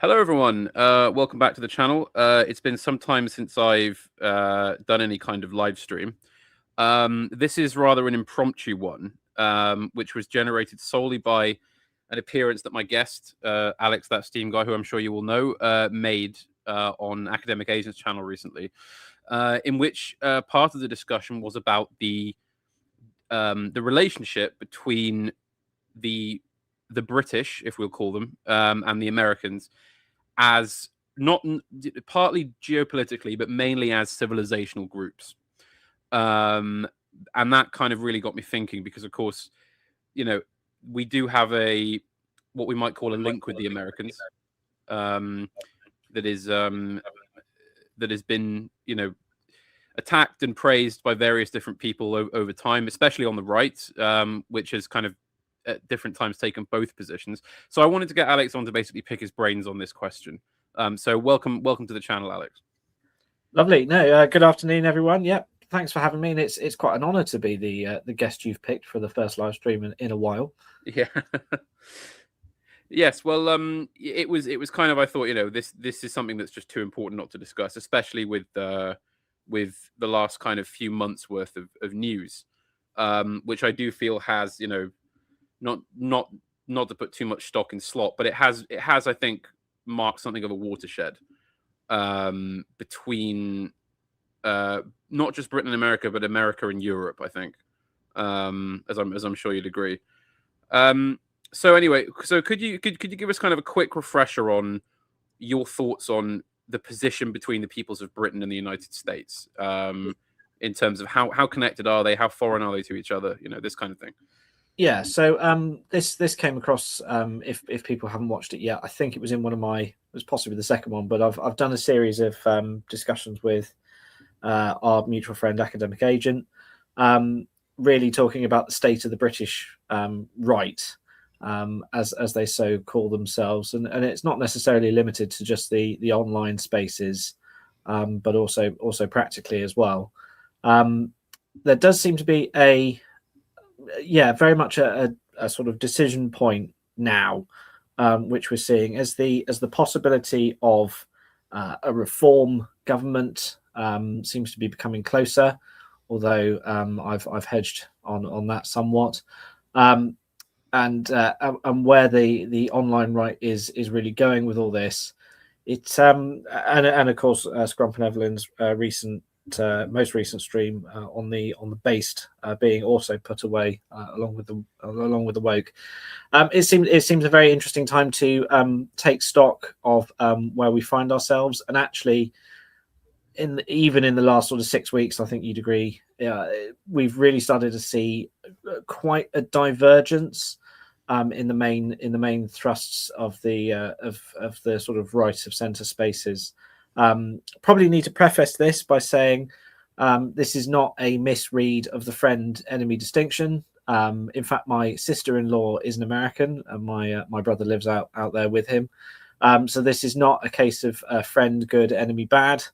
Hello, everyone. Welcome back to the channel. It's been some time since I've done any kind of live stream. This is rather an impromptu one, which was generated solely by an appearance that my guest, Alex, that Steam guy, who I'm sure you will know, made on Academic Agents channel recently, in which part of the discussion was about the relationship between the British, if we'll call them, and the Americans, as not partly geopolitically, but mainly as civilizational groups. And that kind of really got me thinking, because, of course, we do have what we might call a link with the Americans, that has been, attacked and praised by various different people over time, especially on the right, which has kind of at different times taken both positions. So I wanted to get Alex on to basically pick his brains on this question. So welcome to the channel, Alex. Lovely. No, good afternoon, everyone. Yep, thanks for having me. And it's quite an honour to be the guest you've picked for the first live stream in a while. Yeah. Yes. Well, it was kind of, I thought, this is something that's just too important not to discuss, especially with the last kind of few months worth of news, which I do feel has, not to put too much stock in slot, but it has, I think, marked something of a watershed between not just Britain and America, but America and Europe, I think, as I'm sure you'd agree. So anyway, so could you give us kind of a quick refresher on your thoughts on the position between the peoples of Britain and the United States, in terms of how connected are they, how foreign are they to each other, this kind of thing? Yeah, so this came across, if people haven't watched it yet, I think it was in it was possibly the second one, but I've done a series of discussions with our mutual friend, Academic Agent, really talking about the state of the British right, as they so call themselves, and it's not necessarily limited to just the online spaces, but also practically as well. There does seem to be very much a sort of decision point now, which we're seeing as the possibility of a reform government seems to be becoming closer, although I've hedged on that somewhat, and where the online right is really going with all this. It's and of course Scrump and Evelyn's most recent stream on the based being also put away along with the woke. It seems a very interesting time to take stock of where we find ourselves, and actually even in the last sort of 6 weeks, I think you'd agree, we've really started to see quite a divergence in the main thrusts of the sort of right of centre spaces. Probably need to preface this by saying this is not a misread of the friend-enemy distinction. In fact, my sister-in-law is an American, and my brother lives out there with him. So this is not a case of friend good, enemy bad,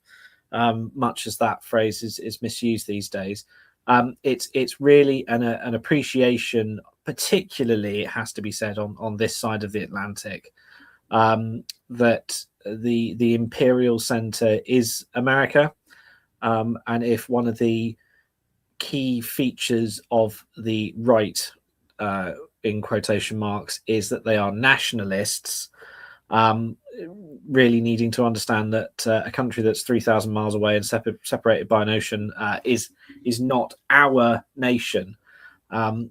much as that phrase is misused these days. It's really an appreciation, particularly, it has to be said, on this side of the Atlantic, that the imperial center is America, and if one of the key features of the right, in quotation marks, is that they are nationalists, really needing to understand that a country that's 3,000 miles away and separated by an ocean is not our nation.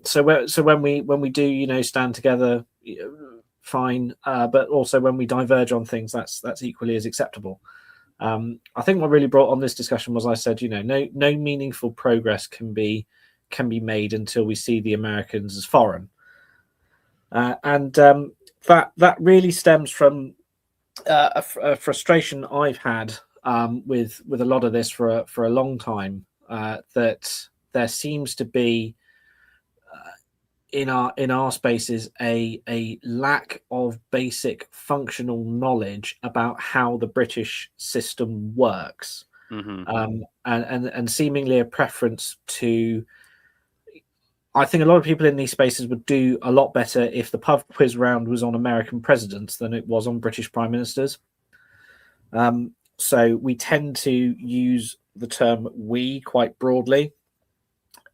So when we do stand together, fine, but also when we diverge on things, that's equally as acceptable. I think what really brought on this discussion was, I said, no meaningful progress can be made until we see the Americans as foreign, and that really stems from a frustration I've had with a lot of this for a long time, that there seems to be in our spaces a lack of basic functional knowledge about how the British system works, Mm-hmm. and seemingly a preference to I think a lot of people in these spaces would do a lot better if the pub quiz round was on American presidents than it was on British prime ministers. So we tend to use the term "we" quite broadly,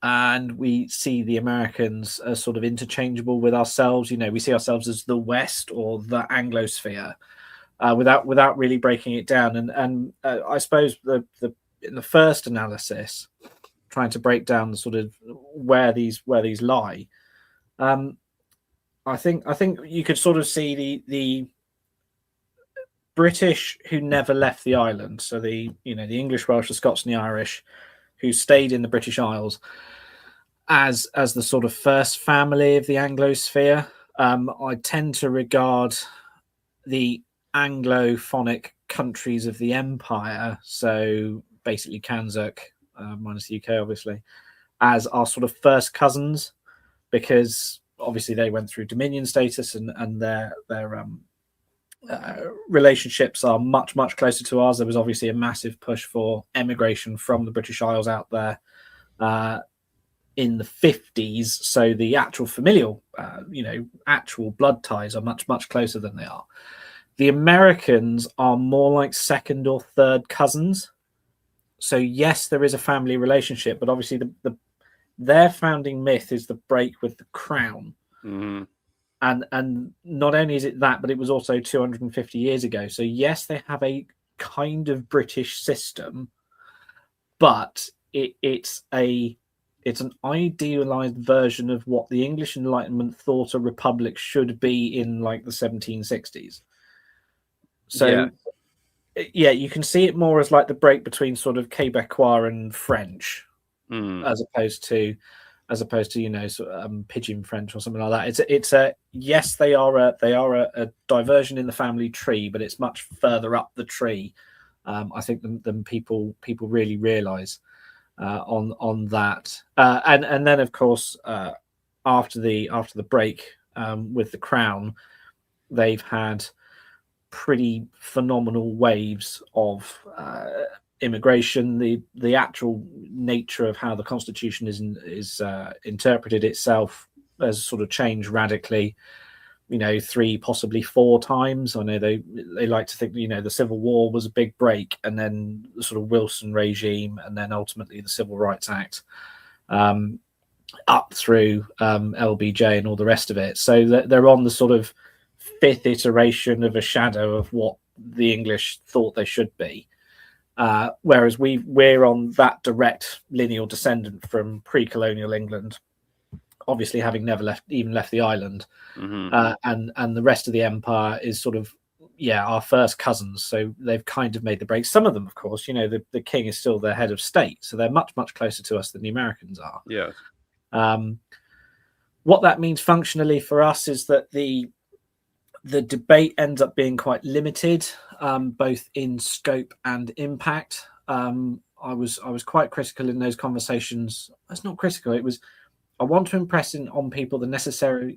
and we see the Americans as sort of interchangeable with ourselves. We see ourselves as the West or the Anglosphere, without really breaking it down. And I suppose in the first analysis, trying to break down the sort of where these lie, I think you could sort of see the British who never left the island, so the English, Welsh, the Scots, and the Irish, who stayed in the British Isles as the sort of first family of the Anglosphere. I tend to regard the Anglophonic countries of the empire, so basically Kanzuk, minus the UK, obviously, as our sort of first cousins, because obviously they went through Dominion status, and their relationships are much closer to ours. There was obviously a massive push for emigration from the British Isles out there in the 50s, so the actual familial, actual blood ties are much closer than they are. The Americans are more like second or third cousins. So yes, there is a family relationship, but obviously their founding myth is the break with the crown. Mm-hmm. And not only is it that, but it was also 250 years ago. So yes, they have a kind of British system, but it's an idealized version of what the English Enlightenment thought a republic should be in like the 1760s. So yeah, you can see it more as like the break between sort of Quebecois and French, as opposed to Pidgin French or something like that. It's a yes, they are a diversion in the family tree, but it's much further up the tree, I think, than people really realise on that. And then of course after the break with the crown, they've had pretty phenomenal waves of immigration. The actual nature of how the constitution is interpreted itself has sort of changed radically, 3, possibly 4 times. I know they like to think the Civil War was a big break, and then the sort of Wilson regime, and then ultimately the Civil Rights Act, up through LBJ and all the rest of it. So they're on the sort of 5th iteration of a shadow of what the English thought they should be. Whereas we're on that direct lineal descendant from pre-colonial England, obviously having never left the island. And the rest of the empire is sort of our first cousins. So they've kind of made the break. Some of them, of course, the king is still their head of state, so they're much closer to us than the Americans are. Yeah. What that means functionally for us is that the debate ends up being quite limited, both in scope and impact. I was quite critical in those conversations. That's not critical. It was, I want to impress on people the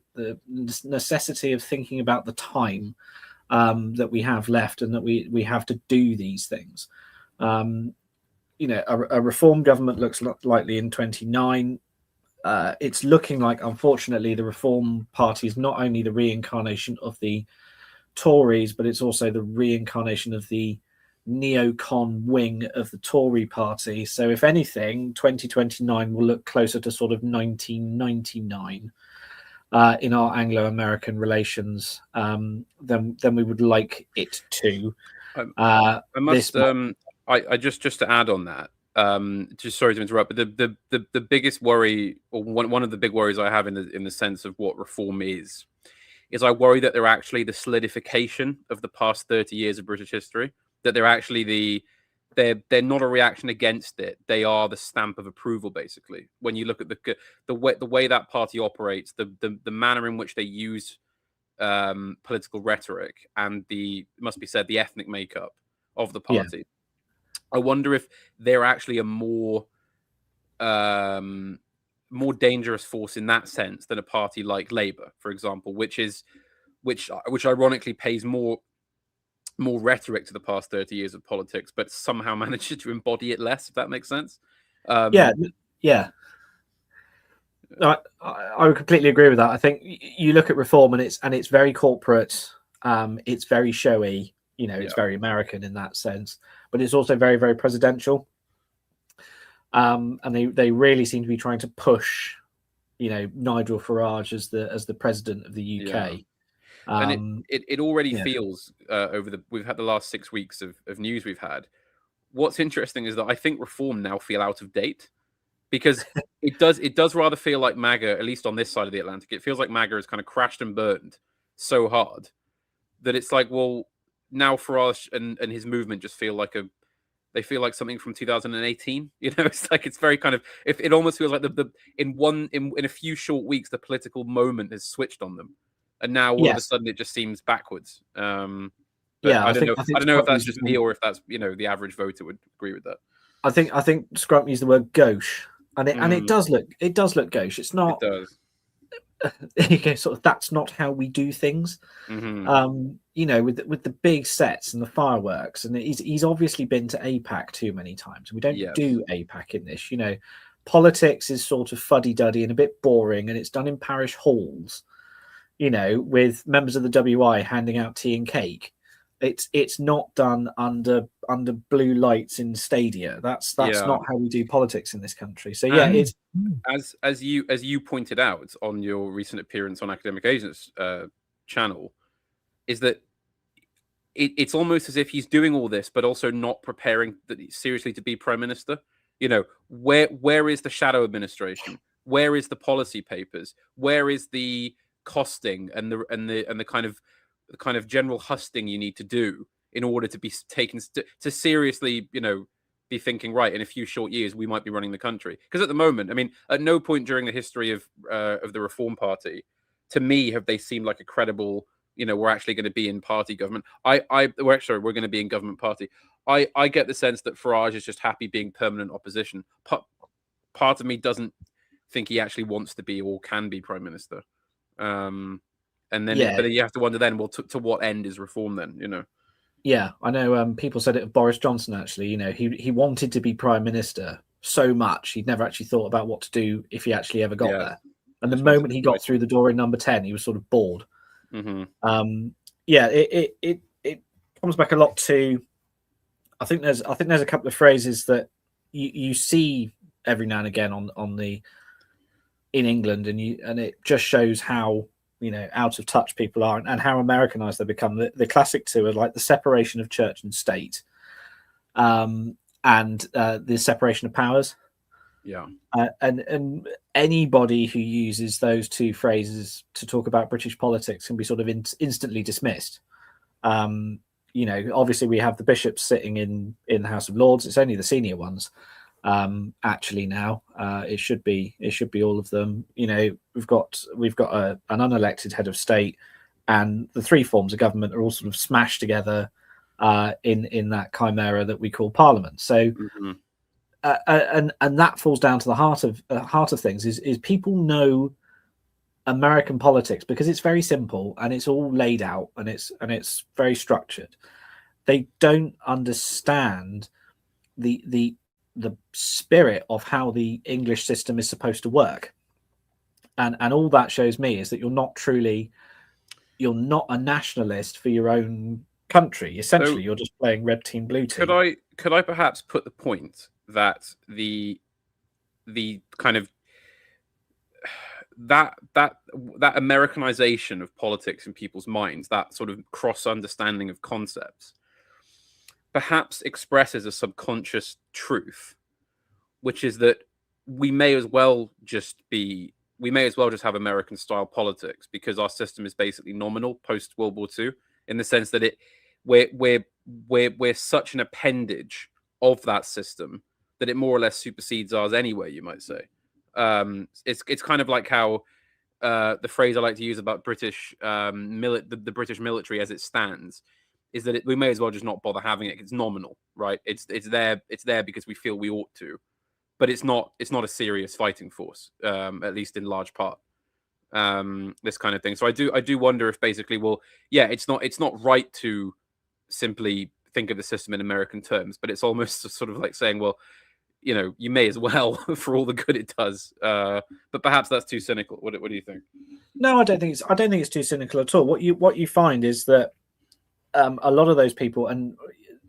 necessity of thinking about the time that we have left, and that we have to do these things. A reform government looks likely in 29. It's looking like, unfortunately, the Reform Party is not only the reincarnation of the Tories, but it's also the reincarnation of the neocon wing of the Tory party. So if anything, 2029 will look closer to sort of 1999 in our Anglo-American relations than we would like it to. I must I just to add on that, just sorry to interrupt, but the biggest worry, or one of the big worries I have in the sense of what reform is I worry that they're actually the solidification of the past 30 years of British history, that they're actually they're not a reaction against it. They are the stamp of approval, basically. When you look at the way that party operates, the manner in which they use political rhetoric, and it must be said, the ethnic makeup of the party. Yeah. I wonder if they're actually a more dangerous force in that sense than a party like Labour, for example, which ironically pays more rhetoric to the past 30 years of politics, but somehow manages to embody it less, if that makes sense. Yeah. I would completely agree with that. I think you look at reform, and it's very corporate. It's very showy. It's very American in that sense, but it's also very, very presidential. And they really seem to be trying to push, Nigel Farage as the president of the UK. And it already feels we've had the last 6 weeks of news we've had. What's interesting is that I think reform now feel out of date, because it does rather feel like MAGA, at least on this side of the Atlantic, it feels like MAGA has kind of crashed and burned so hard that it's like, well, now Farage and his movement just feel like they feel like something from 2018. It's very kind of, if it almost feels like in a few short weeks the political moment has switched on them, and now all of a sudden it just seems backwards. I don't know if that's just me or if that's the average voter would agree with that. I think Scrump used the word gauche, and it does look gauche. It's not. It does. Sort of, that's not how we do things. Mm-hmm. With the big sets and the fireworks, and he's obviously been to APAC too many times, and we don't do APAC in this. Politics is sort of fuddy-duddy and a bit boring, and it's done in parish halls, with members of the WI handing out tea and cake. It's not done under blue lights in stadia. That's not how we do politics in this country. So it's as you pointed out on your recent appearance on Academic Agents channel, is that it's almost as if he's doing all this, but also not preparing seriously to be prime minister. Where is the shadow administration? Where is the policy papers? Where is the costing and the kind of general husting you need to do in order to be taken to seriously, be thinking, right, in a few short years we might be running the country? Because at the moment, I mean, at no point during the history of the Reform Party, to me, have they seemed like a credible, we're actually going to be in party government. We're going to be in government party. I get the sense that Farage is just happy being permanent opposition. Part of me doesn't think he actually wants to be or can be prime minister. And then, but then you have to wonder then, well, to what end is reform then? Yeah, I know. People said it of Boris Johnson. Actually, he wanted to be prime minister so much he'd never actually thought about what to do if he actually ever got there. And the moment he got through the door in number 10, he was sort of bored. Mm-hmm. It comes back a lot to. I think there's a couple of phrases that you see every now and again in England, and it just shows how out of touch people are and how Americanized they become. The classic two are like the separation of church and state, and the separation of powers. Yeah. And anybody who uses those two phrases to talk about British politics can be sort of instantly dismissed. Obviously we have the bishops sitting in the House of Lords. It's only the senior ones. Actually now it should be all of them. We've got an unelected head of state, and the three forms of government are all sort of smashed together in that chimera that we call Parliament. So and that falls down to the heart of things is people know American politics because it's very simple and it's all laid out and it's very structured. They don't understand the spirit of how the English system is supposed to work, and all that shows me is that you're not a nationalist for your own country. Essentially, you're just playing red team, blue team. Could I perhaps put the point that the kind of that Americanization of politics in people's minds, that sort of cross understanding of concepts, perhaps expresses a subconscious truth, which is that we may as well just have American style politics because our system is basically nominal post World War II, in the sense that we're such an appendage of that system that it more or less supersedes ours anyway, you might say. It's kind of like how the phrase I like to use about British the British military as it stands is that we may as well just not bother having it. It's nominal, right? It's there because we feel we ought to, but it's not a serious fighting force, at least in large part. This kind of thing. So I do wonder if basically, well, yeah, it's not right to simply think of the system in American terms, but it's almost sort of like saying, well, you may as well for all the good it does. But perhaps that's too cynical. What do you think? No, I don't think it's too cynical at all. What you find is that a lot of those people, and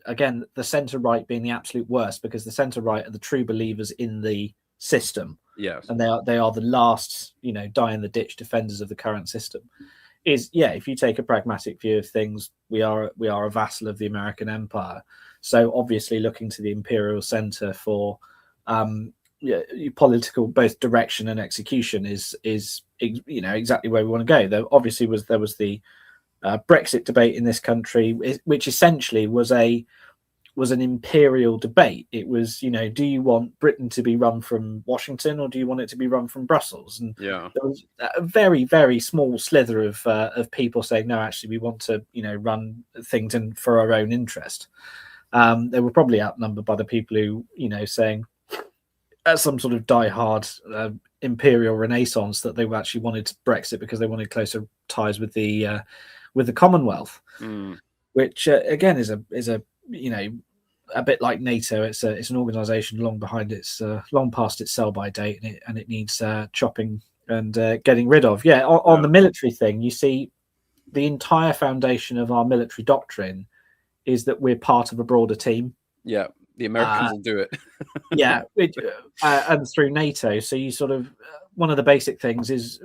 again, the centre right being the absolute worst, because the centre right are the true believers in the system. Yes, and they are the last, die in the ditch defenders of the current system. If you take a pragmatic view of things, we are a vassal of the American empire. So obviously, looking to the imperial centre for political both direction and execution is exactly where we want to go. There obviously was the Brexit debate in this country, which essentially was an imperial debate. It was, do you want Britain to be run from Washington or do you want it to be run from Brussels? And yeah, there was a very, very small slither of people saying, no, actually, we want to, run things for our own interest. They were probably outnumbered by the people who, saying some sort of diehard imperial renaissance that they actually wanted Brexit because they wanted closer ties with the Commonwealth, which again is a a bit like NATO. It's an organisation long past its sell-by date, and it needs chopping and getting rid of. On the military thing, you see the entire foundation of our military doctrine is that we're part of a broader team. Yeah, the Americans will do it. And through NATO. So you sort of one of the basic things is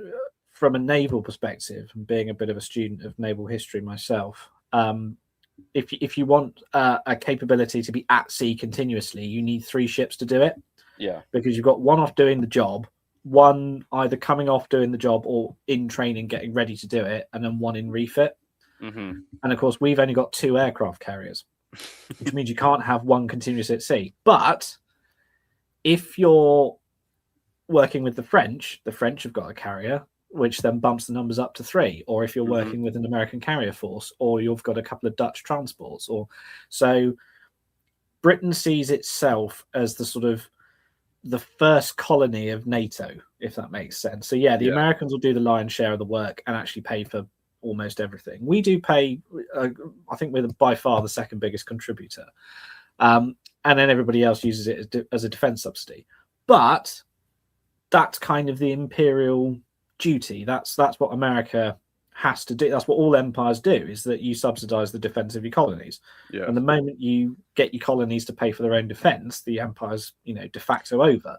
from a naval perspective, and being a bit of a student of naval history myself. If you want a capability to be at sea continuously, you need 3 ships to do it. Yeah, because you've got one off doing the job, one either coming off doing the job or in training getting ready to do it, and then one in refit. Mm-hmm. And of course, we've only got 2 aircraft carriers, which means you can't have one continuous at sea. But if you're working with the French have got a carrier, which then bumps the numbers up to 3. Or if you're working with an American carrier force, or you've got a couple of Dutch transports, so Britain sees itself as the sort of the first colony of NATO, if that makes sense. So the Americans will do the lion's share of the work and actually pay for almost everything. We do pay, I think we're by far the second biggest contributor. And then everybody else uses it as a defense subsidy. But that's kind of the imperial duty. That's what America has to do. That's what all empires do, is that you subsidize the defense of your colonies. Yeah. And the moment you get your colonies to pay for their own defense, the empire's de facto over.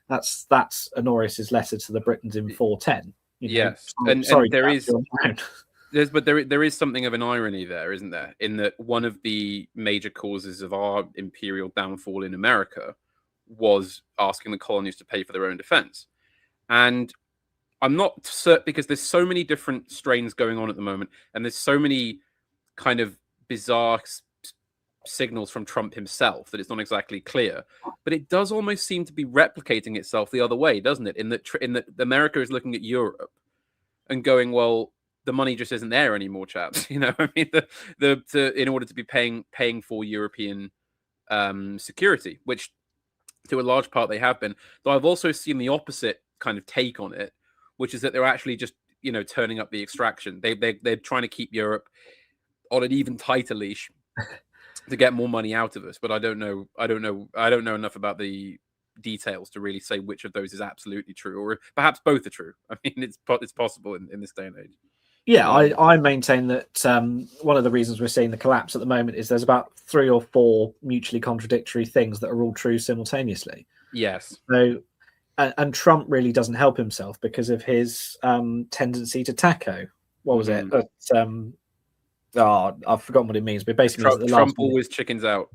That's Honorius's letter to the Britons in 410. Yes, and there is something of an irony there, isn't there? In that one of the major causes of our imperial downfall in America was asking the colonies to pay for their own defense. And I'm not certain, because there's so many different strains going on at the moment, and there's so many kind of bizarre signals from Trump himself that it's not exactly clear. But it does almost seem to be replicating itself the other way, doesn't it? In that America is looking at Europe and going, well, the money just isn't there anymore, chaps. I mean, in order to be paying for European security, which to a large part they have been. Though I've also seen the opposite kind of take on it, which is that they're actually just turning up the extraction. They're trying to keep Europe on an even tighter leash to get more money out of us. But I don't know enough about the details to really say which of those is absolutely true, or perhaps both are true. I mean, it's possible in this day and age. Yeah, I maintain that one of the reasons we're seeing the collapse at the moment is there's about 3 or 4 mutually contradictory things that are all true simultaneously. Yes. So, and Trump really doesn't help himself because of his tendency to taco. What was it? I've forgotten what it means, but basically Trump always chickens out.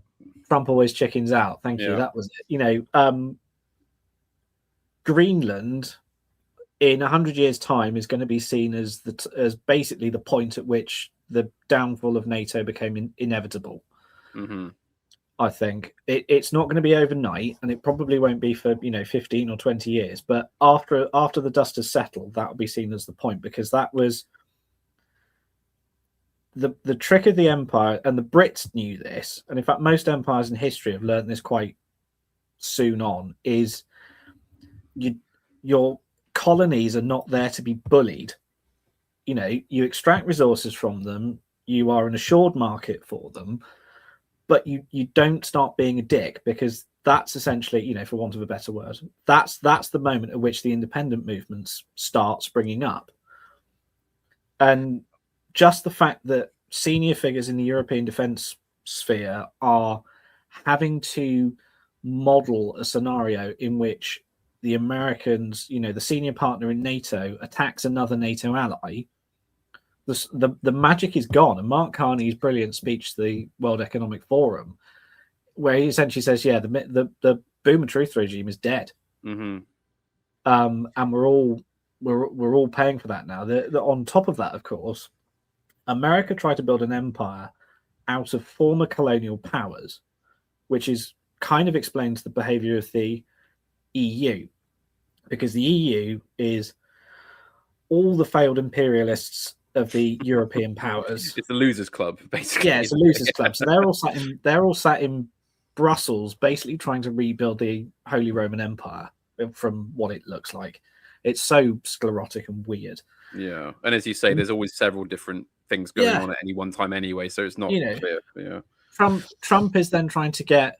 Trump always chickens out. Thank you. That was it. Greenland in 100 years' time is going to be seen as basically the point at which the downfall of NATO became inevitable. Mm-hmm. I think it's not going to be overnight, and it probably won't be for 15 or 20 years. But after the dust has settled, that will be seen as the point, because that was the trick of the empire, and the Brits knew this. And in fact, most empires in history have learned this quite soon on. Is your colonies are not there to be bullied. You extract resources from them. You are an assured market for them. But you don't start being a dick, because that's essentially, you know, for want of a better word, that's the moment at which the independent movements start springing up. And just the fact that senior figures in the European defense sphere are having to model a scenario in which the Americans, you know, the senior partner in NATO attacks another NATO ally, the magic is gone. And Mark Carney's brilliant speech to the World Economic Forum, where he essentially says, yeah, the boom and truth regime is dead. Mm-hmm. And we're all paying for that now. On top of that, of course, America tried to build an empire out of former colonial powers, which is kind of explains the behavior of the EU, because the EU is all the failed imperialists of the European powers. It's a losers club, basically. Yeah, it's a losers club. So they're all sat in Brussels, basically trying to rebuild the Holy Roman Empire from what it looks like. It's so sclerotic and weird. Yeah, and as you say, there's always several different things going on at any one time anyway, so it's not clear. Yeah. Trump is then trying to get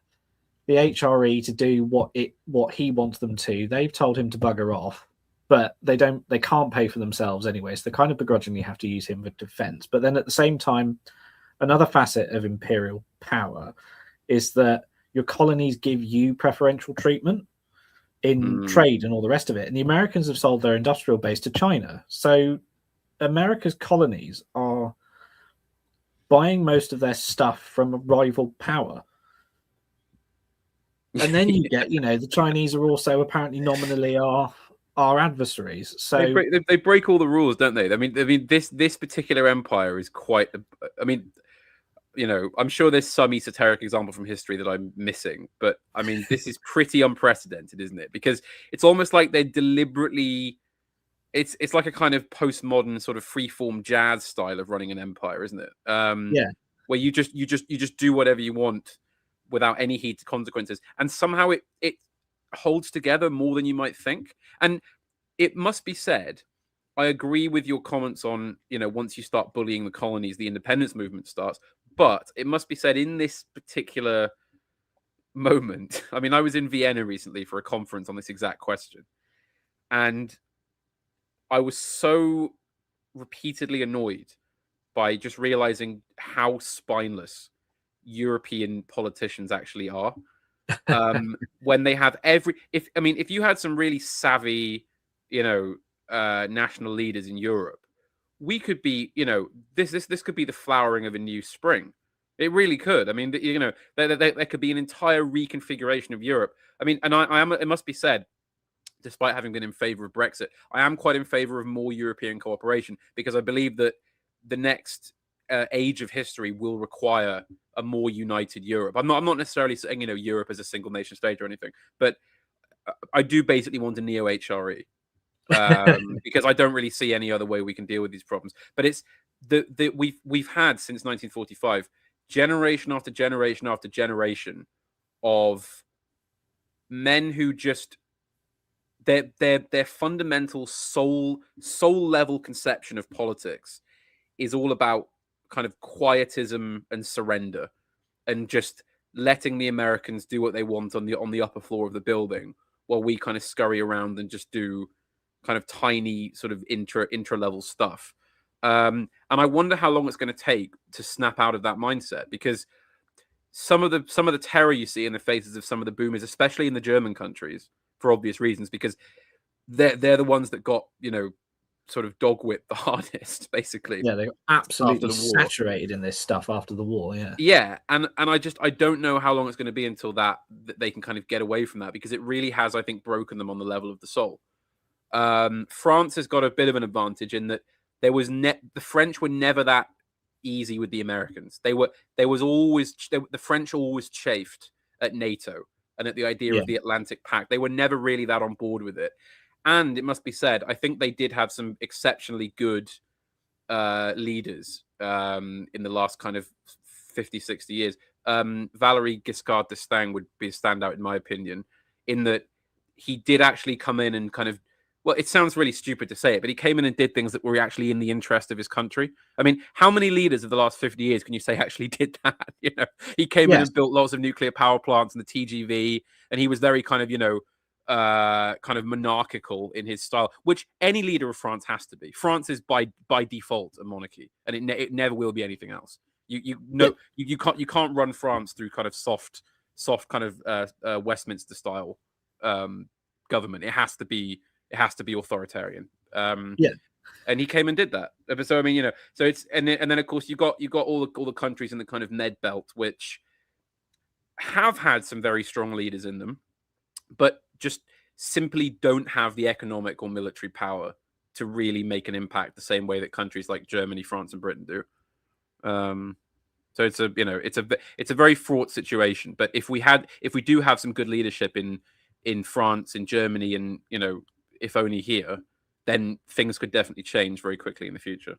the HRE to do what he wants them to. They've told him to bugger off, but they can't pay for themselves anyway, so they kind of begrudgingly have to use him for defense. But then at the same time, another facet of imperial power is that your colonies give you preferential treatment in trade and all the rest of it. And the Americans have sold their industrial base to China. So America's colonies are buying most of their stuff from a rival power. And then you get, you know, the Chinese are also apparently nominally our adversaries. So they break all the rules, don't they? I mean, this particular empire is quite. I mean, you know, I'm sure there's some esoteric example from history that I'm missing, but I mean, this is pretty unprecedented, isn't it? Because it's almost like they're deliberately. It's like a kind of postmodern sort of freeform jazz style of running an empire, isn't it? Where you just do whatever you want without any heed to consequences, and somehow it holds together more than you might think. And it must be said, I agree with your comments on, you know, once you start bullying the colonies, the independence movement starts. But it must be said, in this particular moment, I mean, I was in Vienna recently for a conference on this exact question, and I was so repeatedly annoyed by just realizing how spineless European politicians actually are. When they have if you had some really savvy, you know, national leaders in Europe, we could be, you know, this could be the flowering of a new spring. It really could. I mean, you know, there could be an entire reconfiguration of Europe. I mean, and I am. It must be said, despite having been in favor of Brexit, I am quite in favor of more European cooperation, because I believe that the next age of history will require a more united Europe. I'm not necessarily saying, you know, Europe as a single nation state or anything, but I do basically want a neo HRE. Because I don't really see any other way we can deal with these problems. But it's we've had since 1945 generation after generation after generation of men who just their fundamental soul level conception of politics is all about kind of quietism and surrender, and just letting the Americans do what they want on the upper floor of the building, while we kind of scurry around and just do kind of tiny sort of intra level stuff. And I wonder how long it's going to take to snap out of that mindset, because some of the terror you see in the faces of some of the boomers, especially in the German countries, for obvious reasons, because they're the ones that got, you know, sort of dog whipped the hardest, basically. Yeah, they got absolutely saturated in this stuff after the war. Yeah, and I don't know how long it's going to be until that they can kind of get away from that, because it really has, I think, broken them on the level of the soul. France has got a bit of an advantage in that the French were never that easy with the Americans. The French always chafed at NATO and at the idea of the Atlantic Pact. They were never really that on board with it. And it must be said, I think they did have some exceptionally good leaders in the last kind of 50, 60 years. Valéry Giscard d'Estaing would be a standout, in my opinion, in that he did actually come in and kind of, well, it sounds really stupid to say it, but he came in and did things that were actually in the interest of his country. I mean, how many leaders of the last 50 years can you say actually did that? You know, he came in and built lots of nuclear power plants and the TGV, and he was very kind of kind of monarchical in his style, which any leader of France has to be. France is by default a monarchy, and it never will be anything else. You can't run France through kind of soft kind of Westminster style government. It has to be authoritarian. And he came and did that. So I mean, so it's and then of course you got all the countries in the kind of Med Belt, which have had some very strong leaders in them, but just simply don't have the economic or military power to really make an impact the same way that countries like Germany, France, and Britain do. So it's a very fraught situation. But if we do have some good leadership in France, in Germany, and if only here, then things could definitely change very quickly in the future.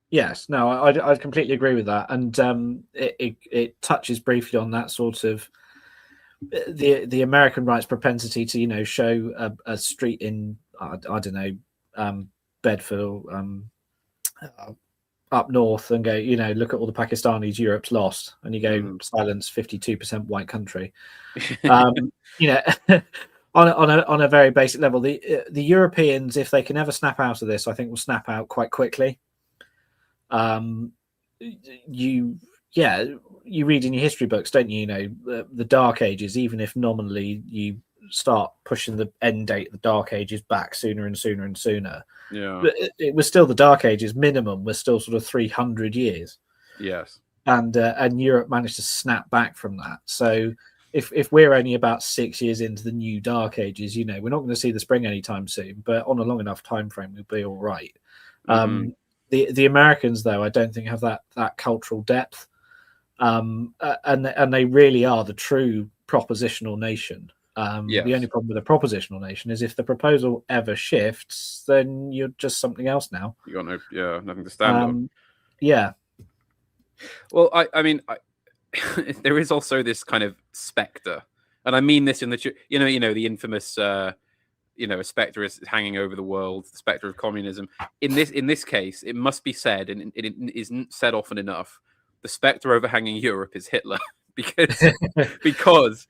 Yes, no, I completely agree with that, and it touches briefly on that sort of the American right's propensity to show a street in I don't know Bedford up north and go look at all the Pakistanis Europe's lost, and you go silence 52% white country. On a very basic level, the Europeans, if they can ever snap out of this, I think will snap out quite quickly. You read in your history books, don't you? The Dark Ages, even if nominally you start pushing the end date of the Dark Ages back sooner and sooner and sooner. Yeah, it was still the Dark Ages. Minimum was still sort of 300 years. Yes, and Europe managed to snap back from that. So if we're only about 6 years into the new Dark Ages, we're not going to see the spring anytime soon. But on a long enough time frame, we'll be all right. The Americans, though, I don't think have that cultural depth, and they really are the true propositional nation. Yes. The only problem with a propositional nation is if the proposal ever shifts, then you're just something else now. You got nothing to stand on. Yeah. Well, I mean, there is also this kind of specter, and I mean this in the the infamous a specter is hanging over the world, the specter of communism. In this case, it must be said, and it isn't said often enough, the specter overhanging Europe is Hitler, because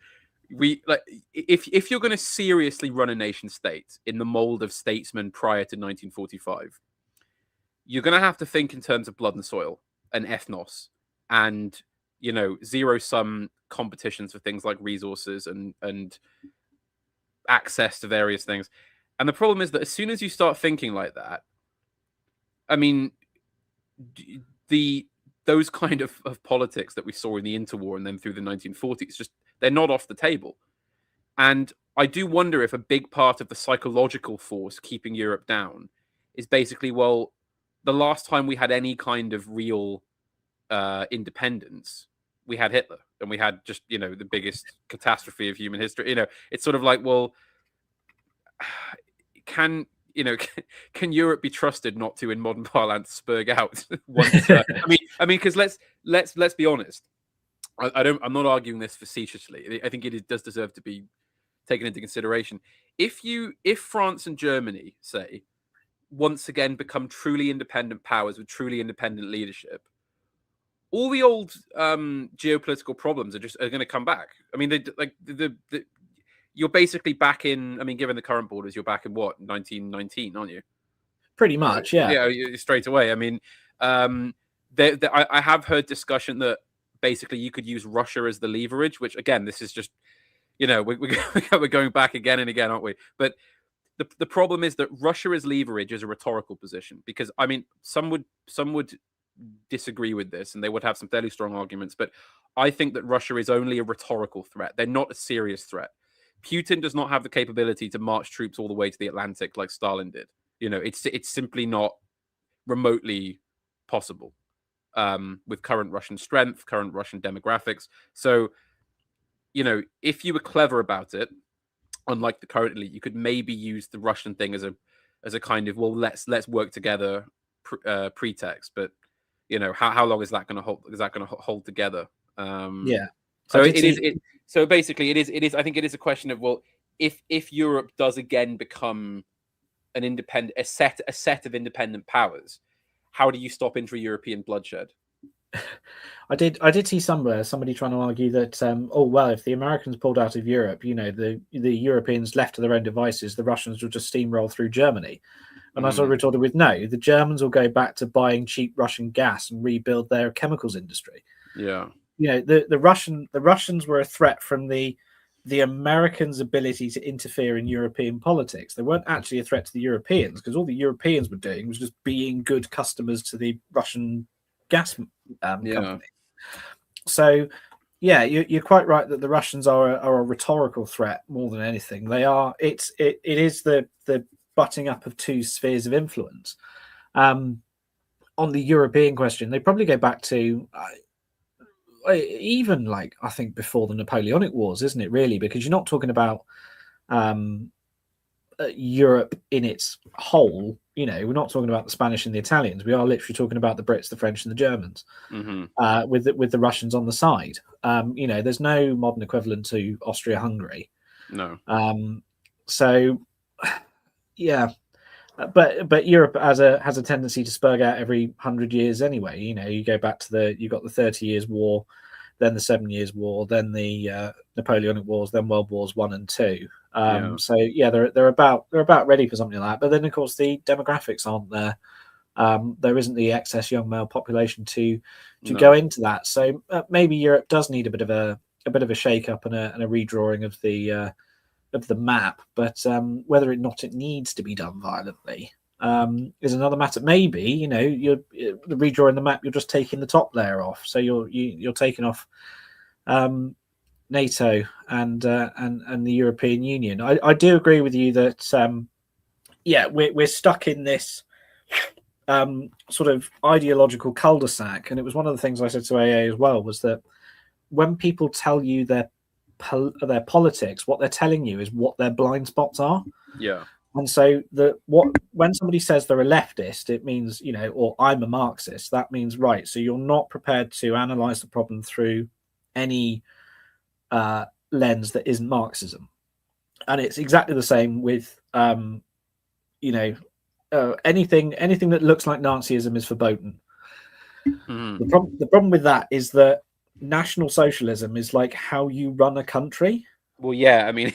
if you're going to seriously run a nation state in the mold of statesmen prior to 1945, you're going to have to think in terms of blood and soil and ethnos and zero-sum competitions for things like resources and access to various things. And the problem is that as soon as you start thinking like that, I mean, those kind of politics that we saw in the interwar and then through the 1940s, just they're not off the table. And I do wonder if a big part of the psychological force keeping Europe down is basically, well, the last time we had any kind of real independence, we had Hitler, and we had just the biggest catastrophe of human history. It's sort of like, well, can Europe be trusted not to, in modern parlance, spurg out once? I mean, because let's be honest. I'm not arguing this facetiously. I think it does deserve to be taken into consideration. If France and Germany, say, once again become truly independent powers with truly independent leadership, all the old geopolitical problems are going to come back. I mean, you're basically back in. I mean, given the current borders, you're back in what, 1919, aren't you? Pretty much, yeah. Yeah, straight away. I mean, I have heard discussion that basically you could use Russia as the leverage, which again, this is just we're going back again and again, aren't we? But the problem is that Russia as leverage is a rhetorical position, because I mean, some would disagree with this and they would have some fairly strong arguments, but I think that Russia is only a rhetorical threat. They're not a serious threat. Putin does not have the capability to march troops all the way to the Atlantic like Stalin did. It's simply not remotely possible with current Russian strength, current Russian demographics. So, if you were clever about it, unlike the current elite, you could maybe use the Russian thing as a kind of, well, let's work together pretext. But how long is that going to hold? Is that going to hold together? Yeah. So it is. So basically, it is. I think it is a question of, well, if Europe does again become an independent, a set of independent powers, how do you stop intra-European bloodshed? I did see somewhere somebody trying to argue that oh well, if the Americans pulled out of Europe, you know, the Europeans left to their own devices, the Russians will just steamroll through Germany. And I sort of retorted with no, the Germans will go back to buying cheap Russian gas and rebuild their chemicals industry. Yeah. You know, the Russians were a threat from the Americans' ability to interfere in European politics. They weren't actually a threat to the Europeans because all the Europeans were doing was just being good customers to the Russian gas company. So, yeah, you're quite right that the Russians are a rhetorical threat more than anything. They are. It is the butting up of two spheres of influence. On the European question, they probably go back to even like I think before the Napoleonic Wars, isn't it? Really, because you're not talking about Europe in its whole. You know, we're not talking about the Spanish and the Italians. We are literally talking about the Brits, the French, and the Germans, with the Russians on the side. You know, there's no modern equivalent to Austria-Hungary. No. So, yeah, but Europe has a tendency to spurg out every 100 years anyway. You know, you go back to you got the 30 Years' War, then the 7 Years' War, then the Napoleonic Wars, then World Wars 1 and 2. So yeah, they're about ready for something like that. But then of course the demographics aren't there. There isn't the excess young male population to go into that. So maybe Europe does need a bit of a shake up and a redrawing of the map. But whether or not it needs to be done violently is another matter. Maybe, you know, you're the redrawing the map. You're just taking the top layer off. So you're taking off NATO and the European Union. I do agree with you that yeah, we're stuck in this sort of ideological cul-de-sac. And it was one of the things I said to AA as well, was that when people tell you their politics, what they're telling you is what their blind spots are. Yeah. And so when somebody says they're a leftist, it means, you know, or I'm a Marxist, that means, right, so you're not prepared to analyze the problem through any lens that isn't Marxism. And it's exactly the same with you know, anything that looks like Nazism is verboten. The problem with that is that National Socialism is like how you run a country. Well, yeah, I mean,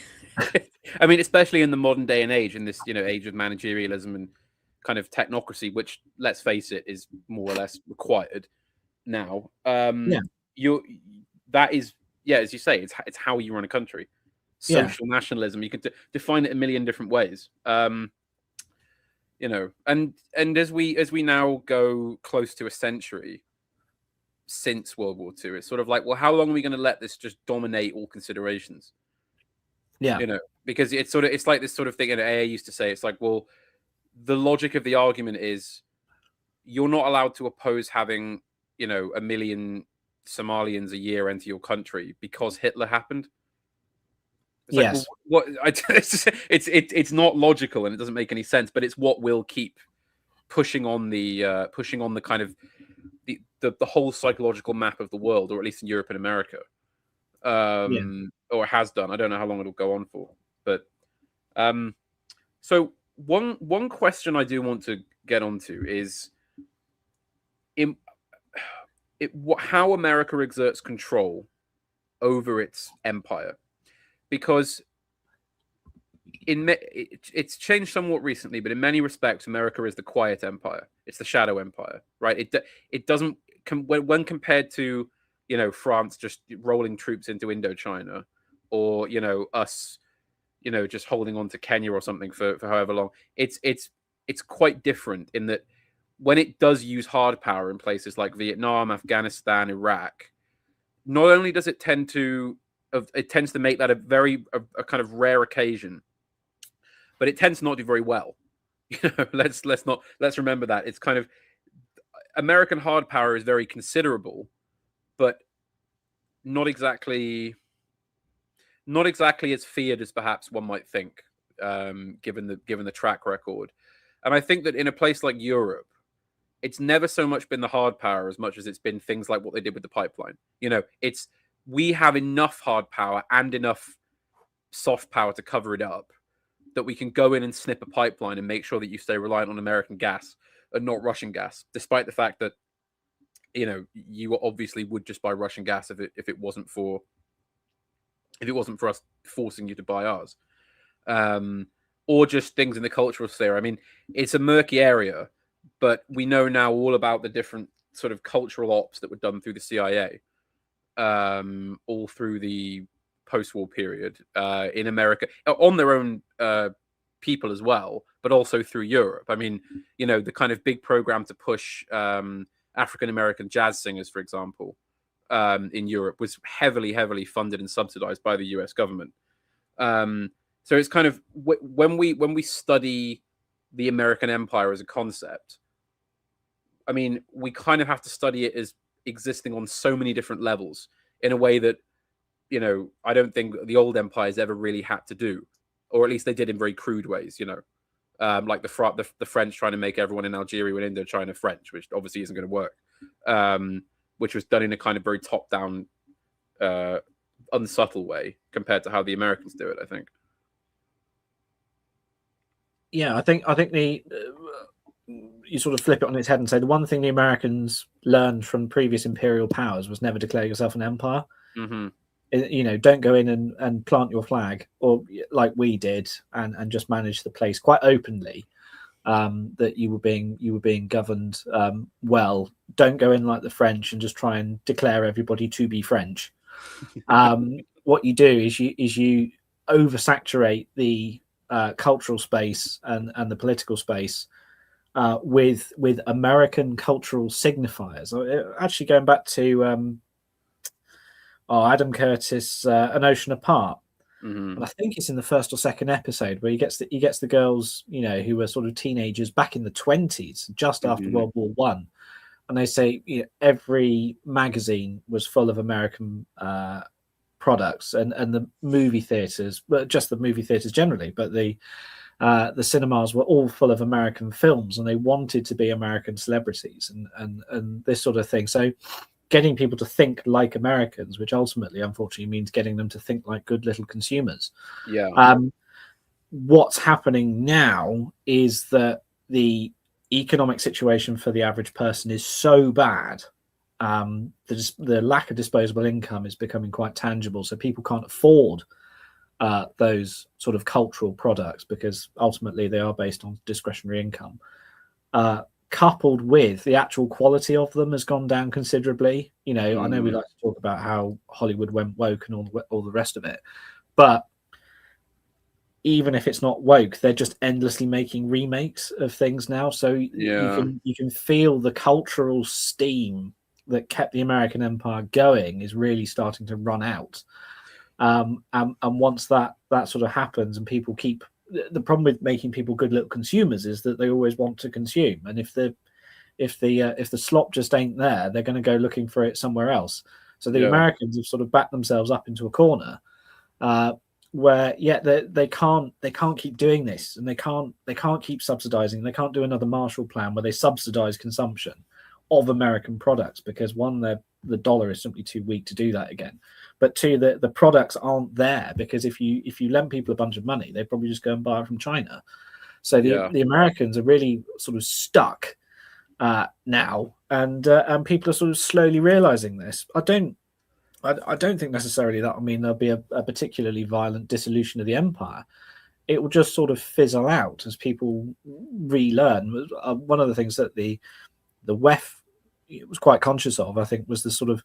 especially in the modern day and age, in this, you know, age of managerialism and kind of technocracy, which, let's face it, is more or less required now. That is, yeah, as you say, it's how you run a country. Social nationalism, you can define it a million different ways. You know, and as we now go close to a century since World War II, it's sort of like, well, how long are we going to let this just dominate all considerations? Yeah, you know, because it's like this sort of thing. And AA used to say, it's like, well, the logic of the argument is you're not allowed to oppose having, you know, 1 million Somalians a year enter your country because Hitler happened. It's like, yes, well, it's not logical and it doesn't make any sense, but it's what will keep pushing on the kind of the whole psychological map of the world, or at least in Europe and America, or has done. I don't know how long it'll go on for, but so one question I do want to get onto is how America exerts control over its empire, because it's changed somewhat recently, but in many respects, America is the quiet empire. It's the shadow empire, right? It doesn't when compared to, you know, France just rolling troops into Indochina, or, you know, us, you know, just holding on to Kenya or something for however long. It's quite different in that when it does use hard power in places like Vietnam, Afghanistan, Iraq, not only does it tend to make that a kind of rare occasion, but it tends to not do very well. You know, let's remember that. It's kind of, American hard power is very considerable, but not exactly as feared as perhaps one might think, given the track record. And I think that in a place like Europe, it's never so much been the hard power as much as it's been things like what they did with the pipeline. You know, we have enough hard power and enough soft power to cover it up, that we can go in and snip a pipeline and make sure that you stay reliant on American gas and not Russian gas, despite the fact that you obviously would just buy Russian gas if it wasn't for us forcing you to buy ours, or just things in the cultural sphere. I mean, it's a murky area, but we know now all about the different sort of cultural ops that were done through the CIA, all through the post-war period in America, on their own people as well, but also through Europe. I mean, the kind of big program to push African-American jazz singers, for example, in Europe was heavily funded and subsidized by the US government. So it's kind of when we study the American empire as a concept, I mean, we kind of have to study it as existing on so many different levels in a way that, I don't think the old empires ever really had to do, or at least they did in very crude ways, like the French trying to make everyone in Algeria and Indochina French, which obviously isn't going to work, which was done in a kind of very top-down, unsubtle way compared to how the Americans do it, I think. Yeah, I think you sort of flip it on its head and say the one thing the Americans learned from previous imperial powers was never declare yourself an empire. Mm-hmm. Don't go in and plant your flag, or like we did, and just manage the place quite openly. That you were being governed well. Don't go in like the French and just try and declare everybody to be French. What you do is you oversaturate the cultural space and the political space with American cultural signifiers. Actually, going back to Adam Curtis, An Ocean Apart. Mm-hmm. And I think it's in the first or second episode where he gets the girls, who were sort of teenagers back in the 20s, just after World War One, and they say every magazine was full of American products, and the movie theaters, but just the movie theaters generally, but the cinemas were all full of American films, and they wanted to be American celebrities and this sort of thing. So getting people to think like Americans, which ultimately, unfortunately, means getting them to think like good little consumers. Yeah. What's happening now is that the economic situation for the average person is so bad. The lack of disposable income is becoming quite tangible. So people can't afford those sort of cultural products because ultimately they are based on discretionary income. Coupled with the actual quality of them has gone down considerably. I know we like to talk about how Hollywood went woke and all the rest of it, but even if it's not woke, they're just endlessly making remakes of things now. So you can feel the cultural steam that kept the American empire going is really starting to run out. And once that sort of happens, and people keep. The problem with making people good little consumers is that they always want to consume, and if the slop just ain't there, they're going to go looking for it somewhere else. So the Americans have sort of backed themselves up into a corner where they can't keep doing this, and they can't keep subsidizing. They can't do another Marshall Plan where they subsidize consumption of American products because one, the dollar is simply too weak to do that again. But two, the products aren't there because if you lend people a bunch of money, they probably just go and buy it from China. So the Americans are really sort of stuck now, and people are sort of slowly realizing this. I don't think necessarily that will mean there'll be a particularly violent dissolution of the empire. It will just sort of fizzle out as people relearn. One of the things that the WEF was quite conscious of, I think, was the sort of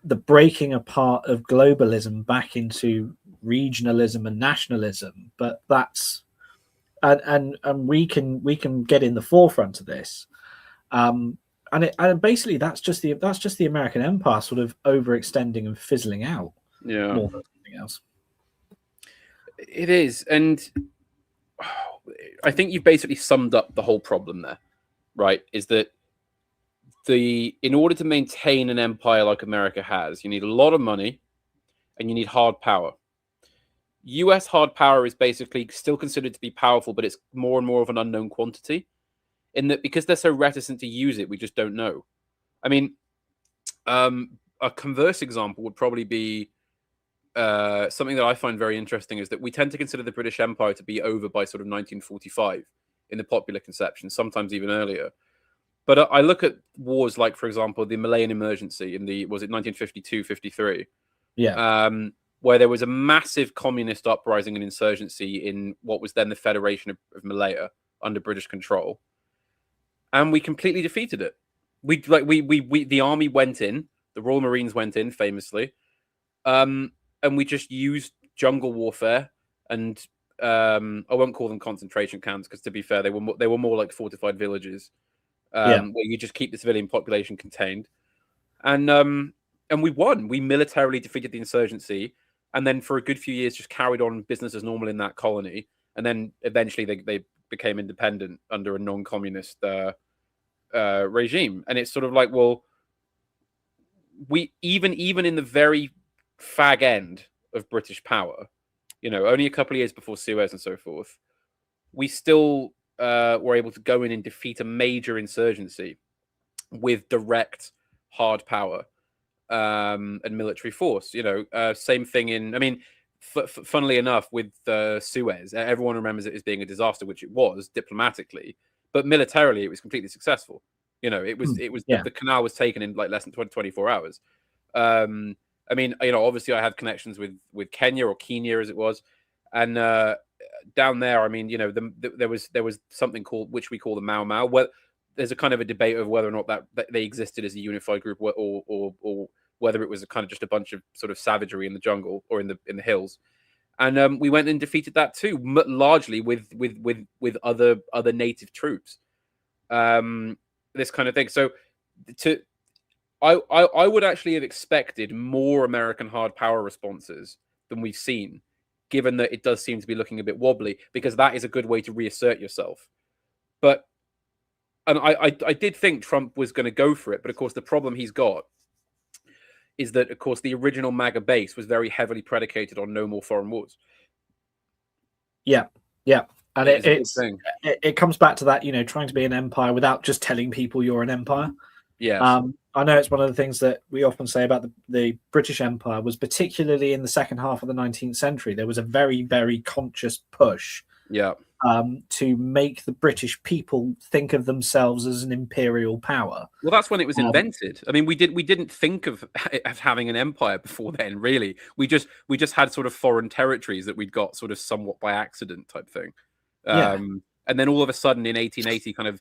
the breaking apart of globalism back into regionalism and nationalism. But that's and we can get in the forefront of this. And basically that's just the American empire sort of overextending and fizzling out. Yeah, more than anything else. It is, and I think you've basically summed up the whole problem there. Right? Is that in order to maintain an empire like America has, you need a lot of money and you need hard power. US hard power is basically still considered to be powerful, but it's more and more of an unknown quantity. In that, because they're so reticent to use it, we just don't know. I mean, a converse example would probably be something that I find very interesting is that we tend to consider the British Empire to be over by sort of 1945 in the popular conception, sometimes even earlier. But I look at wars like, for example, the Malayan Emergency in was it 1952, 53? Yeah. Where there was a massive communist uprising and insurgency in what was then the Federation of Malaya under British control, and we completely defeated it. The army went in, the Royal Marines went in famously, and we just used jungle warfare and I won't call them concentration camps because, to be fair, they were more like fortified villages where you just keep the civilian population contained, and we won. We militarily defeated the insurgency, and then for a good few years just carried on business as normal in that colony, and then eventually they became independent under a non-communist regime. And it's sort of like, well, we even in the very fag end of British power, only a couple of years before Suez and so forth, we still were able to go in and defeat a major insurgency with direct hard power and military force. Same thing funnily enough with Suez. Everyone remembers it as being a disaster, which it was diplomatically, but militarily it was completely successful. The canal was taken in like less than 24 hours. Obviously I have connections with Kenya, or Kenya as it was, and down there, there was something called, which we call the Mau Mau. Well, there's a kind of a debate over whether or not that they existed as a unified group, or whether it was a kind of just a bunch of sort of savagery in the jungle or in the hills. And we went and defeated that too, largely with other native troops. This kind of thing. So I would actually have expected more American hard power responses than we've seen, given that it does seem to be looking a bit wobbly, because that is a good way to reassert yourself. And I did think Trump was going to go for it, but of course the problem he's got is that, of course, the original MAGA base was very heavily predicated on no more foreign wars. Yeah. And it comes back to that, trying to be an empire without just telling people you're an empire. Yeah. I know it's one of the things that we often say about the British Empire, was particularly in the second half of the 19th century, there was a very, very conscious push to make the British people think of themselves as an imperial power. Well, that's when it was invented. We didn't think of having an empire before then, really. We just had sort of foreign territories that we'd got sort of somewhat by accident type thing. And then all of a sudden in 1880, kind of,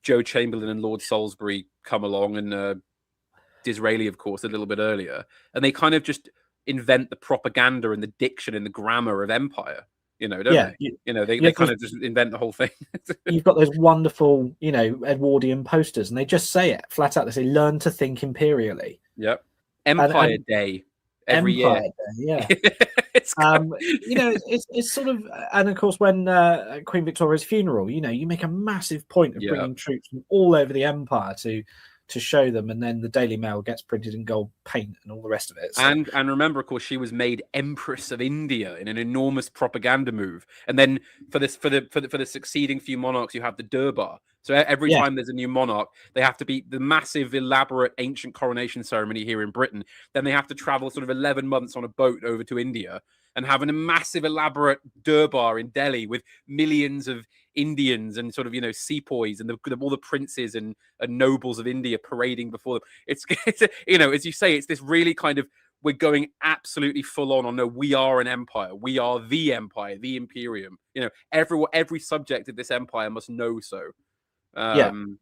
Joe Chamberlain and Lord Salisbury come along, and Disraeli, of course, a little bit earlier, and they kind of just invent the propaganda and the diction and the grammar of empire. Don't they? They kind of just invent the whole thing. You've got those wonderful, Edwardian posters, and they just say it flat out. They say, "Learn to think imperially." Yep. Empire Day every year. Day, yeah. It's sort of, and of course, when Queen Victoria's funeral, you make a massive point of bringing troops from all over the empire to show them, and then the Daily Mail gets printed in gold paint and all the rest of it. So. And remember, of course, she was made Empress of India in an enormous propaganda move. And then for the succeeding few monarchs, you have the Durbar. So every time there's a new monarch, they have to be the massive, elaborate, ancient coronation ceremony here in Britain. Then they have to travel sort of 11 months on a boat over to India and have a massive, elaborate Durbar in Delhi with millions of Indians and sort of, sepoys and all the princes and nobles of India parading before them. It's as you say, it's this really kind of, we're going absolutely full on no, we are an empire. We are the empire, the imperium. Every subject of this empire must know so.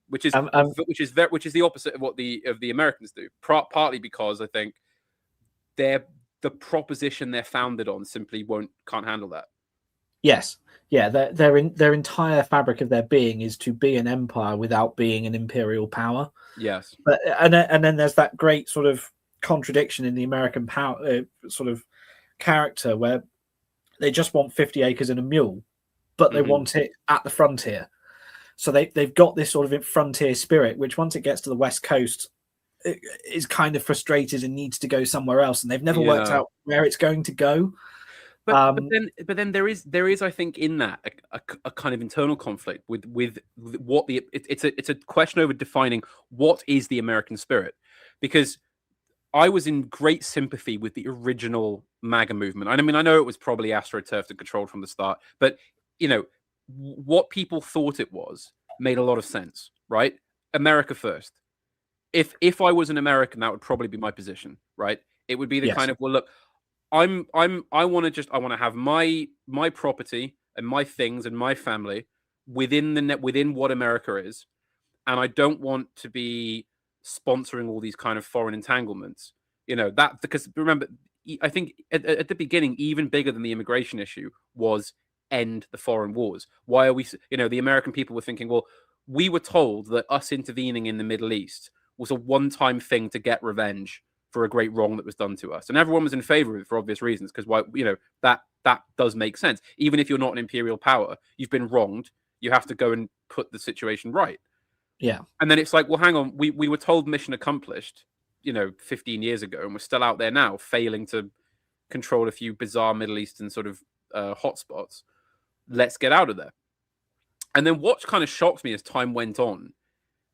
Which is the opposite of what the Americans do. Partly because I think the proposition they're founded on simply can't handle that. Yes, yeah, their entire fabric of their being is to be an empire without being an imperial power. Yes, but and then there's that great sort of contradiction in the American power sort of character where they just want 50 acres and a mule, but they want it at the frontier. So they've got this sort of frontier spirit, which once it gets to the West Coast, is kind of frustrated and needs to go somewhere else, and they've never worked out where it's going to go. But then there is I think in that a kind of internal conflict with what it's a question over defining what is the American spirit, because I was in great sympathy with the original MAGA movement. I know it was probably astroturfed and controlled from the start, but what people thought it was made a lot of sense. right? America first. If I was an American, that would probably be my position, right? It would be the Yes. kind of, well, look, I want to have my property and my things and my family within what America is, and I don't want to be sponsoring all these kind of foreign entanglements. That, because remember, I think at the beginning, even bigger than the immigration issue was end the foreign wars. Why are we? The American people were thinking, well, we were told that us intervening in the Middle East was a one-time thing to get revenge for a great wrong that was done to us, and everyone was in favor of it for obvious reasons. Because why? That does make sense. Even if you're not an imperial power, you've been wronged. You have to go and put the situation right. Yeah. And then it's like, well, hang on, we were told mission accomplished, 15 years ago, and we're still out there now, failing to control a few bizarre Middle Eastern sort of hotspots. Let's get out of there. And then what kind of shocked me as time went on,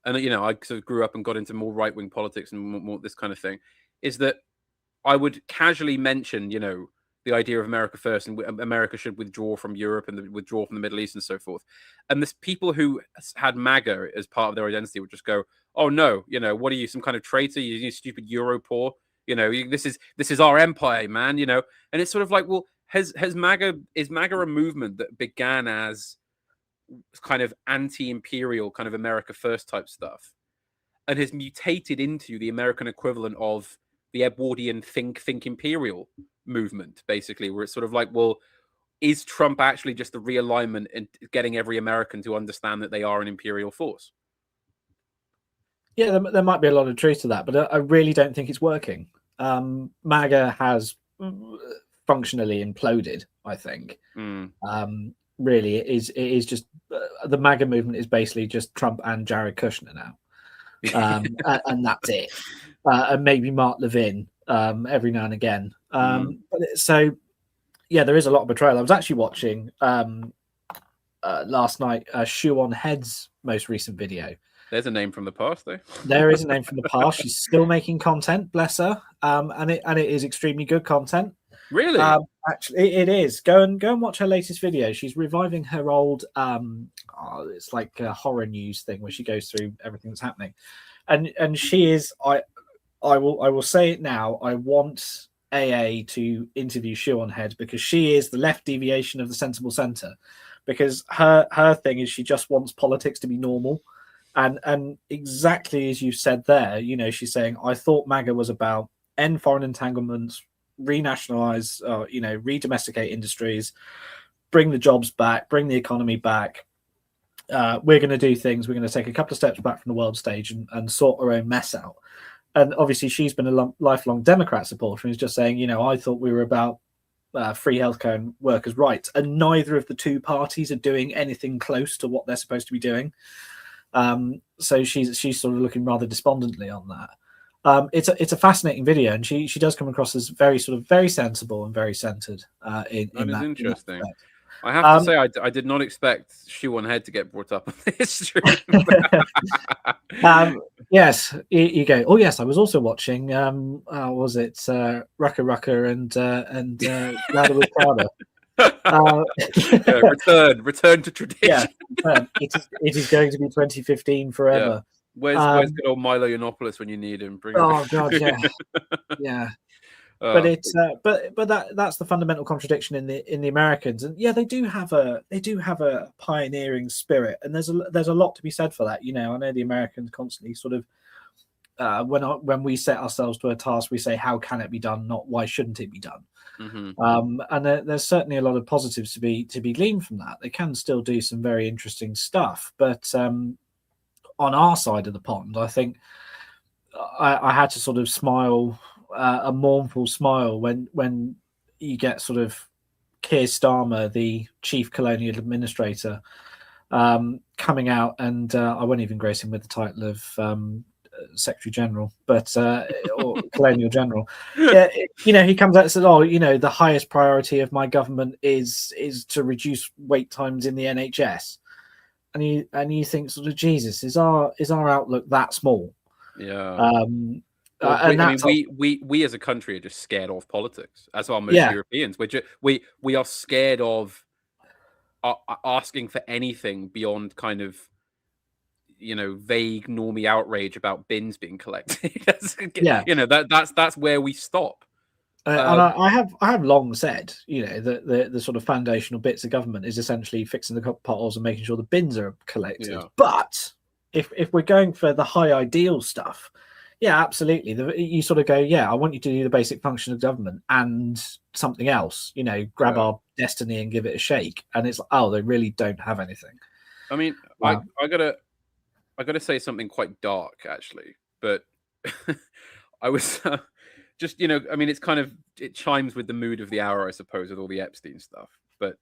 and I sort of grew up and got into more right-wing politics and more this kind of thing, is that I would casually mention, the idea of America first, and America should withdraw from Europe and withdraw from the Middle East and so forth. And this people who had MAGA as part of their identity would just go, "Oh no, what are you, some kind of traitor? You stupid Euro poor? This is our empire, man." And it's sort of like, well, is MAGA a movement that began as kind of anti-imperial, kind of America first type stuff, and has mutated into the American equivalent of the Edwardian think imperial movement, basically, where it's sort of like, well, is Trump actually just the realignment and getting every American to understand that they are an imperial force? Yeah, there might be a lot of truth to that, but I really don't think it's working. MAGA has functionally imploded, I think. Really, it is just the MAGA movement is basically just Trump and Jared Kushner now, and that's it, and maybe Mark Levin every now and again. So yeah, there is a lot of betrayal. I was actually watching last night Shoe on Head's most recent video. There's a name from the past, though. There is a name from the past. She's still making content, bless her, and it is extremely good content. Really? Actually, it is. Go and watch her latest video. She's reviving her old it's like a horror news thing where she goes through everything that's happening, and she is. I will say it now. I want AA to interview Shoe on Head, because she is the left deviation of the sensible centre, because her thing is she just wants politics to be normal. And exactly as you said there, she's saying, I thought MAGA was about end foreign entanglements, renationalize, redomesticate industries, bring the jobs back, bring the economy back. We're going to do things. We're going to take a couple of steps back from the world stage and sort our own mess out. And obviously, she's been a lifelong Democrat supporter, and is just saying, I thought we were about free healthcare and workers' rights, and neither of the two parties are doing anything close to what they're supposed to be doing. So she's sort of looking rather despondently on that. It's a fascinating video, and she does come across as very sensible and very centered. That is interesting. I have to say, I did not expect Shoe on Head to get brought up on this stream. Yes, you go. Oh yes, I was also watching. Was it Rucker Rucker and Louder with Prada? Return to tradition. Yeah, it is going to be 2015 forever. Yeah. Where's good old Milo Yiannopoulos when you need him? Bring God, yeah, yeah. But it's but that's the fundamental contradiction in the Americans, and yeah, they do have a pioneering spirit, and there's a lot to be said for that. I know the Americans constantly sort of when we set ourselves to a task, we say, how can it be done, not why shouldn't it be done. Mm-hmm. And there's certainly a lot of positives to be gleaned from that. They can still do some very interesting stuff, but on our side of the pond, I think I had to sort of smile, a mournful smile, when you get sort of Keir Starmer, the chief colonial administrator, coming out, and I won't even grace him with the title of Secretary General, but or Colonial General. Yeah, he comes out and says, the highest priority of my government is to reduce wait times in the NHS, and you think, sort of, Jesus, is our outlook that small? Yeah. We as a country are just scared of politics, as are most Europeans. We are scared of asking for anything beyond kind of vague normie outrage about bins being collected. Yeah. That's where we stop. And I have long said, that the sort of foundational bits of government is essentially fixing the potholes and making sure the bins are collected. Yeah. But if we're going for the high ideal stuff, yeah, absolutely. You sort of go, yeah, I want you to do the basic function of government and something else, grab our destiny and give it a shake. And it's like, oh, they really don't have anything. I mean, I gotta say something quite dark, actually, but I was just, I mean, it chimes with the mood of the hour, I suppose, with all the Epstein stuff. But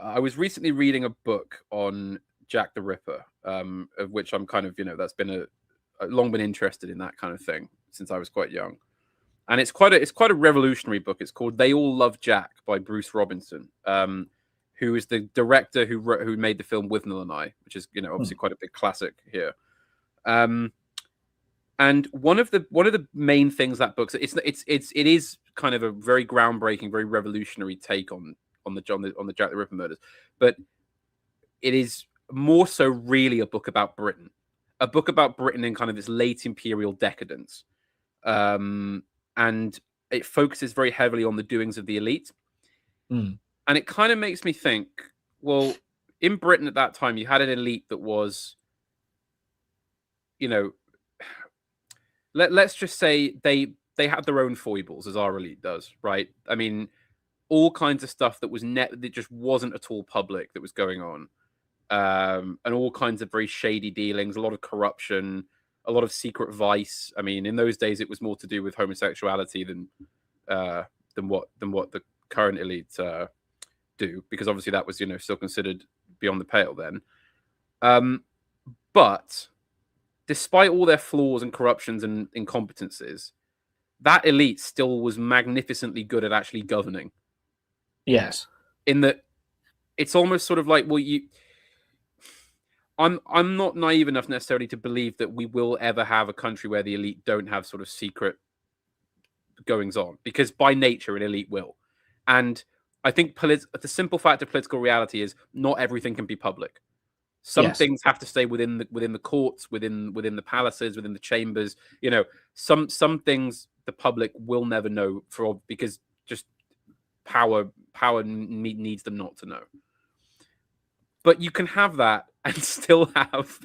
I was recently reading a book on Jack the Ripper, of which I'm kind of, that's been long been interested in that kind of thing since I was quite young. And it's quite a revolutionary book. It's called They All Love Jack by Bruce Robinson, who is the director who made the film Withnail and I, which is, obviously quite a big classic here. And one of the main things that book, it is kind of a very groundbreaking, very revolutionary take on the Jack the Ripper murders, but it is more so really a book about Britain in kind of its late imperial decadence, and it focuses very heavily on the doings of the elite, and it kind of makes me think, well, in Britain at that time, you had an elite that was, let's just say they had their own foibles, as our elite does, right? I mean, all kinds of stuff that just wasn't at all public that was going on, and all kinds of very shady dealings, a lot of corruption, a lot of secret vice. I mean, in those days, it was more to do with homosexuality than what the current elite do, because obviously that was still considered beyond the pale then. But despite all their flaws and corruptions and incompetences, that elite still was magnificently good at actually governing. Yes. In that, it's almost sort of like, well, I'm not naive enough necessarily to believe that we will ever have a country where the elite don't have sort of secret goings on, because by nature an elite will. And I think the simple fact of political reality is not everything can be public. Some things have to stay within the courts, within the palaces, within the chambers. Some things the public will never know because just power needs them not to know. But you can have that and still have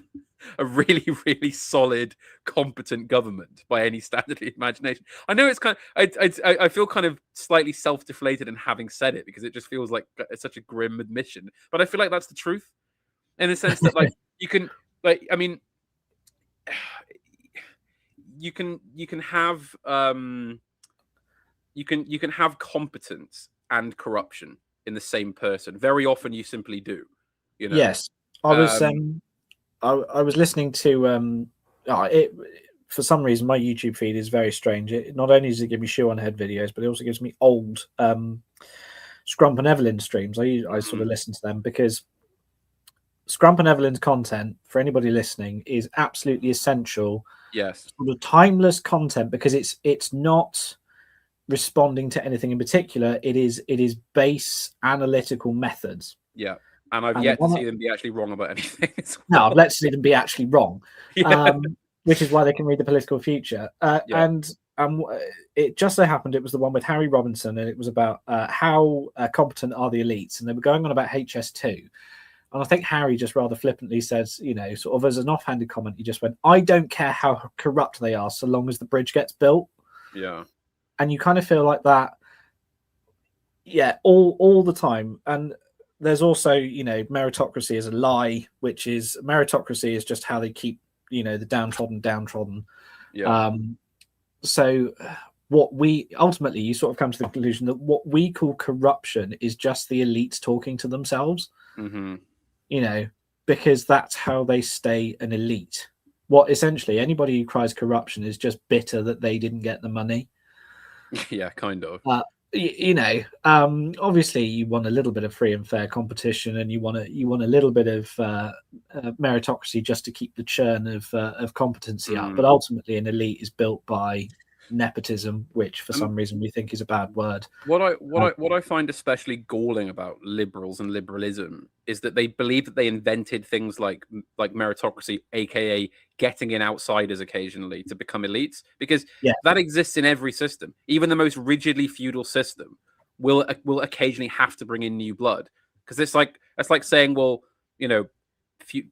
a really, really solid, competent government by any standard of imagination. I know it's I feel kind of slightly self-deflated in having said it, because it just feels like it's such a grim admission. But I feel like that's the truth, in the sense that you can have competence and corruption in the same person. Very often you simply do. Yes. I was listening to for some reason my YouTube feed is very strange. It not only does it give me shoe on head videos, but it also gives me old Scrump and Evelyn streams. I sort of listen to them because Scrump and Evelyn's content, for anybody listening, is absolutely essential. Yes. Sort of timeless content, because it's not responding to anything in particular. It is base analytical methods. Yeah. And I've yet to see them be actually wrong about anything. No, I've yet to see them be actually wrong, which is why they can read the political future. And it just so happened it was the one with Harry Robinson, and it was about how competent are the elites, and they were going on about HS2. And I think Harry just rather flippantly says, sort of as an offhanded comment, he just went, "I don't care how corrupt they are, so long as the bridge gets built." Yeah. And you kind of feel like that, all the time. And there's also, meritocracy is a lie, which is meritocracy is just how they keep, the downtrodden. Yeah. So what we ultimately, you sort of come to the conclusion that what we call corruption is just the elites talking to themselves, because that's how they stay an elite. What essentially anybody who cries corruption is just bitter that they didn't get the money. Yeah, kind of. Obviously you want a little bit of free and fair competition, and you want a little bit of meritocracy just to keep the churn of competency up. But ultimately, an elite is built by nepotism, which for some reason we think is a bad word. What I find especially galling about liberals and liberalism is that they believe that they invented things like meritocracy, aka getting in outsiders occasionally to become elites, because that exists in every system. Even the most rigidly feudal system will occasionally have to bring in new blood, because it's like saying, well, you know,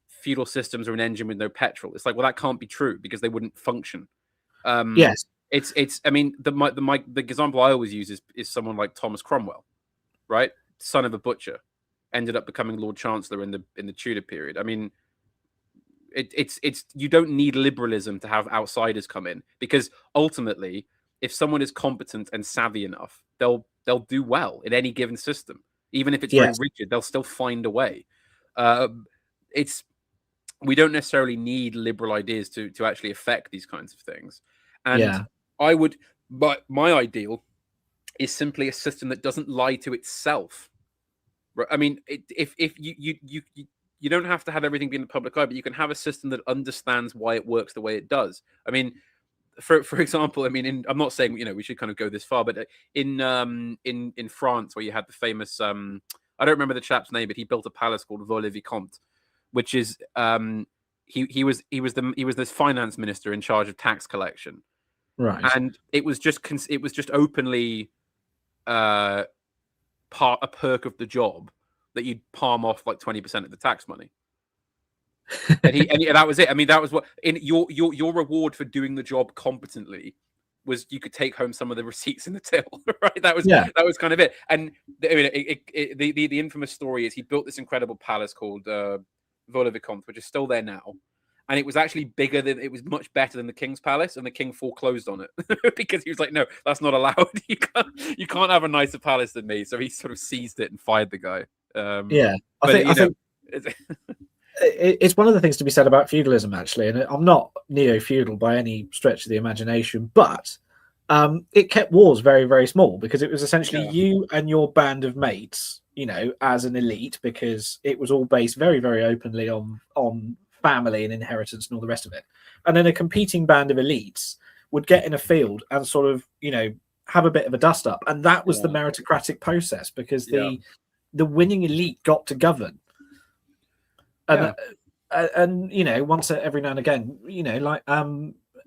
feudal systems are an engine with no petrol. It's like, well, that can't be true because they wouldn't function. Yes. It's. I mean, the example I always use is someone like Thomas Cromwell, right? Son of a butcher, ended up becoming Lord Chancellor in the Tudor period. I mean, it's you don't need liberalism to have outsiders come in, because ultimately, if someone is competent and savvy enough, they'll do well in any given system, even if it's very rigid. They'll still find a way. We don't necessarily need liberal ideas to actually affect these kinds of things. And but my ideal is simply a system that doesn't lie to itself. I mean, if you don't have to have everything be in the public eye, but you can have a system that understands why it works the way it does. I mean, for example, I mean, I'm not saying, you know, we should kind of go this far, but in France, where you had the famous I don't remember the chap's name, but he built a palace called Vaux-le-Vicomte, which is he was this finance minister in charge of tax collection, right? And it was just openly a perk of the job that you'd palm off like 20% of the tax money. and that was it. I mean, that was what in your reward for doing the job competently was you could take home some of the receipts in the till, right? That was kind of it. And I mean, the infamous story is he built this incredible palace called Vaux-le-Vicomte, which is still there now. And it was actually it was much better than the King's Palace, and the King foreclosed on it because he was like, no, that's not allowed. You can't have a nicer palace than me. So he sort of seized it and fired the guy. I think it's one of the things to be said about feudalism, actually. And I'm not neo-feudal by any stretch of the imagination, but it kept wars very, very small, because it was essentially you and your band of mates, you know, as an elite, because it was all based very, very openly on family and inheritance and all the rest of it. And then a competing band of elites would get in a field and sort of, you know, have a bit of a dust up. And that was the meritocratic process, because the winning elite got to govern. And you know, once every now and again, you know, like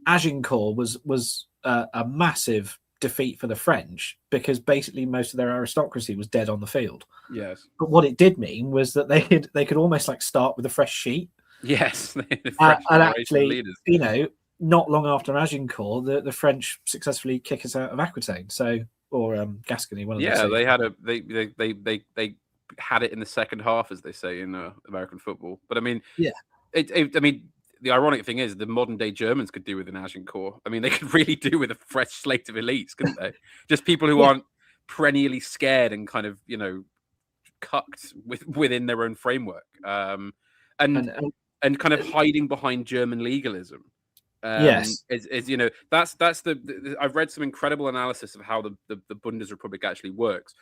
Agincourt was a massive defeat for the French, because basically most of their aristocracy was dead on the field. Yes. But what it did mean was that they could almost like start with a fresh sheet. Yes. And actually, you know, not long after Agincourt, the French successfully kick us out of Aquitaine. So, or Gascony, one of those. Yeah, they had they had it in the second half, as they say in American football. But I mean, I mean, the ironic thing is the modern day Germans could do with an Agincourt. I mean, they could really do with a fresh slate of elites, couldn't they? Just people who aren't perennially scared and kind of, you know, cucked within their own framework, and kind of hiding behind German legalism. Is you know, that's the I've read some incredible analysis of how the Bundesrepublik actually works.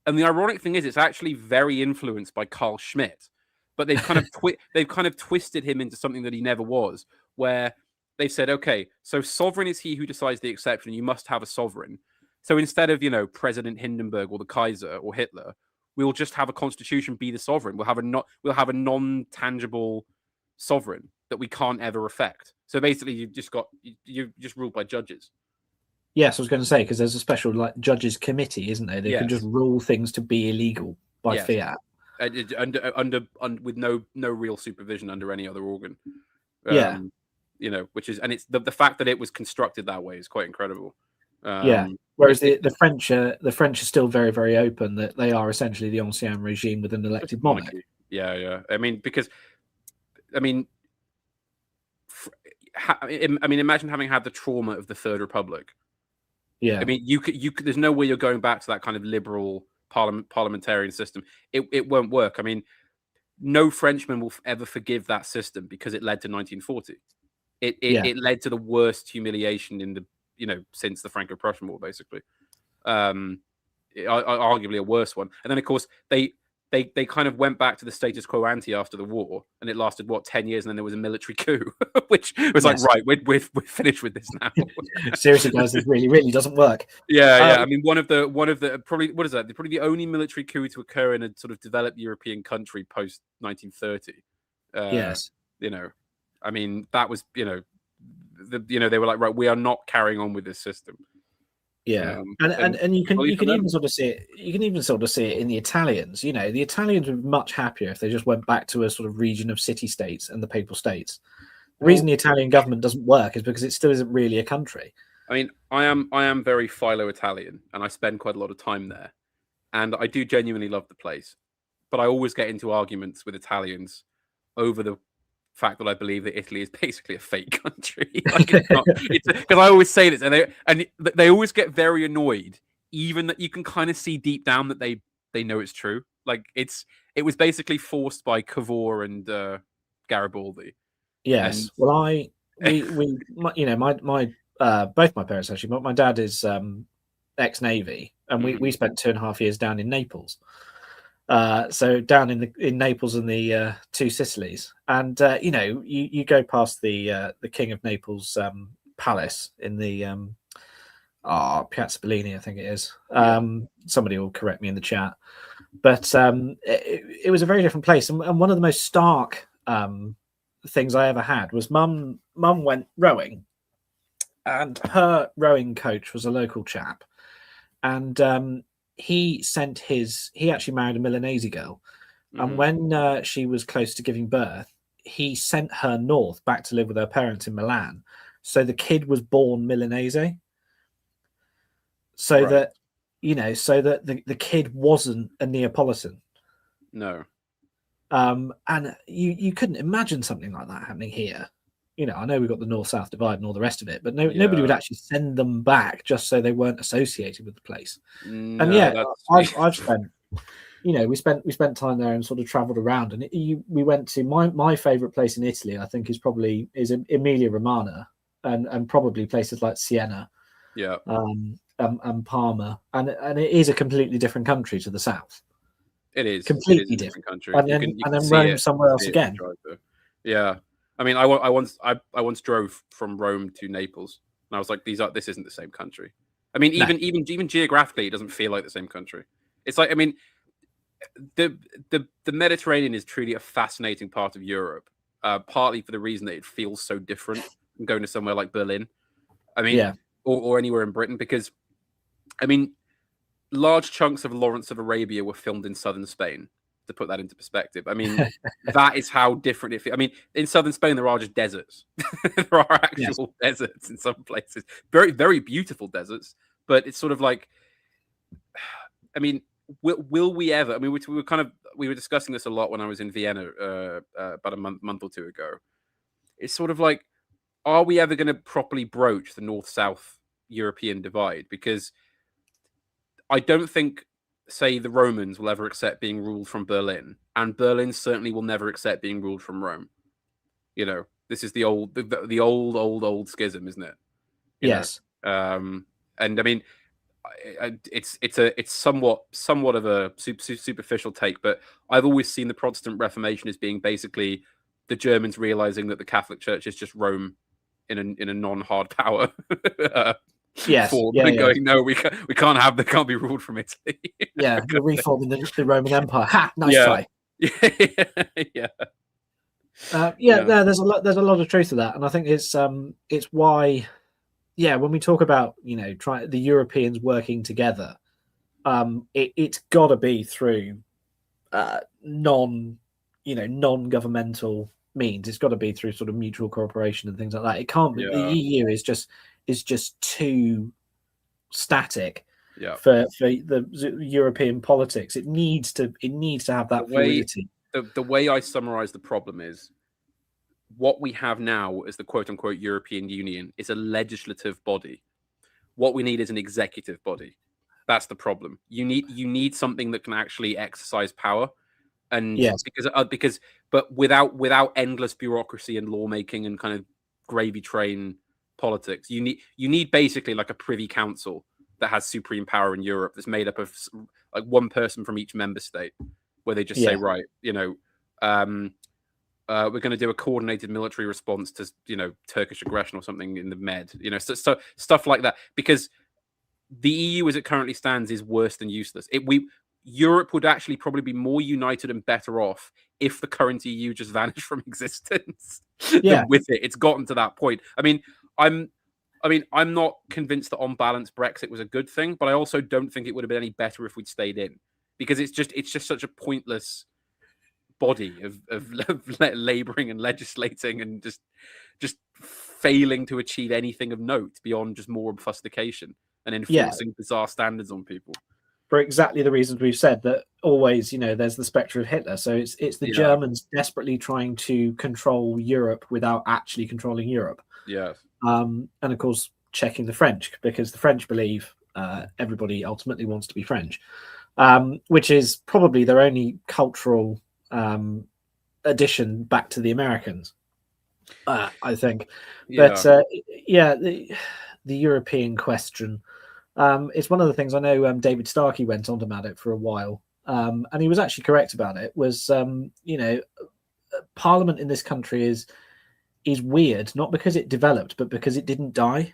And the ironic thing is, it's actually very influenced by Carl Schmitt, but they've kind of twisted him into something that he never was. Where they said, okay, so sovereign is he who decides the exception. You must have a sovereign. So instead of, you know, President Hindenburg or the Kaiser or Hitler, we'll just have a constitution be the sovereign. We'll have a non-tangible sovereign that we can't ever affect. So basically, you're just ruled by judges. Yes, I was going to say, because there's a special like judges committee, isn't there? They can just rule things to be illegal by fiat, under with no real supervision under any other organ. You know, which is, and it's the fact that it was constructed that way is quite incredible. Whereas the French are still very, very open that they are essentially the ancien regime with an elected monarch. Yeah. I mean, because imagine having had the trauma of the Third Republic. Yeah, I mean, you could. There's no way you're going back to that kind of liberal parliamentarian system. It won't work. I mean, no Frenchman will ever forgive that system because it led to 1940. It led to the worst humiliation in the, you know, since the Franco-Prussian War, basically. Arguably a worse one. And then, of course, they they kind of went back to the status quo ante after the war, and it lasted 10 years, and then there was a military coup, which was like, right, we're finished with this now. Seriously, guys, this really doesn't work. Yeah. I mean, one of the probably, what is that? Probably the only military coup to occur in a sort of developed European country post 1930. Yes. I mean, that was they were like, right, we are not carrying on with this system. Yeah, and you can even sort of see it. You can even sort of see it in the Italians. The Italians were much happier if they just went back to a sort of region of city-states and the Papal States. The reason the Italian government doesn't work is because it still isn't really a country. I mean, I am very philo-Italian, and I spend quite a lot of time there, and I do genuinely love the place. But I always get into arguments with Italians over the fact that I believe that Italy is basically a fake country. Because I always say this, and they always get very annoyed, even that you can kind of see deep down that they know it's true. Like it was basically forced by Cavour and Garibaldi. Yes. And... Well, my both my parents actually. But my dad is ex-Navy, and we spent 2.5 years down in Naples. So down in Naples and the two Sicilies, and you go past the King of Naples palace in the Piazza Bellini, I think it is. Somebody will correct me in the chat, but it was a very different place, and one of the most stark things I ever had was Mum went rowing, and her rowing coach was a local chap, and he actually married a Milanese girl. And when she was close to giving birth, he sent her north back to live with her parents in Milan. So the kid was born Milanese. So that, the kid wasn't a Neapolitan. No. And you couldn't imagine something like that happening here. I know we've got the North-South divide and all the rest of it, but nobody would actually send them back just so they weren't associated with the place. No, and I've spent, we spent time there and sort of travelled around, and we went to my favourite place in Italy. I think is Emilia Romagna, and probably places like Siena, and Parma, and it is a completely different country to the south. It is completely different country, and then Rome somewhere else again. Yeah. I mean, I once drove from Rome to Naples, and I was like, this isn't the same country. I mean, even geographically, it doesn't feel like the same country. It's like, I mean, the Mediterranean is truly a fascinating part of Europe, partly for the reason that it feels so different from going to somewhere like Berlin. I mean, or anywhere in Britain, because, I mean, large chunks of Lawrence of Arabia were filmed in southern Spain. To put that into perspective, I mean, that is how different it feels. I mean, in southern Spain, there are just deserts. There are actual deserts in some places. Very, very beautiful deserts. But it's sort of like, I mean, will we ever? I mean, we were discussing this a lot when I was in Vienna about a month or two ago. It's sort of like, are we ever going to properly broach the North-South European divide? Because I don't think, say, the Romans will ever accept being ruled from Berlin, and Berlin certainly will never accept being ruled from Rome. This is the old schism, isn't it? Yes. And I mean, it's somewhat of a superficial take, but I've always seen the Protestant Reformation as being basically the Germans realizing that the Catholic Church is just Rome in a non-hard power. Going, no, we can't be ruled from Italy. We're reforming the Roman Empire. Ha! Nice try. There's a lot of truth to that, and I think it's why, when we talk about the Europeans working together, it's got to be through non-governmental means. It's got to be through sort of mutual cooperation and things like that. It can't be. The EU is just too static for the European politics. It needs to have that fluidity. The way I summarize the problem is, what we have now as the quote-unquote European Union is a legislative body. What we need is an executive body. That's the problem. You need something that can actually exercise power, and but without endless bureaucracy and lawmaking and kind of gravy train politics. You need basically like a privy council that has supreme power in Europe, that's made up of like one person from each member state. where they just say, Yeah. right, we're going to do a coordinated military response to, Turkish aggression or something in the Med, so stuff like that. Because the EU as it currently stands is worse than useless. Europe would actually probably be more united and better off if the current EU just vanished from existence than with it. It's gotten to that point. I'm not convinced that on balance Brexit was a good thing, but I also don't think it would have been any better if we'd stayed in, because it's just such a pointless body of laboring and legislating and just failing to achieve anything of note beyond just more obfuscation and enforcing bizarre standards on people. For exactly the reasons we've said, that always, there's the spectre of Hitler. So it's the Germans desperately trying to control Europe without actually controlling Europe. Yes. And of course, checking the French, because the French believe everybody ultimately wants to be French, which is probably their only cultural addition back to the Americans, I think. Yeah. But the European question. It's one of the things I know David Starkey went on about it for a while, and he was actually correct about it. Was Parliament in this country is weird, not because it developed, but because it didn't die.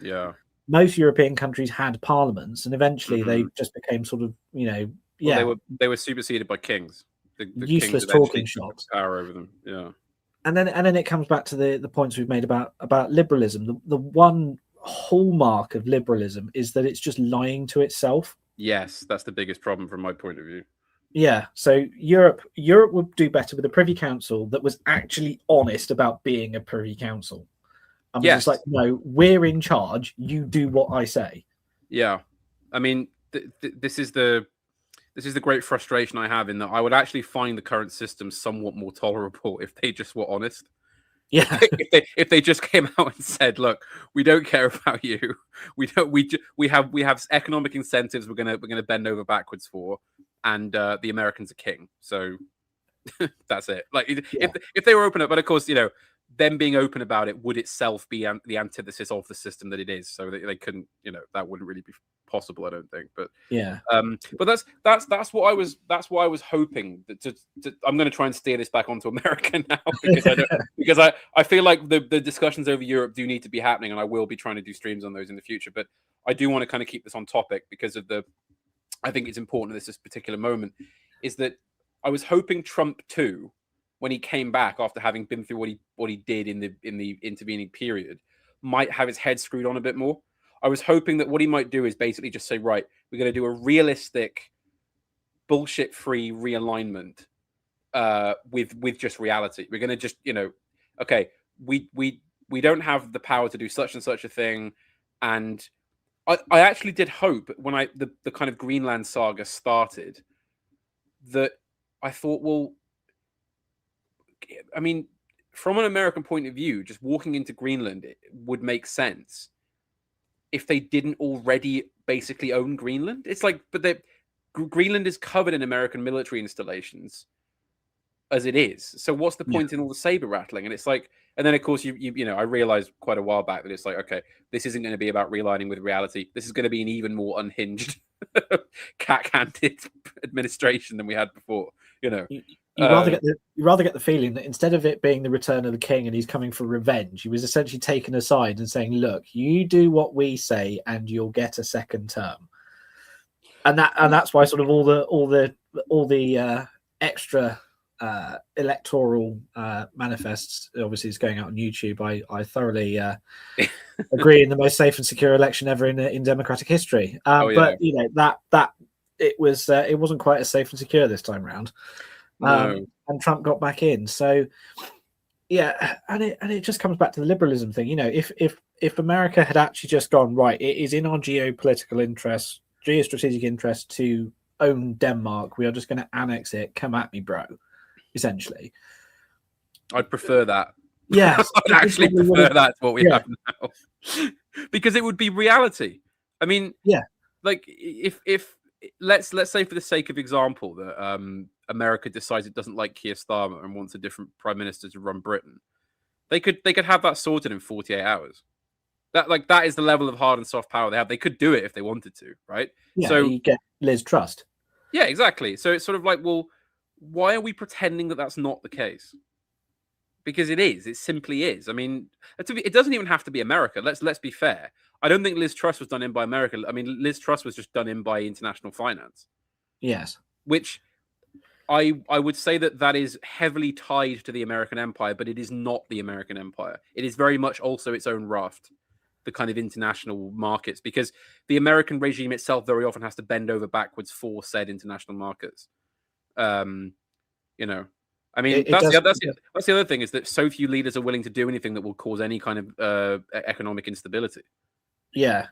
Yeah, most European countries had parliaments, and eventually they just became sort of they were superseded by kings. The useless kings talking shops, power over them. Yeah, and then it comes back to the points we've made about liberalism. The one hallmark of liberalism is that it's just lying to itself. Yes, that's the biggest problem from my point of view. Yeah, so Europe would do better with a Privy Council that was actually honest about being a Privy Council. And was just like, no, we're in charge. You do what I say. Yeah, I mean, this is the great frustration I have, in that I would actually find the current system somewhat more tolerable if they just were honest. Yeah, if they just came out and said, "Look, we don't care about you. We have economic incentives. We're gonna bend over backwards for, and the Americans are king. So that's it." Like if they were open up, but of course, them being open about it would itself be the antithesis of the system that it is. So they couldn't, that wouldn't really be possible, I don't think. But but that's what I was hoping that I'm going to try and steer this back onto America now, because I feel like the discussions over Europe do need to be happening, and I will be trying to do streams on those in the future. But I do want to kind of keep this on topic because of I think it's important at this particular moment, is that I was hoping Trump too, when he came back after having been through what he did in the intervening period, might have his head screwed on a bit more. I was hoping that what he might do is basically just say, right, we're going to do a realistic, bullshit-free realignment with just reality. We're going to just, okay, we don't have the power to do such and such a thing. And I actually did hope when the kind of Greenland saga started, that I thought, well, I mean, from an American point of view, just walking into Greenland, it would make sense if they didn't already basically own Greenland. It's like, but Greenland is covered in American military installations as it is. So what's the point in all the saber rattling? And it's like, and then of course I realized quite a while back that it's like, okay, this isn't going to be about realigning with reality. This is going to be an even more unhinged, cack-handed administration than we had before. You rather get the feeling that instead of it being the return of the king and he's coming for revenge, he was essentially taken aside and saying, "Look, you do what we say, and you'll get a second term." And that's why sort of all the extra electoral manifests obviously is going out on YouTube. I thoroughly agree in the most safe and secure election ever in democratic history. But that it wasn't quite as safe and secure this time round. No. And Trump got back in. So and it just comes back to the liberalism thing. If America had actually just gone, right, it is in our geostrategic interest to own Denmark, we are just going to annex it, come at me, bro, essentially. I'd prefer that. Yes. I'd actually prefer that to what we have now. Because it would be reality. I mean, like if let's say, for the sake of example, that America decides it doesn't like Keir Starmer and wants a different prime minister to run Britain, they could have that sorted in 48 hours. That is the level of hard and soft power they have. They could do it if they wanted to, right? Yeah, so you get Liz Truss. Yeah, exactly. So it's sort of like, well, why are we pretending that that's not the case? Because it is. It simply is. I mean, it doesn't even have to be America. Let's be fair. I don't think Liz Truss was done in by America. I mean, Liz Truss was just done in by international finance. Yes. Which I would say that is heavily tied to the American empire, but it is not the American empire. It is very much also its own raft, the kind of international markets, because the American regime itself very often has to bend over backwards for said international markets. You know, I mean, that's the other thing, is that so few leaders are willing to do anything that will cause any kind of economic instability. Yeah,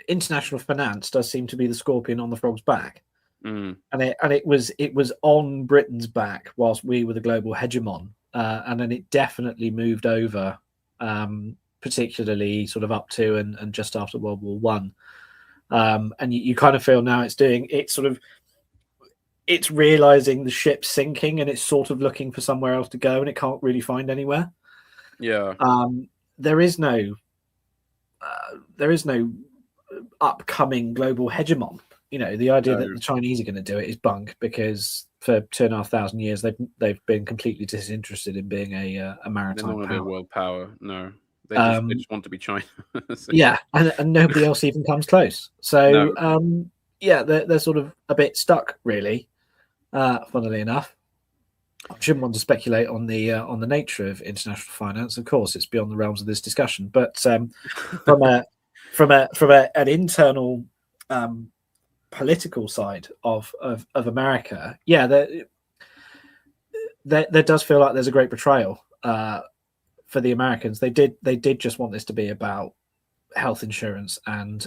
international finance does seem to be the scorpion on the frog's back, and it was on Britain's back whilst we were the global hegemon, and then it definitely moved over, particularly sort of up to and just after World War One, and you kind of feel now it's realizing the ship's sinking and it's sort of looking for somewhere else to go and it can't really find anywhere. Yeah. There is no upcoming global hegemon. You know, the idea that the Chinese are going to do it is bunk, because for 2,500 years they've been completely disinterested in being a maritime power. Be a world power. No, they just want to be China. So. Yeah, and nobody else even comes close. So they're sort of a bit stuck, really. Funnily enough, I shouldn't want to speculate on the nature of international finance. Of course, it's beyond the realms of this discussion. But from an internal political side of America, there does feel like there's a great betrayal for the Americans. They did just want this to be about health insurance and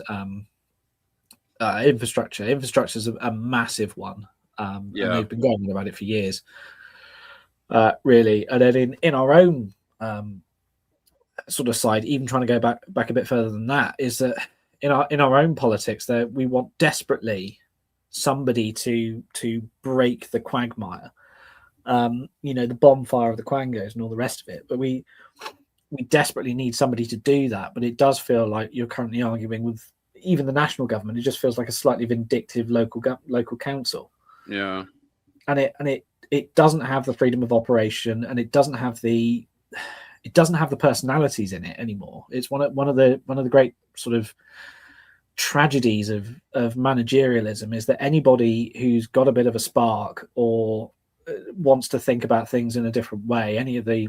infrastructure. Infrastructure is a massive one. And they've been going on about it for years, really. And then in our own sort of side, even trying to go back a bit further than that, is that in our own politics, that we want desperately somebody to break the quagmire, the bonfire of the quangos and all the rest of it. But we desperately need somebody to do that. But it does feel like you're currently arguing with even the national government. It just feels like a slightly vindictive local council. Yeah, and it doesn't have the freedom of operation, and it doesn't have the personalities in it anymore. It's one of the great sort of tragedies of managerialism, is that anybody who's got a bit of a spark or wants to think about things in a different way, any of the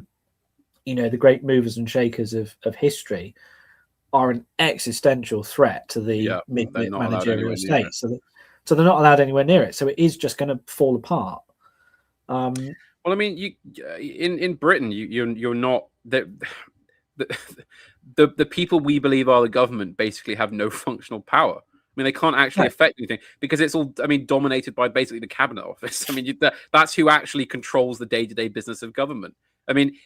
the great movers and shakers of history, are an existential threat to the mid-bit managerial state. So they're not allowed anywhere near it. So it is just going to fall apart. Well, I mean, in Britain, you're not the people we believe are the government basically have no functional power. I mean, they can't actually affect anything, because it's all, dominated by basically the cabinet office. I mean, that's who actually controls the day-to-day business of government. I mean,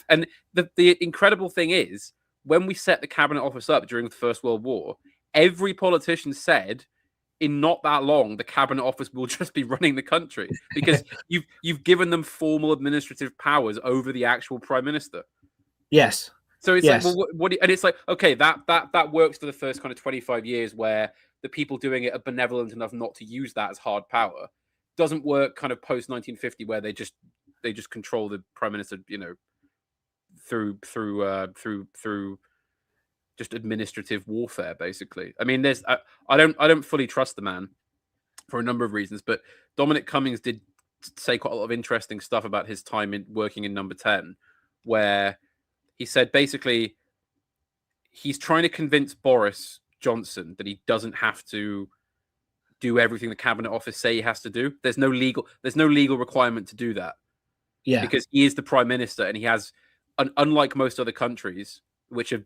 and the incredible thing is, when we set the cabinet office up during the First World War, every politician said, in not that long, the cabinet office will just be running the country, because you've given them formal administrative powers over the actual prime minister. Yes. So it's like, well, and it's like, okay, that works for the first kind of 25 years where the people doing it are benevolent enough not to use that as hard power. Doesn't work kind of post 1950, where they just control the prime minister, through just administrative warfare, basically. I mean, I don't fully trust the man for a number of reasons, but Dominic Cummings did say quite a lot of interesting stuff about his time working in Number 10, where he said basically he's trying to convince Boris Johnson that he doesn't have to do everything the cabinet office say he has to do. There's no legal requirement to do that. Yeah, because he is the prime minister, and he has, unlike most other countries which have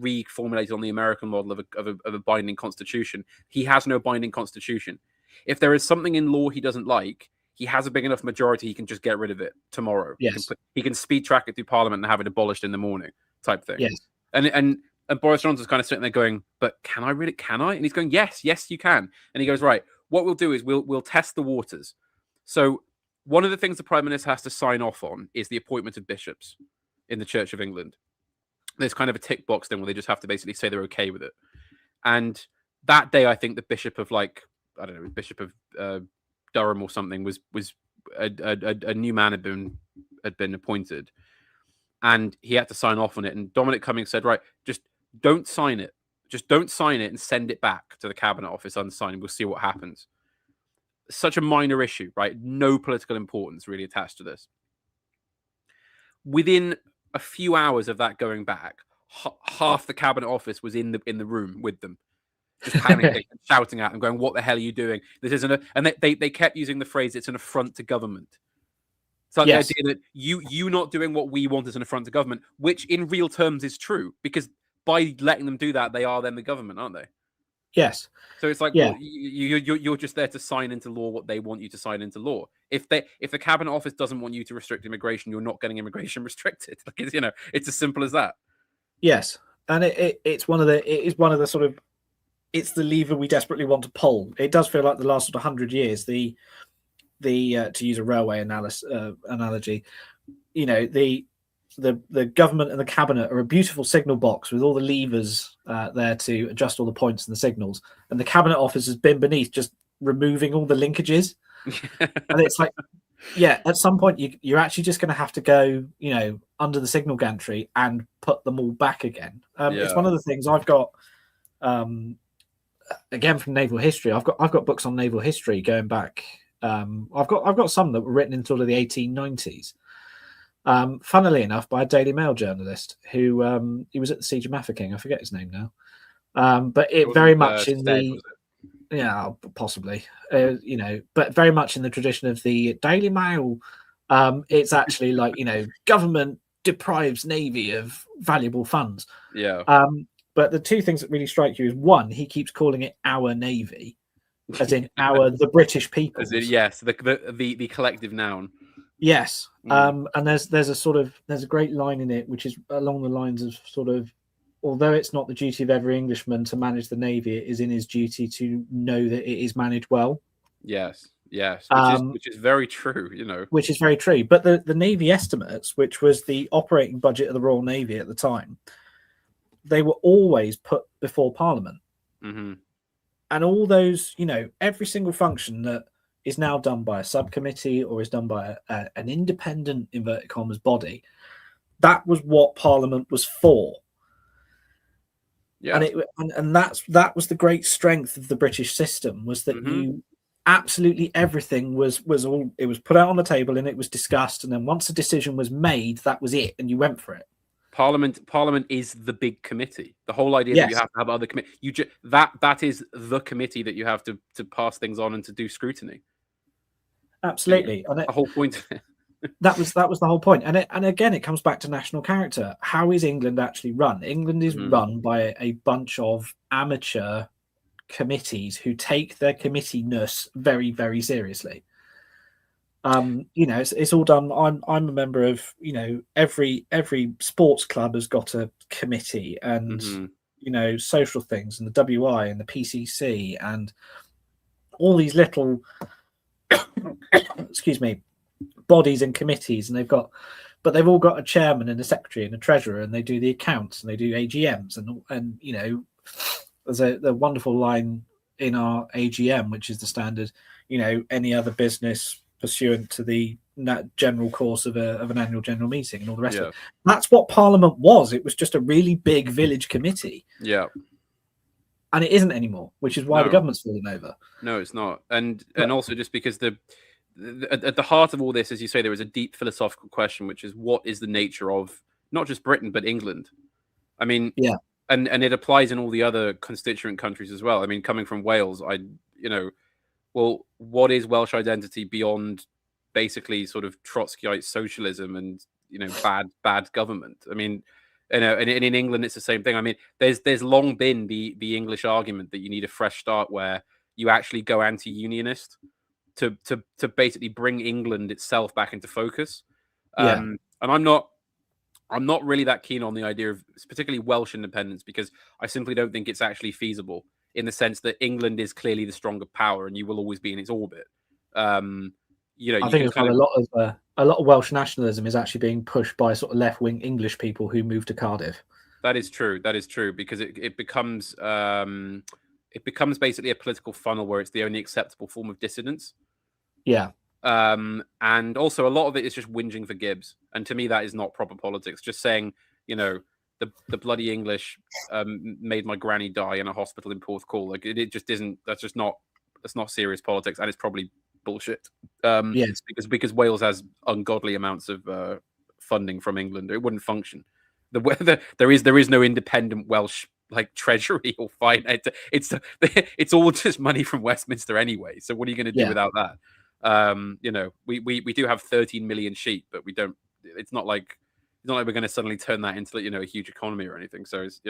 reformulated on the American model of a binding constitution, he has no binding constitution. If there is something in law he doesn't like, he has a big enough majority, he can just get rid of it tomorrow. Yes. He can speed track it through Parliament and have it abolished in the morning, type thing. Yes. And Boris Johnson's kind of sitting there going, but can I really? Can I? And he's going, yes, you can. And he goes, right, what we'll do is we'll test the waters. So one of the things the Prime Minister has to sign off on is the appointment of bishops in the Church of England. There's kind of a tick box thing where they just have to basically say they're okay with it. And that day, I think the Bishop of Bishop of Durham or something was a new man had been appointed, and he had to sign off on it. And Dominic Cummings said, "Right, just don't sign it. Just don't sign it and send it back to the cabinet office unsigned. We'll see what happens." Such a minor issue, right? No political importance really attached to this. Within a few hours of that going back, half the cabinet office was in the room with them, just panicking and shouting at them, going, "What the hell are you doing? This isn't a..." And they kept using the phrase, "It's an affront to government." So the idea that you not doing what we want is an affront to government, which in real terms is true, because by letting them do that, they are then the government, aren't they? Yes. So it's like, well, you're just there to sign into law what they want you to sign into law. If the cabinet office doesn't want you to restrict immigration, you're not getting immigration restricted. Like, it's as simple as that. Yes, and it's one of the sort of, it's the lever we desperately want to pull. It does feel like the last sort of 100 years, the to use a railway analogy, the government and the cabinet are a beautiful signal box with all the levers there to adjust all the points and the signals, and the cabinet office has been beneath, just removing all the linkages. And it's like, at some point you're actually just going to have to go, under the signal gantry and put them all back again. It's one of the things I've got, again, from naval history. I've got books on naval history going back. I've got some that were written in sort of the 1890s. Funnily enough, by a Daily Mail journalist who he was at the Siege of Mafeking. I forget his name now, but it very much in the possibly but very much in the tradition of the Daily Mail. It's actually like, government deprives Navy of valuable funds. But the two things that really strike you is, one, he keeps calling it our Navy, as in the British people. Yes, the collective noun. Yes. And there's a great line in it which is along the lines of sort of, although it's not the duty of every Englishman to manage the Navy, it is in his duty to know that it is managed well. Yes, which is very true, Which is very true. But the Navy estimates, which was the operating budget of the Royal Navy at the time, they were always put before Parliament. Mm-hmm. And all those, every single function that is now done by a subcommittee or is done by an independent, inverted commas, body, that was what Parliament was for. Yeah. And that was the great strength of the British system, was that you absolutely everything was put out on the table and it was discussed, and then once a decision was made, that was it, and you went for it. Parliament is the big committee. The whole idea that you have to have other committee, that is the committee that you have to pass things on and to do scrutiny. Absolutely, and the whole point of it. That was the whole point. And again, it comes back to national character. How is England actually run? England is run by a bunch of amateur committees who take their committee-ness very, very seriously. It's all done. I'm a member of, every sports club has got a committee, and social things, and the WI and the PCC and all these little excuse me, bodies and committees, and they've all got a chairman and a secretary and a treasurer, and they do the accounts and they do AGMs, and there's a wonderful line in our AGM, which is the standard, any other business pursuant to the general course of an annual general meeting and all the rest of it. That's what Parliament was. It was just a really big village committee. Yeah. And it isn't anymore, which is why the government's fallen over. No, it's not. And also just because at the heart of all this, as you say, there is a deep philosophical question, which is, what is the nature of not just Britain, but England? I mean, and it applies in all the other constituent countries as well. I mean, coming from Wales, well, what is Welsh identity beyond basically sort of Trotskyite socialism and, bad government? I mean, and in England, it's the same thing. I mean, there's long been the English argument that you need a fresh start where you actually go anti-unionist to basically bring England itself back into focus. And I'm not really that keen on the idea of particularly Welsh independence, because I simply don't think it's actually feasible, in the sense that England is clearly the stronger power and you will always be in its orbit. I think a lot of Welsh nationalism is actually being pushed by sort of left-wing English people who move to Cardiff. That is true, because it becomes basically a political funnel where it's the only acceptable form of dissidence. Yeah. And also a lot of it is just whinging for Gibbs. And to me, that is not proper politics. Just saying, the bloody English made my granny die in a hospital in Porthcawl. Like it just isn't. That's not serious politics, and it's probably bullshit. Yes, because Wales has ungodly amounts of funding from England. It wouldn't function. There is no independent Welsh like treasury or finance. It's all just money from Westminster anyway. So what are you going to do without that? We do have 13 million sheep, but we don't. It's not like we're going to suddenly turn that into a huge economy or anything. So it's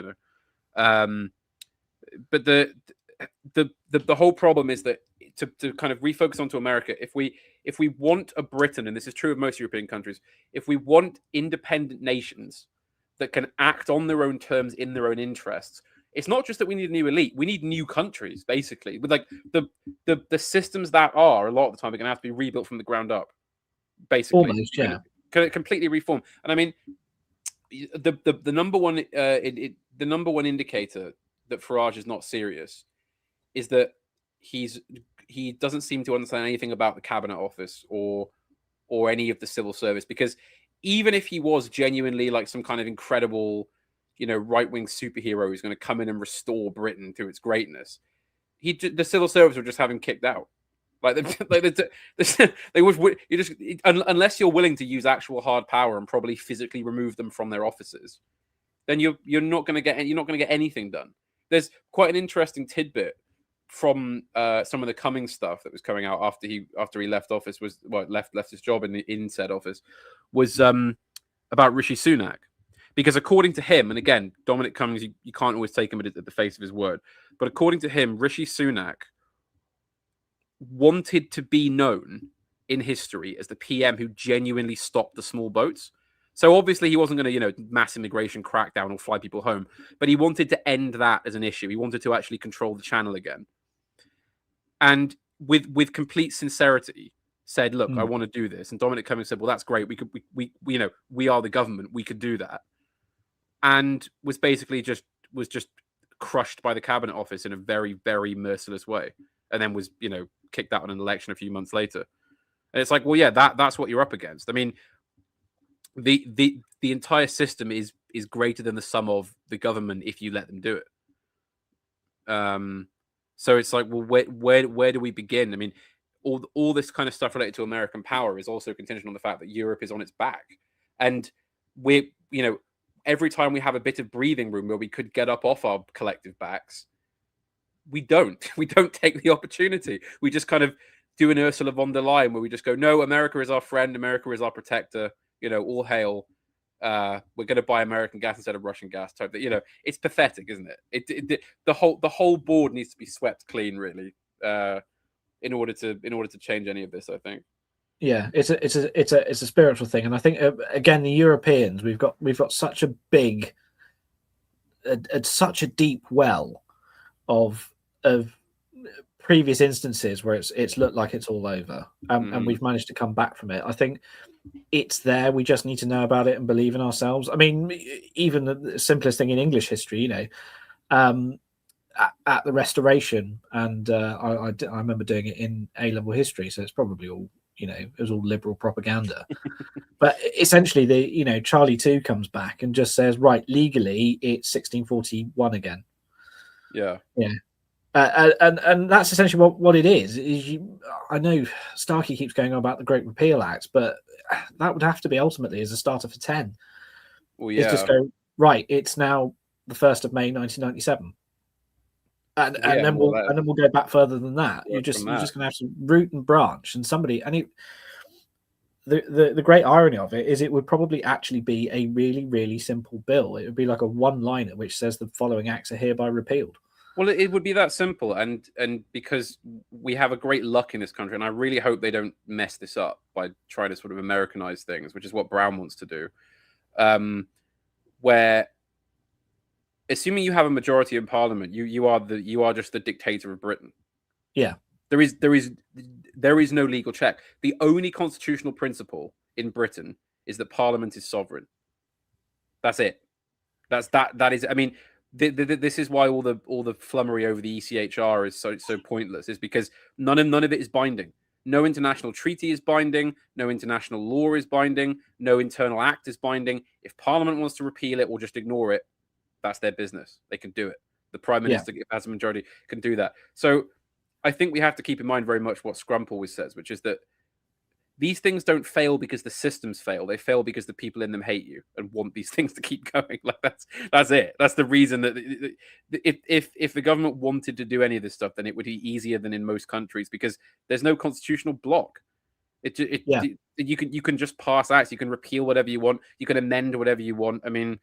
but the whole problem is that to kind of refocus onto America, if we want a Britain, and this is true of most European countries, if we want independent nations that can act on their own terms in their own interests, it's not just that we need a new elite, we need new countries, basically. With like the systems that are, a lot of the time, are going to have to be rebuilt from the ground up, basically. Almost, yeah. Completely reform. And I mean, the number one the number one indicator that Farage is not serious is that he doesn't seem to understand anything about the Cabinet Office or any of the civil service, because even if he was genuinely like some kind of incredible, right-wing superhero who's going to come in and restore Britain to its greatness, the civil service would just have him kicked out. They would unless you're willing to use actual hard power and probably physically remove them from their offices, then you're not going to get anything done. There's quite an interesting tidbit from some of the Cummings stuff that was coming out after he left office, left his job in said office, was about Rishi Sunak. Because according to him, and again, Dominic Cummings, you can't always take him at the face of his word, but according to him, Rishi Sunak wanted to be known in history as the PM who genuinely stopped the small boats. So obviously he wasn't going to, mass immigration crackdown or fly people home, but he wanted to end that as an issue. He wanted to actually control the channel again. And with complete sincerity said, look, I want to do this. And Dominic Cummings said, well, that's great. We are the government. We could do that. And was basically just crushed by the Cabinet Office in a very, very merciless way. And then was, kicked out in an election a few months later. And it's like, well, yeah, that's what you're up against. I mean, the entire system is greater than the sum of the government if you let them do it. So it's like, well, where do we begin? I mean, all this kind of stuff related to American power is also contingent on the fact that Europe is on its back, and every time we have a bit of breathing room where we could get up off our collective backs, we don't take the opportunity. We just kind of do an Ursula von der Leyen where we just go, no, America is our friend, America is our protector, all hail. We're going to buy American gas instead of Russian gas. Type that, it's pathetic, isn't it? The whole board needs to be swept clean, really, in order to change any of this, I think. Yeah, it's a spiritual thing, and I think again, the Europeans, we've got such a big, such a deep well of previous instances where it's looked like it's all over, and we've managed to come back from it. I think it's there. We just need to know about it and believe in ourselves. I mean, even the simplest thing in English history, at the Restoration, and I remember doing it in A-level history, so it's probably all, it was all liberal propaganda. But essentially, Charlie II comes back and just says, right, legally it's 1641 again. Yeah. And that's essentially what it is. I know Starkey keeps going on about the Great Repeal Act, but that would have to be ultimately as a starter for 10. Well, yeah. It's just go, right, it's now the 1st of May 1997. And then we'll go back further than that. You're just going to have to root and branch, and somebody. And the great irony of it is, it would probably actually be a really, really simple bill. It would be like a one-liner which says the following acts are hereby repealed. Well, it would be that simple, and because we have a great luck in this country, and I really hope they don't mess this up by trying to sort of Americanize things, which is what Brown wants to do, where, assuming you have a majority in Parliament, you are just the dictator of Britain. Yeah, there is no legal check. The only constitutional principle in Britain is that Parliament is sovereign. That's it. That is. I mean, this is why all the flummery over the ECHR is so pointless. Is because none of it is binding. No international treaty is binding. No international law is binding. No internal act is binding. If Parliament wants to repeal it or just ignore it, that's their business. They can do it. The Prime Minister, if has a majority, can do that. So I think we have to keep in mind very much what Scrump always says, which is that these things don't fail because the systems fail. They fail because the people in them hate you and want these things to keep going. Like that's it. That's the reason that if the government wanted to do any of this stuff, then it would be easier than in most countries because there's no constitutional block. You can just pass acts. You can repeal whatever you want. You can amend whatever you want. I mean,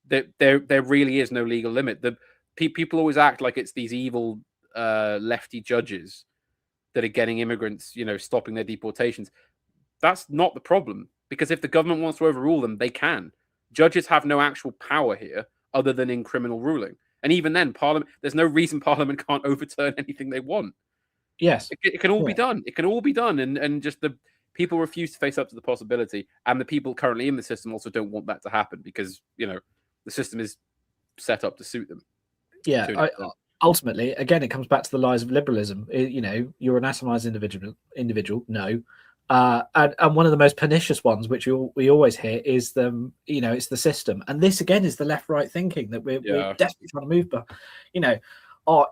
there really is no legal limit. The people always act like it's these evil lefty judges that are getting immigrants, stopping their deportations. That's not the problem, because if the government wants to overrule them, they can. Judges have no actual power here other than in criminal ruling. And even then, Parliament, there's no reason Parliament can't overturn anything they want. Yes. It can all be done. It can all be done. And just the people refuse to face up to the possibility. And the people currently in the system also don't want that to happen because, the system is set up to suit them. Yeah. Ultimately, again, it comes back to the lies of liberalism. You're an atomized individual. No. And one of the most pernicious ones, which we always hear, is it's the system. And this again is the left-right thinking that we're desperately trying to move. But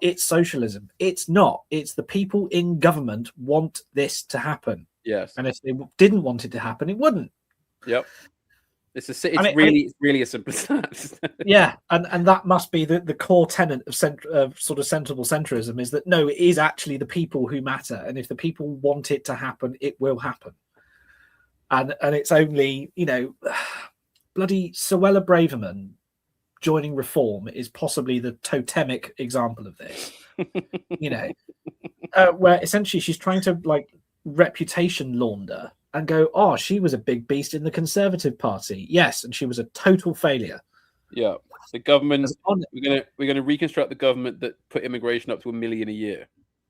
it's socialism. It's not. It's the people in government want this to happen. Yes. And if they didn't want it to happen, it wouldn't. Yep. It's really as simple as that. Yeah, and that must be the core tenet of sort of sensible centrism, is that no, it is actually the people who matter, and if the people want it to happen, it will happen. And it's only bloody Suella Braverman joining Reform is possibly the totemic example of this. Where essentially she's trying to reputation launder. And go, oh, she was a big beast in the Conservative Party. Yes, and she was a total failure. Yeah, the government. We're gonna reconstruct the government that put immigration up to 1 million a year.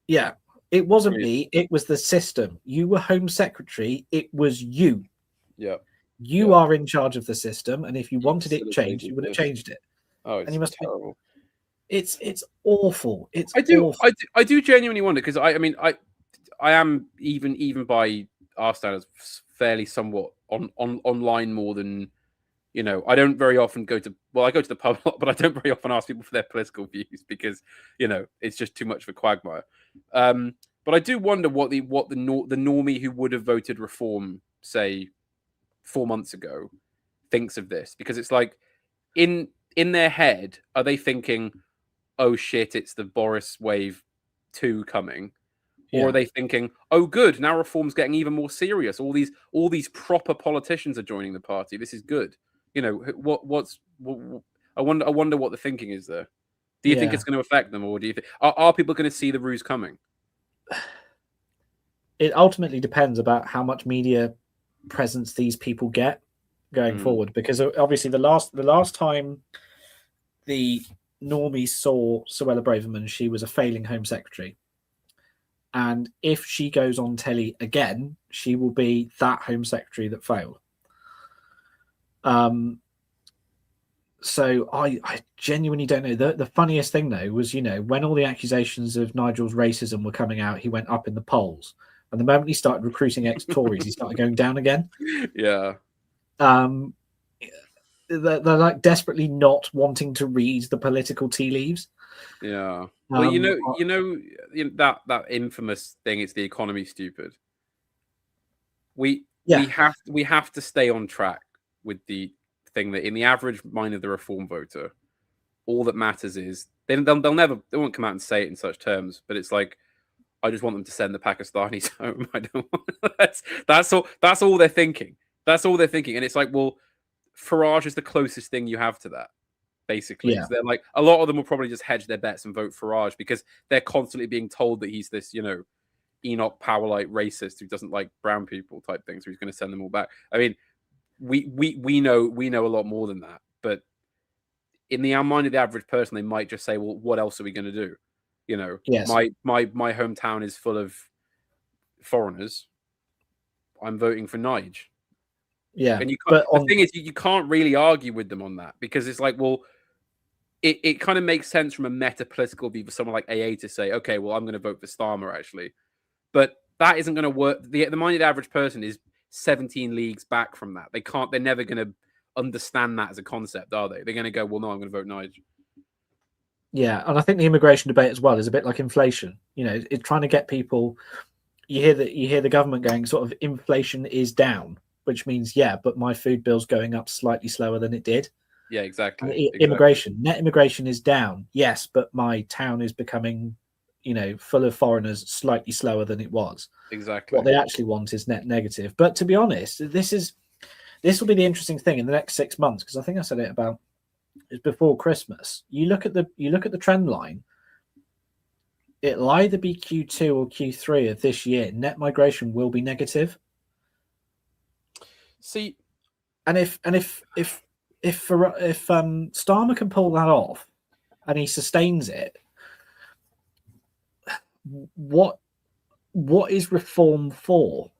Yeah, it wasn't me. It was the system. You were Home Secretary. It was you. Yeah, you are in charge of the system, and if you wanted it changed, you would have changed it. Oh, it's terrible. It's awful. I do genuinely wonder, because I am even by our standards fairly somewhat online more than I don't very often I go to the pub a lot, but I don't very often ask people for their political views because it's just too much of a quagmire. But I do wonder what the normie who would have voted Reform, say 4 months ago, thinks of this, because it's like in their head, are they thinking, oh shit, it's the Boris wave 2 coming? Or are they thinking, oh, good, now Reform's getting even more serious. All these proper politicians are joining the party. This is good. I wonder what the thinking is there. Do you think it's going to affect them, or do you think are people going to see the ruse coming? It ultimately depends about how much media presence these people get going forward, because obviously the last time the normies saw Suella Braverman, she was a failing Home Secretary. And if she goes on telly again, she will be that Home Secretary that failed. So I genuinely don't know. The funniest thing, though, was, when all the accusations of Nigel's racism were coming out, he went up in the polls. And the moment he started recruiting ex-Tories, he started going down again. Yeah. They're desperately not wanting to read the political tea leaves. Yeah. Well, that infamous thing, it's the economy, stupid. We have to stay on track with the thing that in the average mind of the Reform voter, all that matters is they won't come out and say it in such terms, but it's like, I just want them to send the Pakistanis home. I don't want that's all they're thinking. That's all they're thinking. And it's like, well, Farage is the closest thing you have to that. Basically, so they're like, a lot of them will probably just hedge their bets and vote Farage because they're constantly being told that he's this, Enoch Powell-like racist who doesn't like brown people type thing, so he's going to send them all back. I mean, we know a lot more than that, but in the mind of the average person, they might just say, well, what else are we going to do? My hometown is full of foreigners. I'm voting for Nige. Yeah, and the thing is, you can't really argue with them on that, because it's like, well, it kind of makes sense from a meta political view for someone like AA to say, okay, well, I'm going to vote for Starmer actually, but that isn't going to work. The minded average person is 17 leagues back from that. They're never going to understand that as a concept, are they? They're going to go, well, no, I'm going to vote Nige. Yeah, and I think the immigration debate as well is a bit like inflation. You know, it's trying to get people. You hear the government going sort of inflation is down, which means but my food bill's going up slightly slower than it did. Yeah, exactly. Net immigration is down, yes, but my town is becoming, full of foreigners slightly slower than it was. Exactly. What they actually want is net negative. But to be honest, this will be the interesting thing in the next 6 months, because I think I said it before Christmas. You look at the trend line. It'll either be Q2 or Q3 of this year. Net migration will be negative. See, and if Starmer can pull that off, and he sustains it, what is reform for?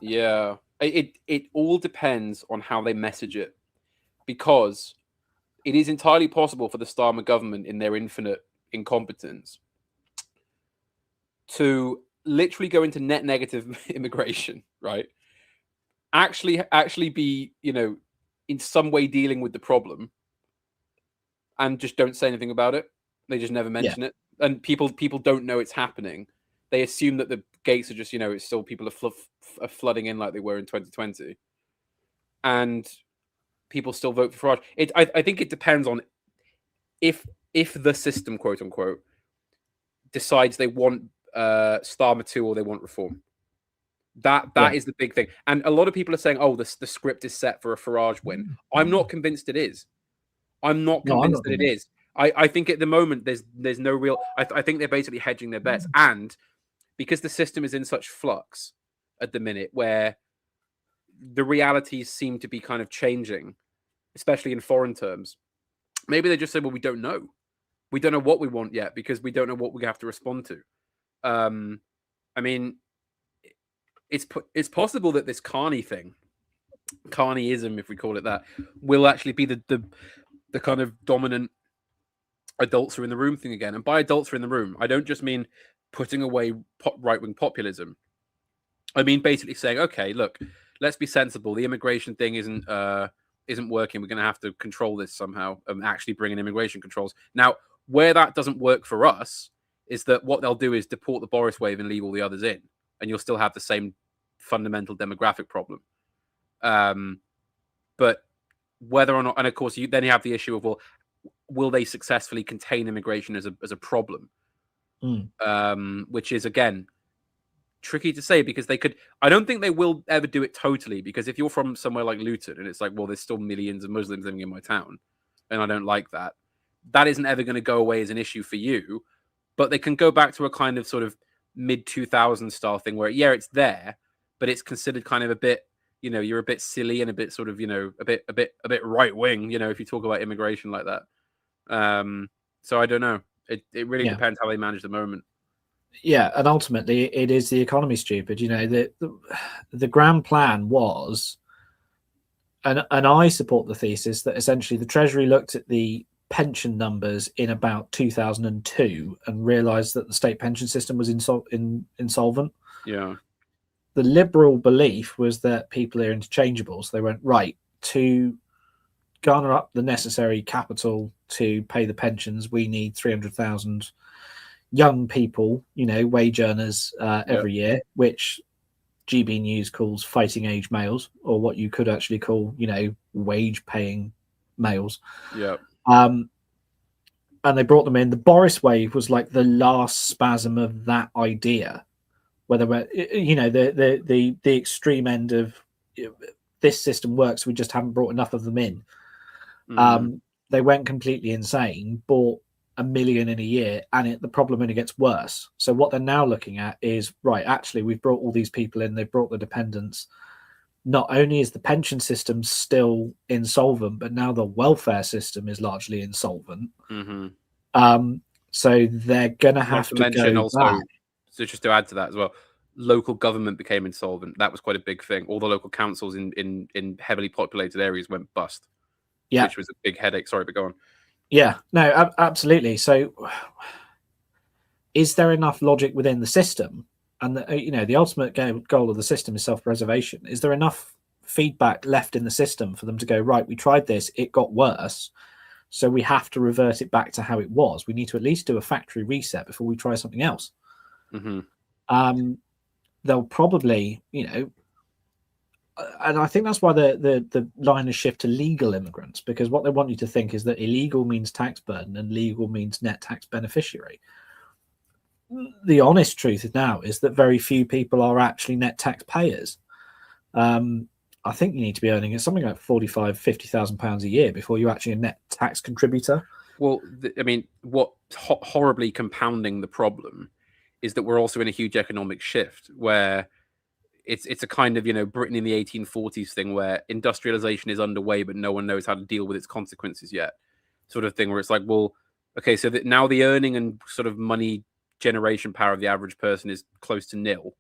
Yeah, it all depends on how they message it, because it is entirely possible for the Starmer government, in their infinite incompetence, to literally go into net negative immigration, right? Actually be, in some way dealing with the problem, and just don't say anything about it. They just never mention it, and people don't know it's happening. They assume that the gates are just, it's still people are flooding in like they were in 2020, and people still vote for Farage. I think it depends on if the system, quote unquote, decides they want Starmer 2 or they want reform. That is the big thing. And a lot of people are saying, oh, the script is set for a Farage win. I'm not convinced it is. I'm not convinced that it is. I think at the moment there's no real. I think they're basically hedging their bets, and because the system is in such flux at the minute, where the realities seem to be kind of changing, especially in foreign terms, maybe they just say, well, we don't know. We don't know what we want yet, because we don't know what we have to respond to. I mean, it's possible that this Carney thing, Carneyism, if we call it that, will actually be the kind of dominant adults are in the room thing again. And by adults are in the room, I don't just mean putting away right-wing populism. I mean basically saying, okay, look, let's be sensible. The immigration thing isn't working. We're going to have to control this somehow and actually bring in immigration controls. Now, where that doesn't work for us is that what they'll do is deport the Boris wave and leave all the others in, and you'll still have the same fundamental demographic problem. But whether or not, and of course, then you have the issue of, well, will they successfully contain immigration as a problem? Which is, again, tricky to say, because I don't think they will ever do it totally, because if you're from somewhere like Luton and it's like, well, there's still millions of Muslims living in my town and I don't like that, that isn't ever going to go away as an issue for you. But they can go back to a kind of sort of mid-2000s style thing where, it's there, but it's considered kind of a bit, you're a bit silly and a bit sort of, a bit right-wing, if you talk about immigration like that. So I don't know. It really depends how they manage the moment. Yeah, and ultimately it is the economy, stupid. The grand plan was, and I support the thesis that essentially the Treasury looked at the pension numbers in about 2002 and realized that the state pension system was insolvent. Yeah. The liberal belief was that people are interchangeable. So they went, right, to garner up the necessary capital to pay the pensions, we need 300,000 young people, wage earners every year, which GB News calls fighting age males, or what you could actually call, wage paying males. Yeah. And they brought them in. The Boris wave was like the last spasm of that idea, whether the extreme end of this system works, we just haven't brought enough of them in. They went completely insane, bought 1 million in a year, and the problem only gets worse. So what they're now looking at is, right, actually, we've brought all these people in, they've brought the dependents. Not only is the pension system still insolvent, but now the welfare system is largely insolvent. So they're going to have to mention go also, back. So just to add to that as well, local government became insolvent. That was quite a big thing. All the local councils in heavily populated areas went bust, which was a big headache. Sorry, but go on. Yeah, no, absolutely. So is there enough logic within the system and the ultimate goal of the system is self-preservation. Is there enough feedback left in the system for them to go, right, we tried this, it got worse, so we have to revert it back to how it was? We need to at least do a factory reset before we try something else. They'll probably, and I think that's why the line is shift to legal immigrants, because what they want you to think is that illegal means tax burden and legal means net tax beneficiary. The honest truth now is that very few people are actually net taxpayers. I think you need to be earning something like £45,000-50,000 a year before you're actually a net tax contributor. Well, I mean, what horribly compounding the problem is that we're also in a huge economic shift where it's a kind of, Britain in the 1840s thing where industrialization is underway, but no one knows how to deal with its consequences yet, sort of thing, where it's like, well, okay, so that now the earning and sort of money generation power of the average person is close to nil,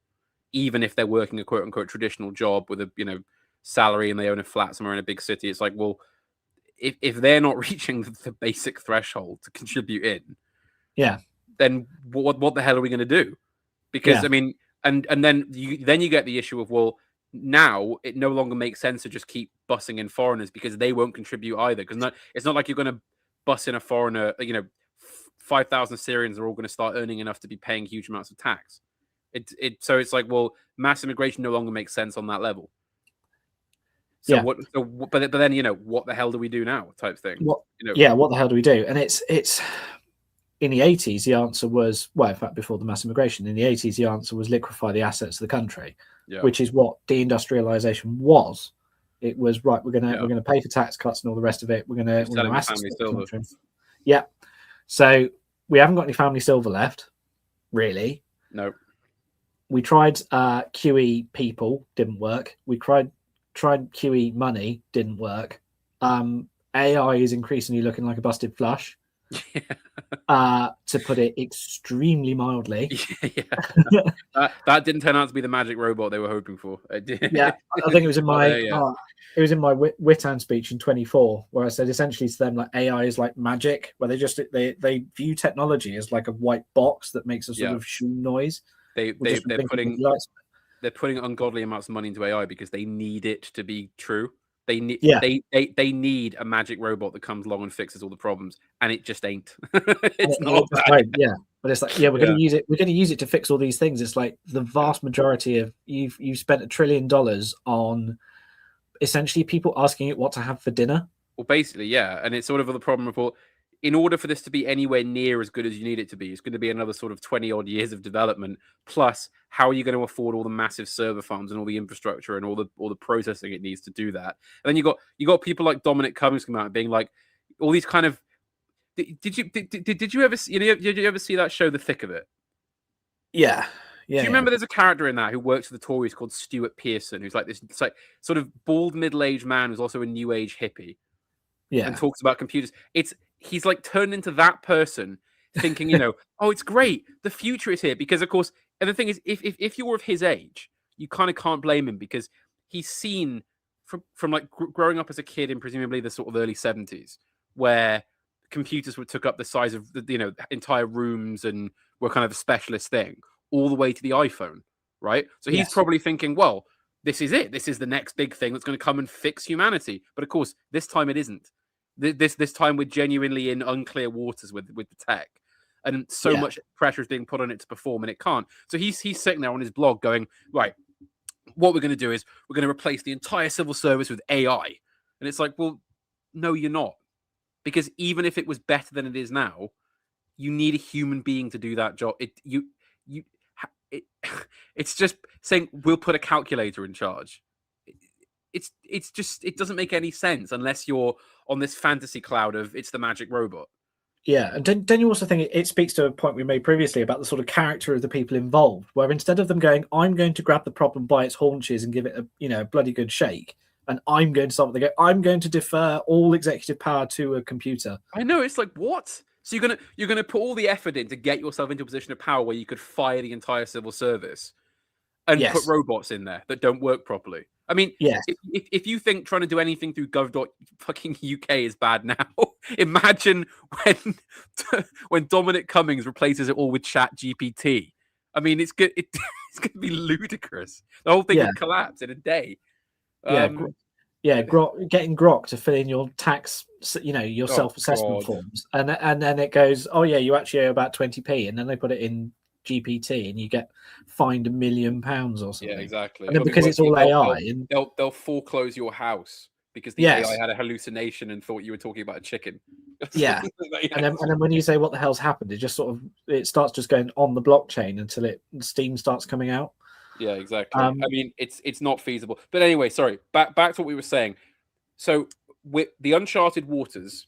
even if they're working a quote unquote traditional job with a salary and they own a flat somewhere in a big city. It's like, well, if they're not reaching the basic threshold to contribute in, then what the hell are we going to do? Because I mean, and then you get the issue of, well, now it no longer makes sense to just keep bussing in foreigners because they won't contribute either. Because it's not like you're going to bus in a foreigner. 5,000 Syrians are all going to start earning enough to be paying huge amounts of tax. So it's like, well, mass immigration no longer makes sense on that level. So but then what the hell do we do now? Type thing. What the hell do we do? And it's in the 80s the answer was, well, in fact, before the mass immigration, in the 80s the answer was liquefy the assets of the country, which is what deindustrialization was. It was, right, we're gonna pay for tax cuts and all the rest of it. We're gonna assets the country. Yeah. So we haven't got any family silver left, really. No. We tried QE people, didn't work. We tried QE money, didn't work. AI is increasingly looking like a busted flush, to put it extremely mildly. That didn't turn out to be the magic robot they were hoping for. Yeah, I think it was in my it was in my Witan speech in 24, where I said essentially to them, like, AI is like magic, where they view technology as like a white box that makes a sort of shoo noise. They're putting ungodly amounts of money into AI because they need it to be true. They need a magic robot that comes along and fixes all the problems, and it just ain't. It's not bad. But it's like, we're going to use it. We're going to use it to fix all these things. It's like the vast majority of you've spent $1 trillion on essentially people asking it what to have for dinner. Well, basically, and it's sort of the problem of, well, in order for this to be anywhere near as good as you need it to be, it's going to be another sort of 20 odd years of development. Plus, how are you going to afford all the massive server farms and all the infrastructure and all the processing it needs to do that? And then you got people like Dominic Cummings come out being like, all these kind of. Did you ever see that show, The Thick of It? Yeah. Do you remember there's a character in that who works for the Tories called Stuart Pearson, who's like this sort of bald middle-aged man who's also a new age hippie, and talks about computers. He's like turned into that person, thinking, oh, it's great, the future is here. Because of course, and the thing is, if you're of his age, you kind of can't blame him, because he's seen from like growing up as a kid in presumably the sort of early 70s, where computers took up the size of the entire rooms and were kind of a specialist thing, all the way to the iPhone, right? So he's probably thinking, well, this is it. This is the next big thing that's going to come and fix humanity. But of course, this time it isn't. This time we're genuinely in unclear waters with the tech, and so much pressure is being put on it to perform, and it can't. So he's sitting there on his blog going, right, what we're going to do is we're going to replace the entire civil service with AI. And it's like, well, no, you're not. Because even if it was better than it is now, you need a human being to do that job. It's just saying we'll put a calculator in charge. It's just, it doesn't make any sense unless you're on this fantasy cloud of it's the magic robot. Yeah, and then you also think it speaks to a point we made previously about the sort of character of the people involved, where instead of them going, I'm going to grab the problem by its haunches and give it a bloody good shake, and I'm going to solve it, they go, I'm going to defer all executive power to a computer. I know, it's like, what? So you're gonna put all the effort in to get yourself into a position of power where you could fire the entire civil service and put robots in there that don't work properly. I mean, if you think trying to do anything through gov.uk is bad now, imagine when Dominic Cummings replaces it all with Chat GPT. I mean, it's good. It's going to be ludicrous. The whole thing Yeah. would collapse in a day. Getting Grok to fill in your tax, your self-assessment God. forms, and then it goes, oh yeah, you actually owe about 20p, and then they put it in GPT, and you get fined £1 million or something. Yeah, exactly. And then because it's all AI, and they'll foreclose your house because the Yes. AI had a hallucination and thought you were talking about a chicken. Yeah. and then when you say what the hell's happened, it just it starts just going on the blockchain until steam starts coming out. Yeah, exactly. I mean, it's not feasible. But anyway, sorry. Back to what we were saying. So with the uncharted waters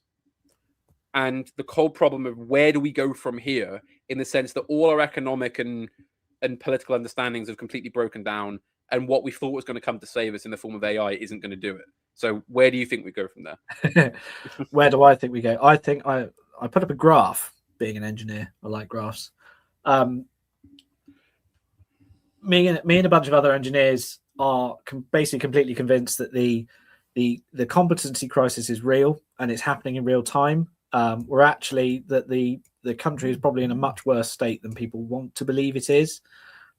and the cold problem of where do we go from here, in the sense that all our economic and political understandings have completely broken down, and what we thought was going to come to save us in the form of AI isn't going to do it. So where do you think we go from there? Where do I think we go? I think I put up a graph. Being an engineer, I like graphs. Me and a bunch of other engineers are basically completely convinced that the competency crisis is real and it's happening in real time. We're actually that the country is probably in a much worse state than people want to believe it is.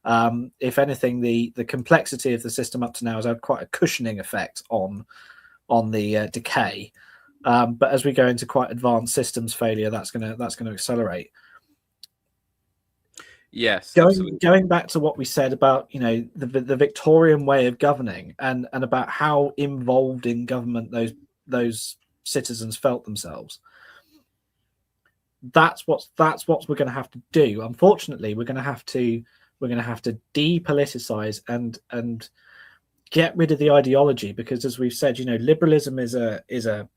If anything, the complexity of the system up to now has had quite a cushioning effect on the decay. But as we go into quite advanced systems failure, that's going to accelerate. Yes, going back to what we said about the Victorian way of governing and about how involved in government those citizens felt themselves. That's what we're going to have to do. Unfortunately, we're going to have to depoliticize and get rid of the ideology, because as we've said, liberalism is an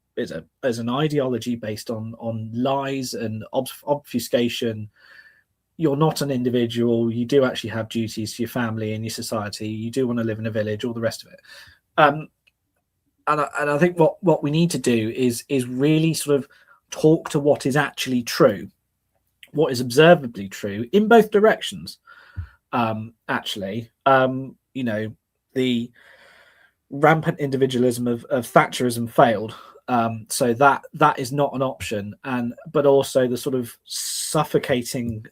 ideology based on lies and obfuscation. You're not an individual. You do actually have duties to your family and your society. You do want to live in a village, all the rest of it. And I think what we need to do is really sort of talk to what is actually true, what is observably true in both directions. The rampant individualism of Thatcherism failed. So that is not an option, but also the sort of suffocating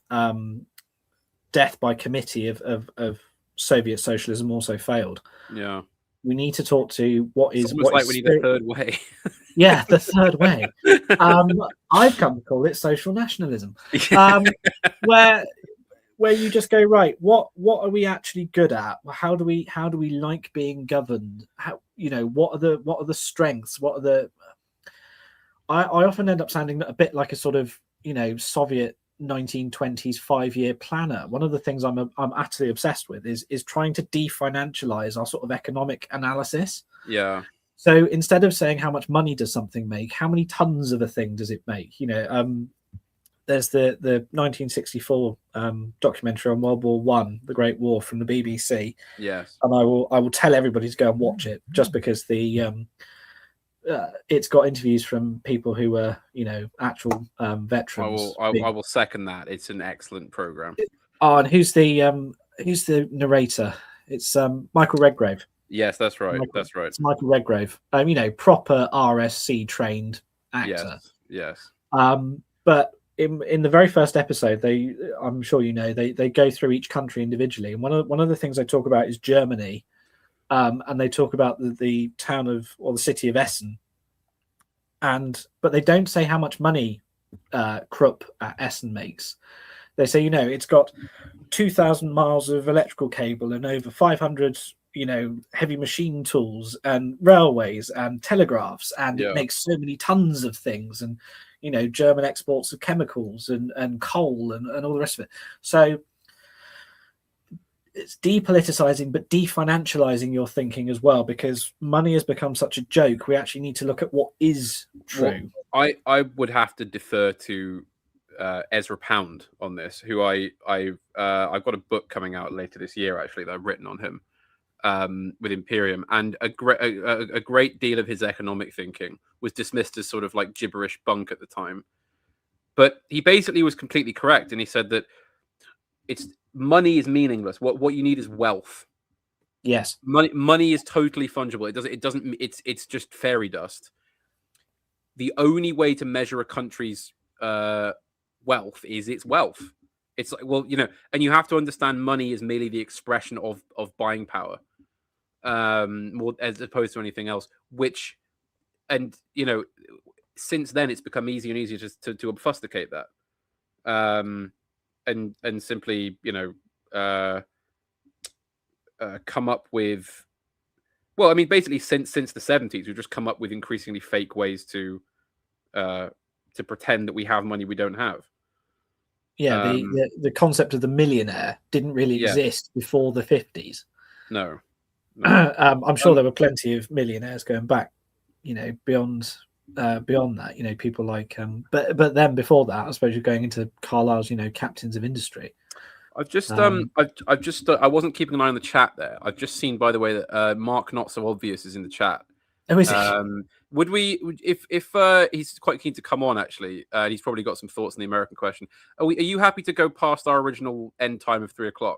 death by committee of Soviet socialism also failed. Yeah, we need to talk to what is we need a third way. Yeah, the third way. I've come to call it social nationalism, where you just go, right, what are we actually good at? How do we like being governed? What are the strengths? What are the I often end up sounding a bit like a sort of Soviet 1920s 5-year planner. One of the things I'm utterly obsessed with is trying to definancialize our sort of economic analysis. Yeah. So instead of saying how much money does something make, how many tons of a thing does it make? There's the 1964 documentary on World War One, The Great War, from the BBC. Yes. And I will tell everybody to go and watch it, just because it's got interviews from people who were actual veterans. I will second that. It's an excellent program. And who's the narrator? It's Michael Redgrave. Yes, that's right. That's right. It's Michael Redgrave. Proper RSC trained actor. Yes. But in the very first episode, I'm sure they go through each country individually, and one of the things they talk about is Germany, and they talk about the town or the city of Essen, but they don't say how much money Krupp at Essen makes. They say it's got 2,000 miles of electrical cable and over 500 heavy machine tools and railways and telegraphs, and it makes so many tons of things, and German exports of chemicals and coal and all the rest of it. So it's depoliticizing, but definancializing your thinking as well, because money has become such a joke. We actually need to look at what is true. Well, I would have to defer to Ezra Pound on this, who I've got a book coming out later this year actually that I've written on him with Imperium, and a great deal of his economic thinking was dismissed as sort of like gibberish bunk at the time, but he basically was completely correct, and he said that money is meaningless. What you need is wealth. Yes, money is totally fungible. It's just fairy dust. The only way to measure a country's wealth is its wealth. It's like, well, and you have to understand money is merely the expression of buying power, more as opposed to anything else. And since then it's become easier and easier just to obfuscate that, and simply come up with. Well, I mean, basically, since the 70s, we've just come up with increasingly fake ways to pretend that we have money we don't have. Yeah, the concept of the millionaire didn't really exist before the 50s. No. I'm sure there were plenty of millionaires going back, beyond that. People like, but then before that, I suppose you're going into Carlyle's, captains of industry. I've just I wasn't keeping an eye on the chat there. I've just seen, by the way, that Mark Not So Obvious is in the chat. Oh, is he? Would we, if he's quite keen to come on, actually, he's probably got some thoughts on the American question. Are you happy to go past our original end time of 3:00?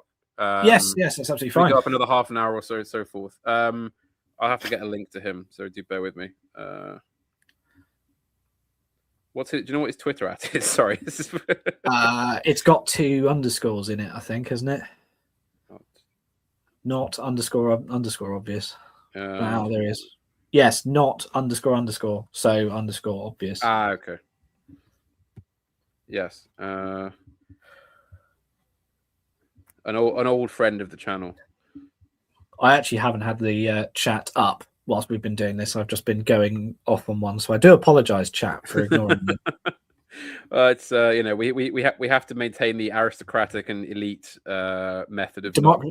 Yes, that's absolutely fine. Go up another half an hour or so, and so forth. I'll have to get a link to him, so do bear with me. Do you know what his Twitter at is? Sorry. It's got 2 underscores in it, I think, hasn't it? Not underscore obvious. There is. Yes, not underscore. So underscore obvious. Okay. Yes. An old friend of the channel. I actually haven't had the chat up whilst we've been doing this. I've just been going off on one, so I do apologise, chat, for ignoring me. It's we have to maintain the aristocratic and elite method of not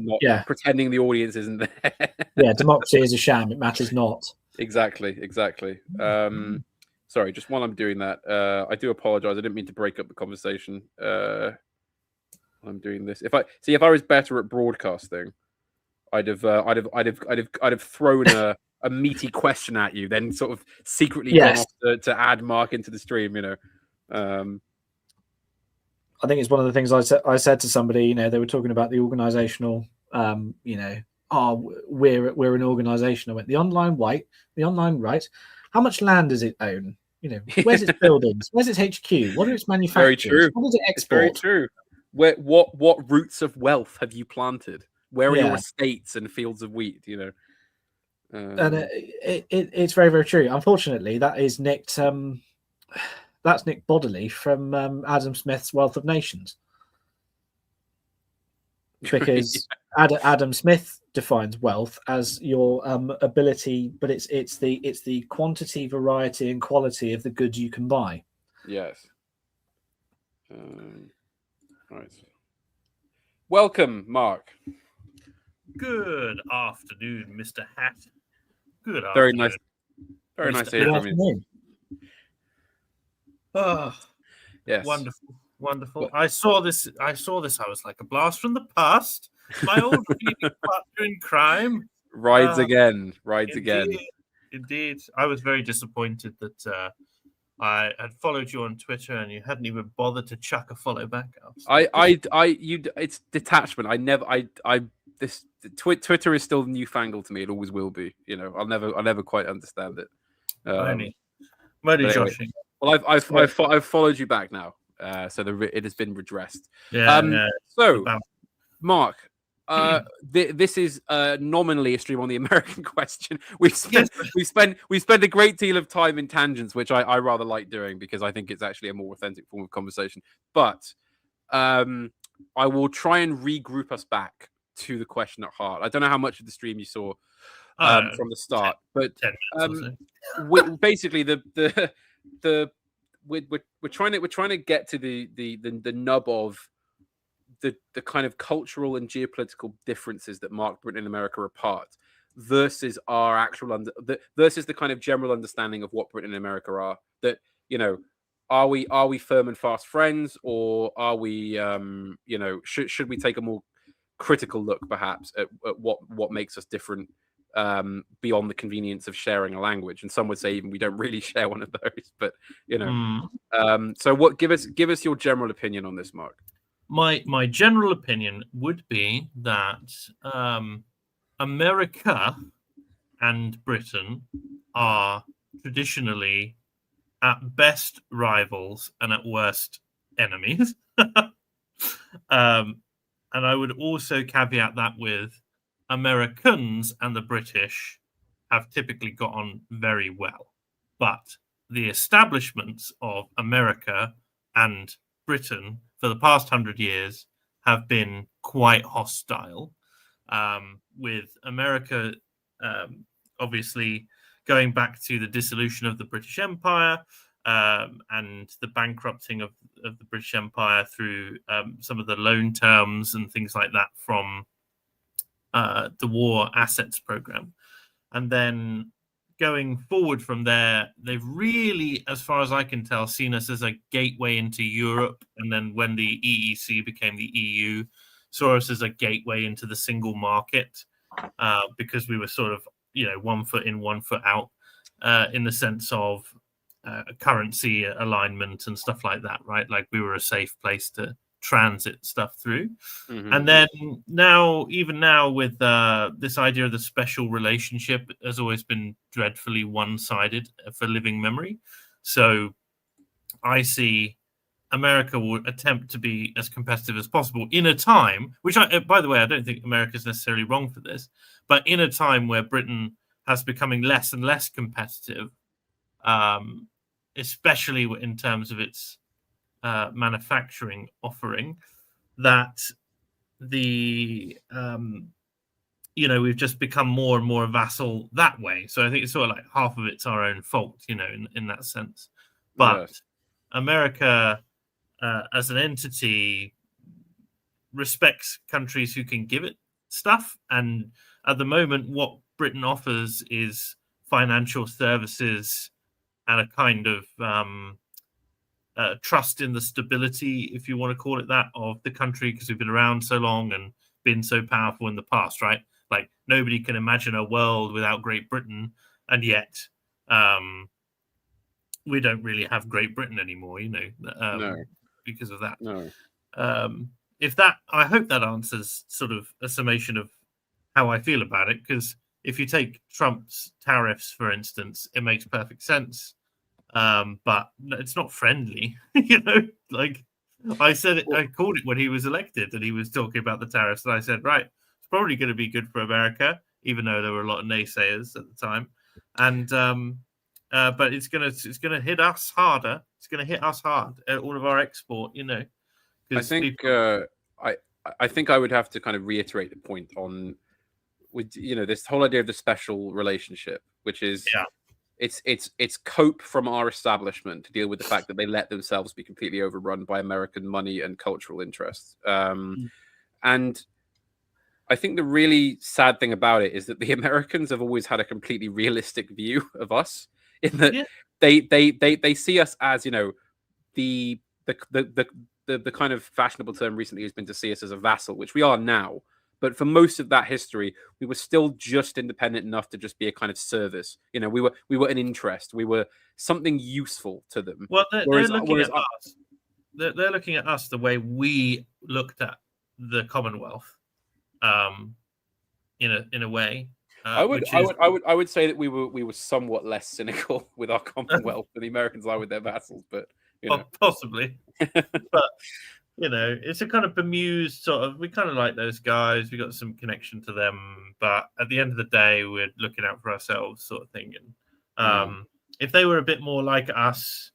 pretending the audience isn't there. Yeah, democracy is a sham. It matters not. Exactly. Sorry, just while I'm doing that, I do apologise. I didn't mean to break up the conversation. I'm doing this. If I was better at broadcasting, I'd have thrown a meaty question at you, then sort of secretly gone off to add Mark into the stream. I think it's one of the things I said to somebody. They were talking about the organizational. We're an organization. I went, the online right. How much land does it own? Where's its buildings? Where's its HQ? What are its manufacturers? Very true. What does it export? It's very true. What roots of wealth have you planted? Where are your estates and fields of wheat? And it's very, very true. Unfortunately, that is nicked. That's nicked bodily from Adam Smith's Wealth of Nations, because Adam Smith defines wealth as your ability, but it's the quantity, variety, and quality of the goods you can buy. Yes. Right. Welcome, Mark. Good afternoon, Mr. Hat. Good afternoon. Very nice. Very nice to hear from you. Oh, yes. Wonderful. Well, I saw this. I was like a blast from the past. My old partner in crime rides again. Indeed. I was very disappointed that I had followed you on Twitter and you hadn't even bothered to chuck a follow back out. It's detachment. Twitter is still newfangled to me. It always will be. I'll never quite understand it. Money joshing. Well, I've followed you back now, so it has been redressed. Yeah. So, Mark, this is nominally a stream on the American question. We spent a great deal of time in tangents, which I rather like doing because I think it's actually a more authentic form of conversation. But I will try and regroup us back to the question at heart. I don't know how much of the stream you saw from the start, but basically we're trying to get to the nub of the kind of cultural and geopolitical differences that mark Britain and America apart, versus our actual versus the kind of general understanding of what Britain and America are. That are we firm and fast friends, or are we should we take a more critical look perhaps at what makes us different beyond the convenience of sharing a language? And some would say even we don't really share one of those, but so give us your general opinion on this, Mark. My general opinion would be that America and Britain are traditionally at best rivals and at worst enemies. And I would also caveat that with Americans and the British have typically got on very well. But the establishments of America and Britain for the past 100 years have been quite hostile, with America obviously going back to the dissolution of the British Empire, and the bankrupting of the British Empire through some of the loan terms and things like that from the war assets program. And then going forward from there, they've really, as far as I can tell, seen us as a gateway into Europe. And then when the EEC became the EU, saw us as a gateway into the single market, because we were sort of, 1 foot in, 1 foot out, in the sense of currency alignment and stuff like that, right? Like we were a safe place to transit stuff through. Mm-hmm. And then even now with this idea of the special relationship has always been dreadfully one-sided for living memory. So I see America will attempt to be as competitive as possible in a time, which by the way, I don't think America is necessarily wrong for this, but in a time where Britain has becoming less and less competitive, especially in terms of its manufacturing offering, that we've just become more and more a vassal that way. So I think it's sort of like half of it's our own fault, in that sense. But yes. America, as an entity, respects countries who can give it stuff. And at the moment, what Britain offers is financial services and a kind of trust in the stability, if you want to call it that, of the country, because we've been around so long and been so powerful in the past, right? Like nobody can imagine a world without Great Britain, and yet we don't really have Great Britain anymore, no. Because of that. No. I hope that answers sort of a summation of how I feel about it, because if you take Trump's tariffs, for instance, it makes perfect sense. But it's not friendly, like I said, I called it when he was elected and he was talking about the tariffs. And I said, right, it's probably going to be good for America, even though there were a lot of naysayers at the time. And, but it's going to hit us harder. It's going to hit us hard at all of our export, I think, I think I would have to kind of reiterate the point on, with this whole idea of the special relationship, which is it's cope from our establishment to deal with the fact that they let themselves be completely overrun by American money and cultural interests. And I think the really sad thing about it is that the Americans have always had a completely realistic view of us, in that they see us as the kind of fashionable term recently has been to see us as a vassal, which we are now. But for most of that history, we were still just independent enough to just be a kind of service. We were an interest. We were something useful to them. Well, they're looking at us. They're looking at us the way we looked at the Commonwealth, in a way. I would say that we were somewhat less cynical with our Commonwealth than the Americans are with their vassals, but possibly. But it's a kind of bemused sort of, we kind of like those guys, we got some connection to them, but at the end of the day, we're looking out for ourselves, sort of thing. And if they were a bit more like us,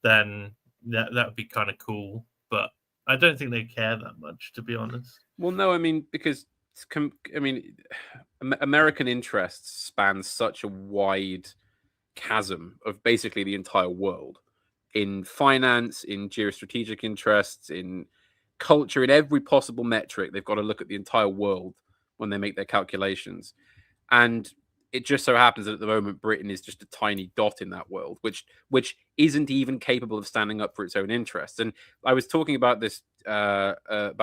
then that would be kind of cool. But I don't think they care that much, to be honest. Well, no, I mean, because American interests span such a wide chasm of basically the entire world. In finance, in geostrategic interests, in culture, in every possible metric, they've got to look at the entire world when they make their calculations. And it just so happens that at the moment, Britain is just a tiny dot in that world, which isn't even capable of standing up for its own interests. And I was talking about this about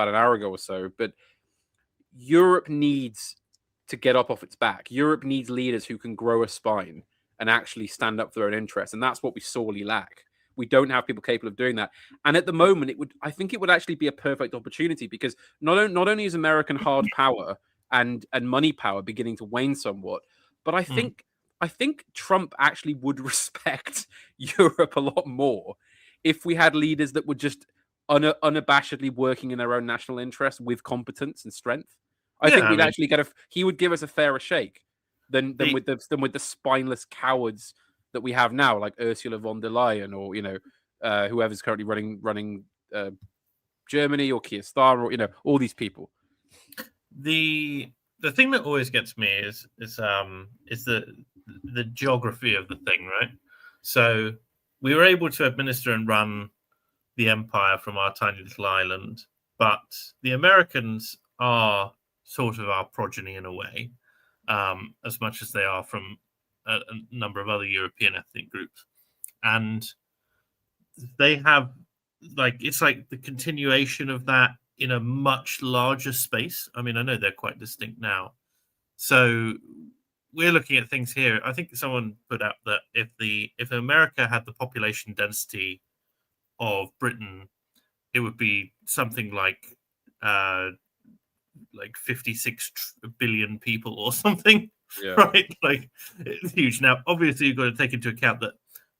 an hour ago or so, but Europe needs to get up off its back. Europe needs leaders who can grow a spine and actually stand up for their own interests. And that's what we sorely lack. We don't have people capable of doing that. And at the moment, I think it would actually be a perfect opportunity, because not only is American hard power and money power beginning to wane somewhat, but I think Trump actually would respect Europe a lot more if we had leaders that would just unabashedly working in their own national interest with competence and strength, I Yeah, think I we'd mean- actually he would give us a fairer shake than The- with the spineless cowards that we have now, like Ursula von der Leyen, or whoever's currently running Germany, or Keir Starmer, or all these people. The thing that always gets me is the geography of the thing, right? So we were able to administer and run the empire from our tiny little island, but the Americans are sort of our progeny in a way, as much as they are from a number of other European ethnic groups, and they have it's like the continuation of that in a much larger space. I mean, I know they're quite distinct now, so we're looking at things here. I think someone put out that if America had the population density of Britain, it would be something like 56 billion people or something. Yeah. Right? Like, it's huge. Now, obviously, you've got to take into account that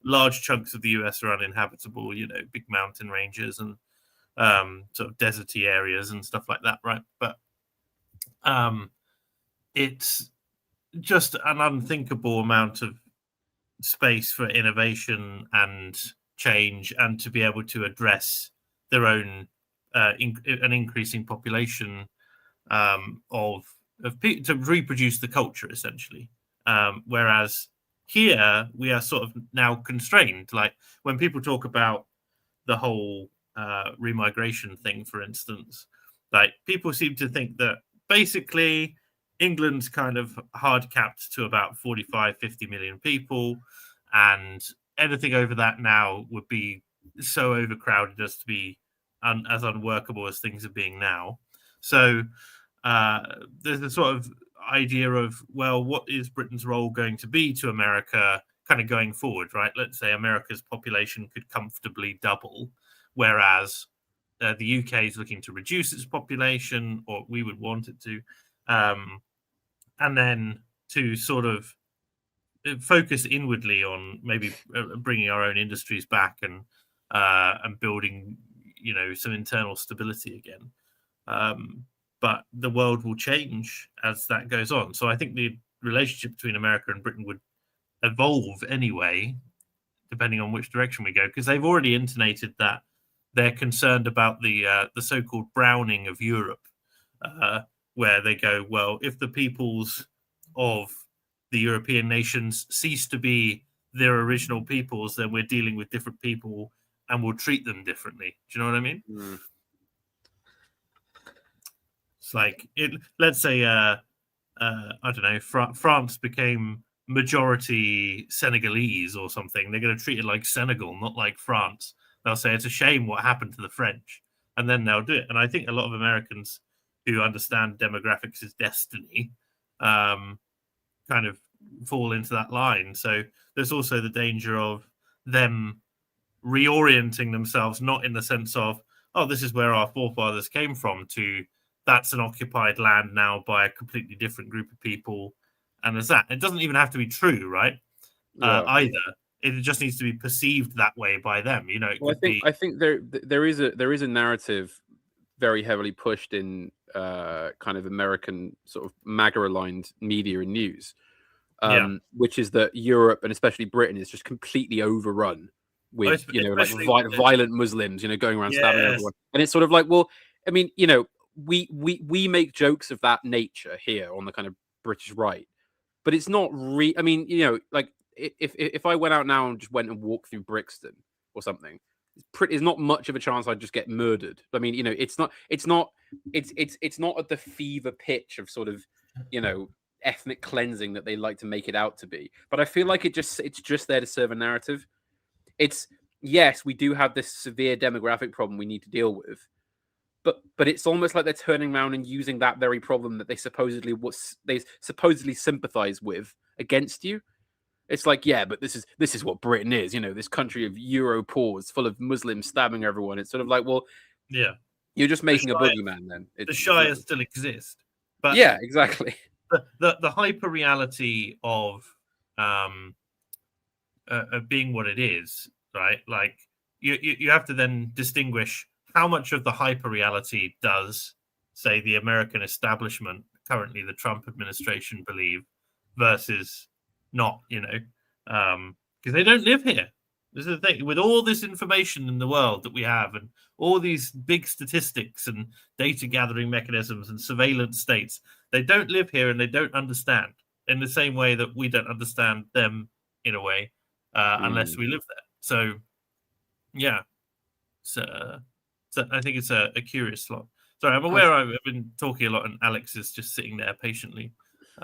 large chunks of the US are uninhabitable, big mountain ranges and sort of deserty areas and stuff like that, right? But it's just an unthinkable amount of space for innovation and change, and to be able to address their own an increasing population to reproduce the culture, essentially. Whereas here we are sort of now constrained. Like, when people talk about the whole remigration thing, for instance, like, people seem to think that basically England's kind of hard capped to about 45-50 million people, and anything over that now would be so overcrowded as to be as unworkable as things are being now. So there's a sort of idea of, well, what is Britain's role going to be to America kind of going forward, right? Let's say America's population could comfortably double, whereas the UK is looking to reduce its population, or we would want it to, and then to sort of focus inwardly on maybe bringing our own industries back and building, some internal stability again. But the world will change as that goes on. So I think the relationship between America and Britain would evolve anyway, depending on which direction we go, because they've already intimated that they're concerned about the so-called browning of Europe, where they go, well, if the peoples of the European nations cease to be their original peoples, then we're dealing with different people and we'll treat them differently. Do you know what I mean? Mm. It's like, let's say, I don't know, France became majority Senegalese or something. They're going to treat it like Senegal, not like France. They'll say it's a shame what happened to the French, and then they'll do it. And I think a lot of Americans who understand demographics as destiny kind of fall into that line. So there's also the danger of them reorienting themselves, not in the sense of, oh, this is where our forefathers came from, to that's an occupied land now by a completely different group of people. And there's that. It doesn't even have to be true, right? Yeah. Either. It just needs to be perceived that way by them. I think there is a narrative very heavily pushed in kind of American sort of MAGA-aligned media and news, which is that Europe, and especially Britain, is just completely overrun with violent Muslims, going around stabbing everyone. And it's sort of like, well, I mean, we make jokes of that nature here on the kind of British right, but it's not I mean, like, if I went out now and just went and walked through Brixton or something, it's not much of a chance I'd just get murdered. I mean, it's not at the fever pitch of sort of, ethnic cleansing that they like to make it out to be. But I feel like it's just there to serve a narrative. It's, yes, we do have this severe demographic problem we need to deal with, but it's almost like they're turning around and using that very problem that they supposedly sympathize with against you. It's like, yeah, but this is what Britain is, this country of Euro poors full of Muslims stabbing everyone. It's sort of like, well, yeah, you're just making a boogeyman then. The Shire still exist, but yeah, exactly. The hyper reality of being what it is, right? Like, you have to then distinguish how much of the hyper reality does, say, the American establishment, currently the Trump administration, believe versus not, because they don't live here. This is the thing. With all this information in the world that we have and all these big statistics and data gathering mechanisms and surveillance states, they don't live here and they don't understand in the same way that we don't understand them in a way unless we live there. So, yeah. So I think it's a curious slot. Sorry, I'm aware I've been talking a lot and Alex is just sitting there patiently.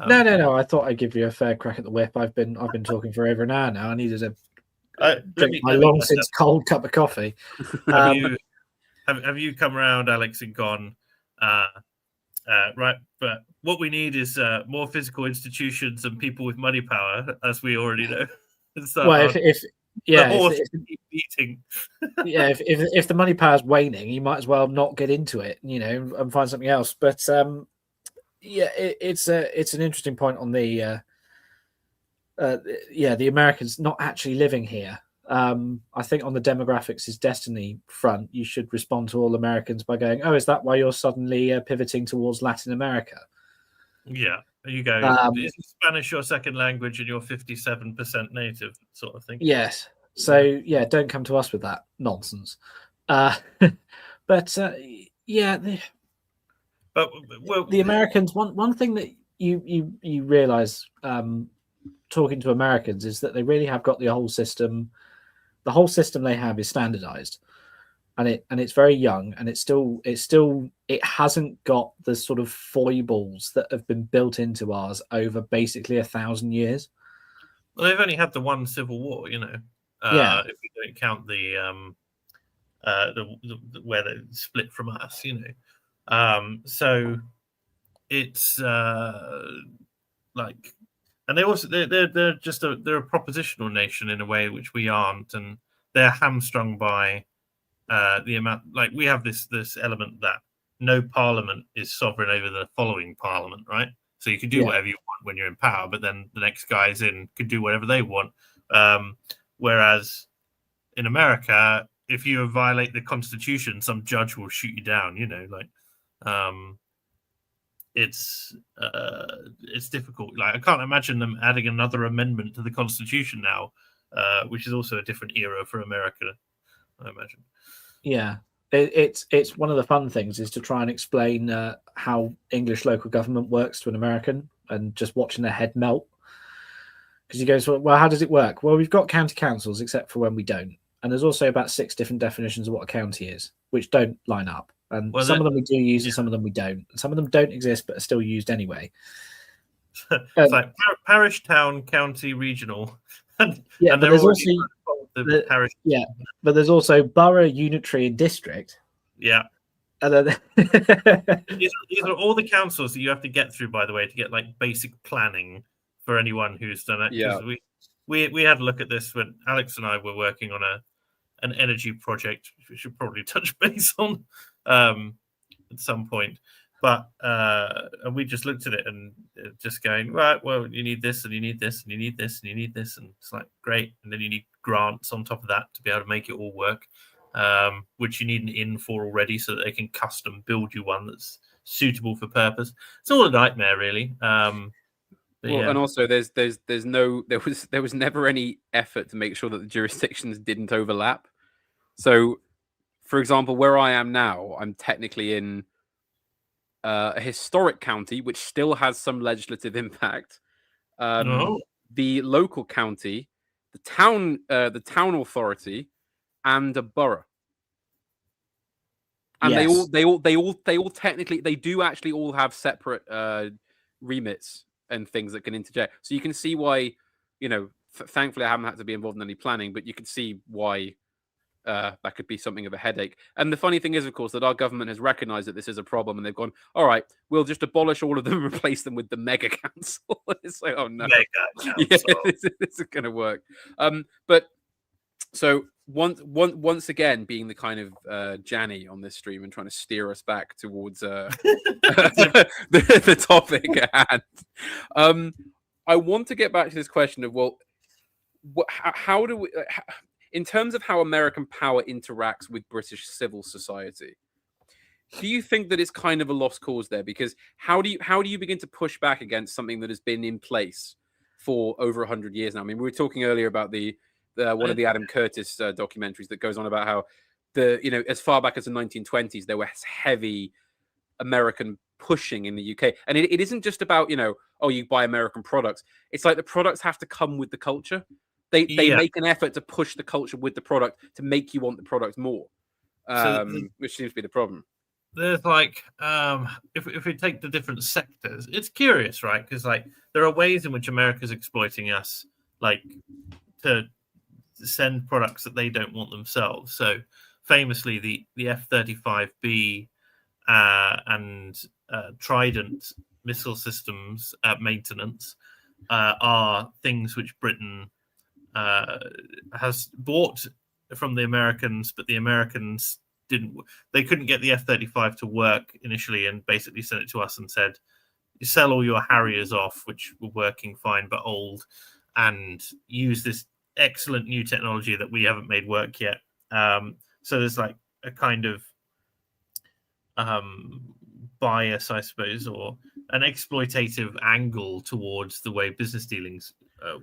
No. I thought I'd give you a fair crack at the whip. I've been talking for over an hour now. I needed to drink my long since cold cup of coffee. Have you come around, Alex, and gone right? But what we need is more physical institutions and people with money power, as we already know. So, well, if beating. if the money power's waning, you might as well not get into it, and find something else. But it's an interesting point on the Americans not actually living here. I think on the demographics is destiny front, you should respond to all Americans by going, "Oh, is that why you're suddenly pivoting towards Latin America?" Yeah, there you go. Is Spanish your second language and you're 57% native, sort of thing? Yes. So don't come to us with that nonsense. But the Americans. One thing that you realize talking to Americans is that they really have got the whole system. The whole system they have is standardized, and it's very young, and it hasn't got the sort of foibles that have been built into ours over basically 1,000 years. Well, they've only had the one civil war, if we don't count the where they split from us, so it's like. And they're a propositional nation in a way which we aren't, and they're hamstrung by the amount. Like we have this element that no parliament is sovereign over the following parliament, right? So you can do whatever you want when you're in power, but then the next guys in can do whatever they want. Whereas in America, if you violate the Constitution, some judge will shoot you down. It's difficult. Like I can't imagine them adding another amendment to the Constitution now, which is also a different era for America, I imagine. Yeah, it's one of the fun things is to try and explain how English local government works to an American, and just watching their head melt. Because he goes, well, how does it work? Well, we've got county councils, except for when we don't, and there's also about 6 different definitions of what a county is, which don't line up. And some of them we do use, and some of them we don't. And some of them don't exist, but are still used anyway. It's like parish, town, county, regional. And there's also the parish. Yeah, but there's also borough, unitary, and district. Yeah. And then these are all the councils that you have to get through, by the way, to get like basic planning for anyone who's done it. Yeah. We had a look at this when Alex and I were working on an energy project, which we should probably touch base on at some point. But and we just looked at it and just going, right, well, you need this and you need this and you need this and you need this. And it's like, great. And then you need grants on top of that to be able to make it all work, which you need an in for already so that they can custom build you one that's suitable for purpose. It's all a nightmare, really. And also there was never any effort to make sure that the jurisdictions didn't overlap. So, for example, where I am now, I'm technically in a historic county, which still has some legislative impact. The local county, the town authority, and a borough. And yes. they all technically, they do actually all have separate remits and things that can interject. So you can see why, thankfully I haven't had to be involved in any planning, but you can see why that could be something of a headache. And the funny thing is, of course, that our government has recognized that this is a problem, and they've gone, all right, we'll just abolish all of them and replace them with the mega council. It's like, oh no, mega council. Yeah, this isn't going to work. But so once again, being the kind of Janny on this stream and trying to steer us back towards the topic at hand. I want to get back to this question of, well, how do we? in terms of how American power interacts with British civil society, do you think that it's kind of a lost cause there? Because how do you begin to push back against something that has been in place for over 100 years now? I mean, we were talking earlier about the one of the Adam Curtis documentaries that goes on about how as far back as the 1920s there was heavy American pushing in the UK, and it isn't just about you buy American products. It's like the products have to come with the culture. They make an effort to push the culture with the product to make you want the product more, which seems to be the problem. There's like if we take the different sectors, it's curious, right? Because like there are ways in which America's exploiting us, like to send products that they don't want themselves. So famously, the F-35B and Trident missile systems maintenance are things which Britain has bought from the Americans, but the Americans couldn't get the F-35 to work initially, and basically sent it to us and said, you sell all your Harriers off, which were working fine but old, and use this excellent new technology that we haven't made work yet. So there's like a kind of bias, I suppose, or an exploitative angle towards the way business dealings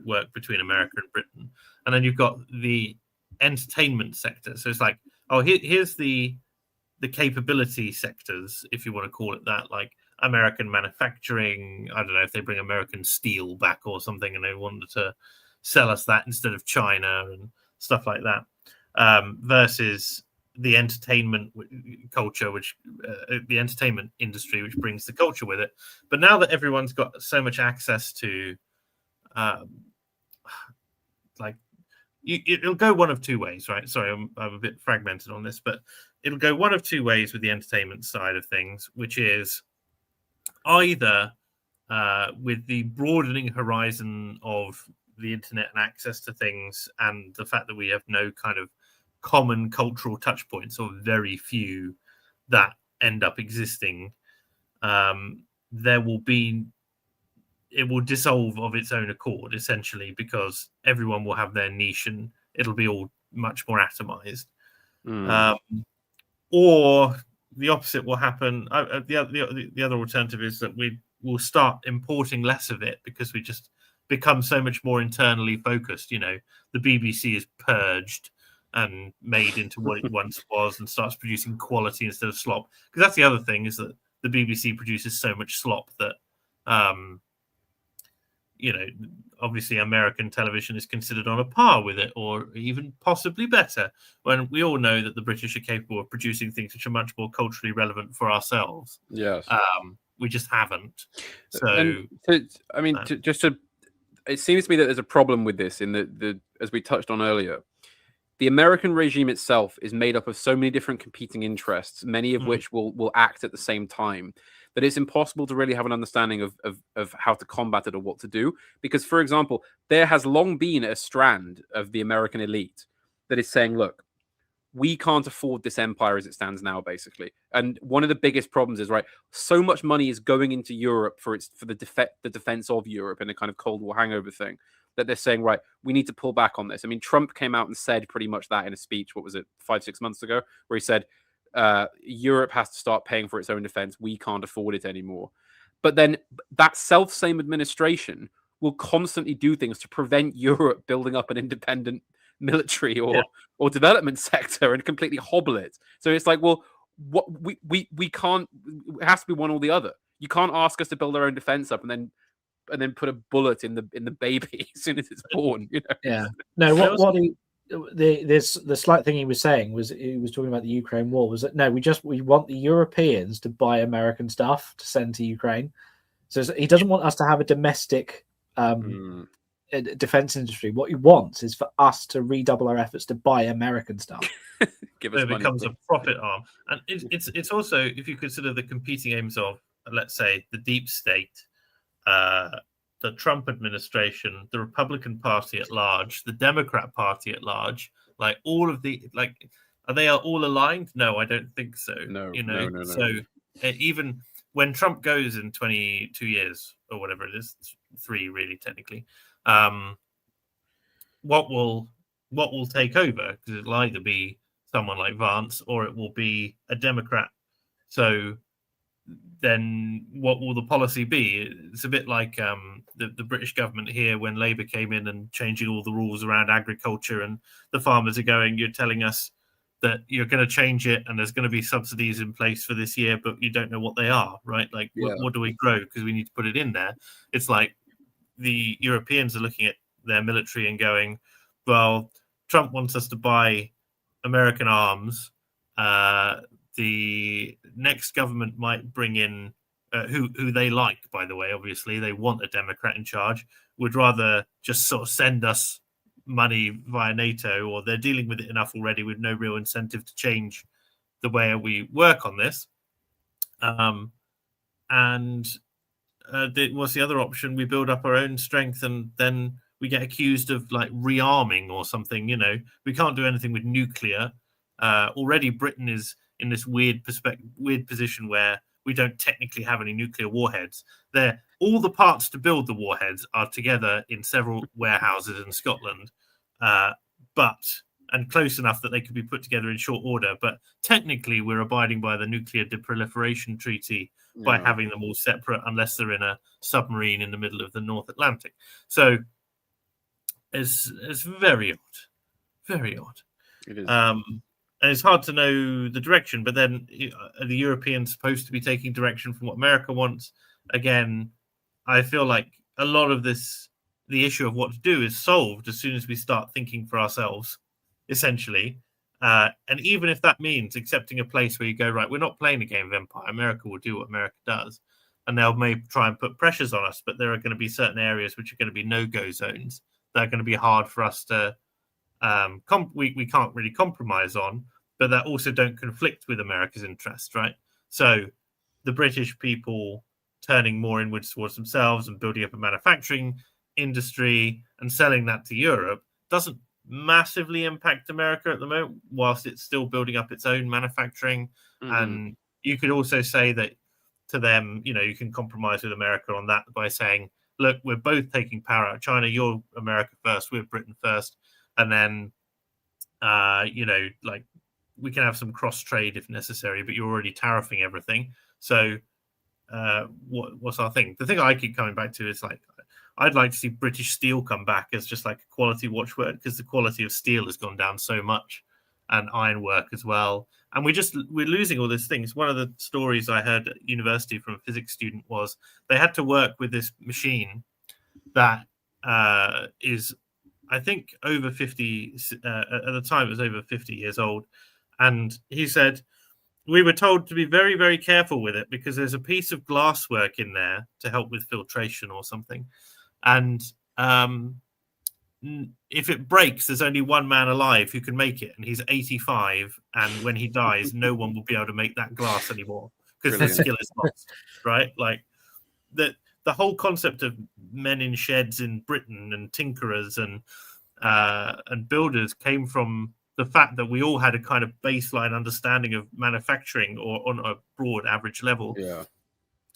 work between America and Britain. And then you've got the entertainment sector. So it's like, here's the capability sectors, if you want to call it that, like American manufacturing. I don't know if they bring American steel back or something, and they wanted to sell us that instead of China and stuff like that, versus the entertainment culture, which the entertainment industry, which brings the culture with it. But now that everyone's got so much access to, it'll go one of two ways, right? Sorry, I'm a bit fragmented on this, but it'll go one of two ways with the entertainment side of things, which is either with the broadening horizon of the internet and access to things, and the fact that we have no kind of common cultural touch points, or very few that end up existing, it will dissolve of its own accord, essentially, because everyone will have their niche and it'll be all much more atomized. Or the opposite will happen. The other alternative is that we will start importing less of it, because we just become so much more internally focused. The BBC is purged and made into what it once was, and starts producing quality instead of slop. Because that's the other thing, is that the BBC produces so much slop that obviously American television is considered on a par with it, or even possibly better, when we all know that the British are capable of producing things which are much more culturally relevant for ourselves. Yes. We just haven't. It seems to me that there's a problem with this, in the as we touched on earlier. The American regime itself is made up of so many different competing interests, many of which will act at the same time, that it's impossible to really have an understanding of how to combat it or what to do. Because, for example, there has long been a strand of the American elite that is saying, look, we can't afford this empire as it stands now, basically. And one of the biggest problems is, right, so much money is going into Europe for the defense of Europe, in a kind of Cold War hangover thing, that they're saying, right, we need to pull back on this. I mean, Trump came out and said pretty much that in a speech, 5-6 months ago, where he said, Europe has to start paying for its own defense. We can't afford it anymore. But then that same administration will constantly do things to prevent Europe building up an independent military or development sector, and completely hobble it. So it's like, well, what we can't. It has to be one or the other. You can't ask us to build our own defense up and then put a bullet in the baby as soon as it's born. Yeah. No. The slight thing he was saying was, he was talking about the Ukraine war, was that no, we want the Europeans to buy American stuff to send to Ukraine. So he doesn't want us to have a domestic defense industry. What he wants is for us to redouble our efforts to buy American stuff. It becomes a profit arm. And it's also, if you consider the competing aims of, let's say, the deep state, the Trump administration, the Republican Party at large, the Democrat Party at large, like all of the, like, are they all aligned? No, I don't think so. No. So even when Trump goes in 22 years or whatever it is, 3 really technically, what will what will take over, because it'll either be someone like Vance or it will be a Democrat. So then what will the policy be? It's a bit like the British government here when Labour came in and changing all the rules around agriculture, and the farmers are going, you're telling us that you're going to change it and there's going to be subsidies in place for this year, but you don't know what they are, right? Like, what do we grow? Because we need to put it in there. It's like the Europeans are looking at their military and going, well, Trump wants us to buy American arms. The next government might bring in who they like, by the way. Obviously, they want a Democrat in charge, would rather just sort of send us money via NATO, or they're dealing with it enough already with no real incentive to change the way we work on this. What's the other option? We build up our own strength and then we get accused of like rearming or something. You know, we can't do anything with nuclear. Already Britain is in this weird position where we don't technically have any nuclear warheads. All the parts to build the warheads are together in several warehouses in Scotland, and close enough that they could be put together in short order. But technically, we're abiding by the Nuclear Deproliferation Treaty by having them all separate, unless they're in a submarine in the middle of the North Atlantic. So it's very odd, very odd. It is. And it's hard to know the direction, but then are the Europeans supposed to be taking direction from what America wants? Again, I feel like a lot of this, the issue of what to do, is solved as soon as we start thinking for ourselves, essentially. And even if that means accepting a place where you go, right, we're not playing a game of empire. America will do what America does. And they'll maybe try and put pressures on us, but there are going to be certain areas which are going to be no-go zones that are going to be hard for us to we can't really compromise on, but that also don't conflict with America's interests, right? So the British people turning more inwards towards themselves and building up a manufacturing industry and selling that to Europe doesn't massively impact America at the moment, whilst it's still building up its own manufacturing. Mm-hmm. And you could also say that to them, you know, you can compromise with America on that by saying, look, we're both taking power out of China. You're America first, we're Britain first. And then, you know, like we can have some cross trade if necessary, but you're already tariffing everything. So what's our thing? The thing I keep coming back to is like, I'd like to see British steel come back as just like a quality watchword, because the quality of steel has gone down so much, and ironwork as well. And we're losing all these things. One of the stories I heard at university from a physics student was they had to work with this machine that is, I think, over 50, at the time it was over 50 years old. And he said, we were told to be very, very careful with it because there's a piece of glasswork in there to help with filtration or something. And if it breaks, there's only one man alive who can make it, and he's 85. And when he dies, no one will be able to make that glass anymore because the skill is lost, right? Like the whole concept of men in sheds in Britain and tinkerers and builders came from the fact that we all had a kind of baseline understanding of manufacturing, or on a broad average level. Yeah.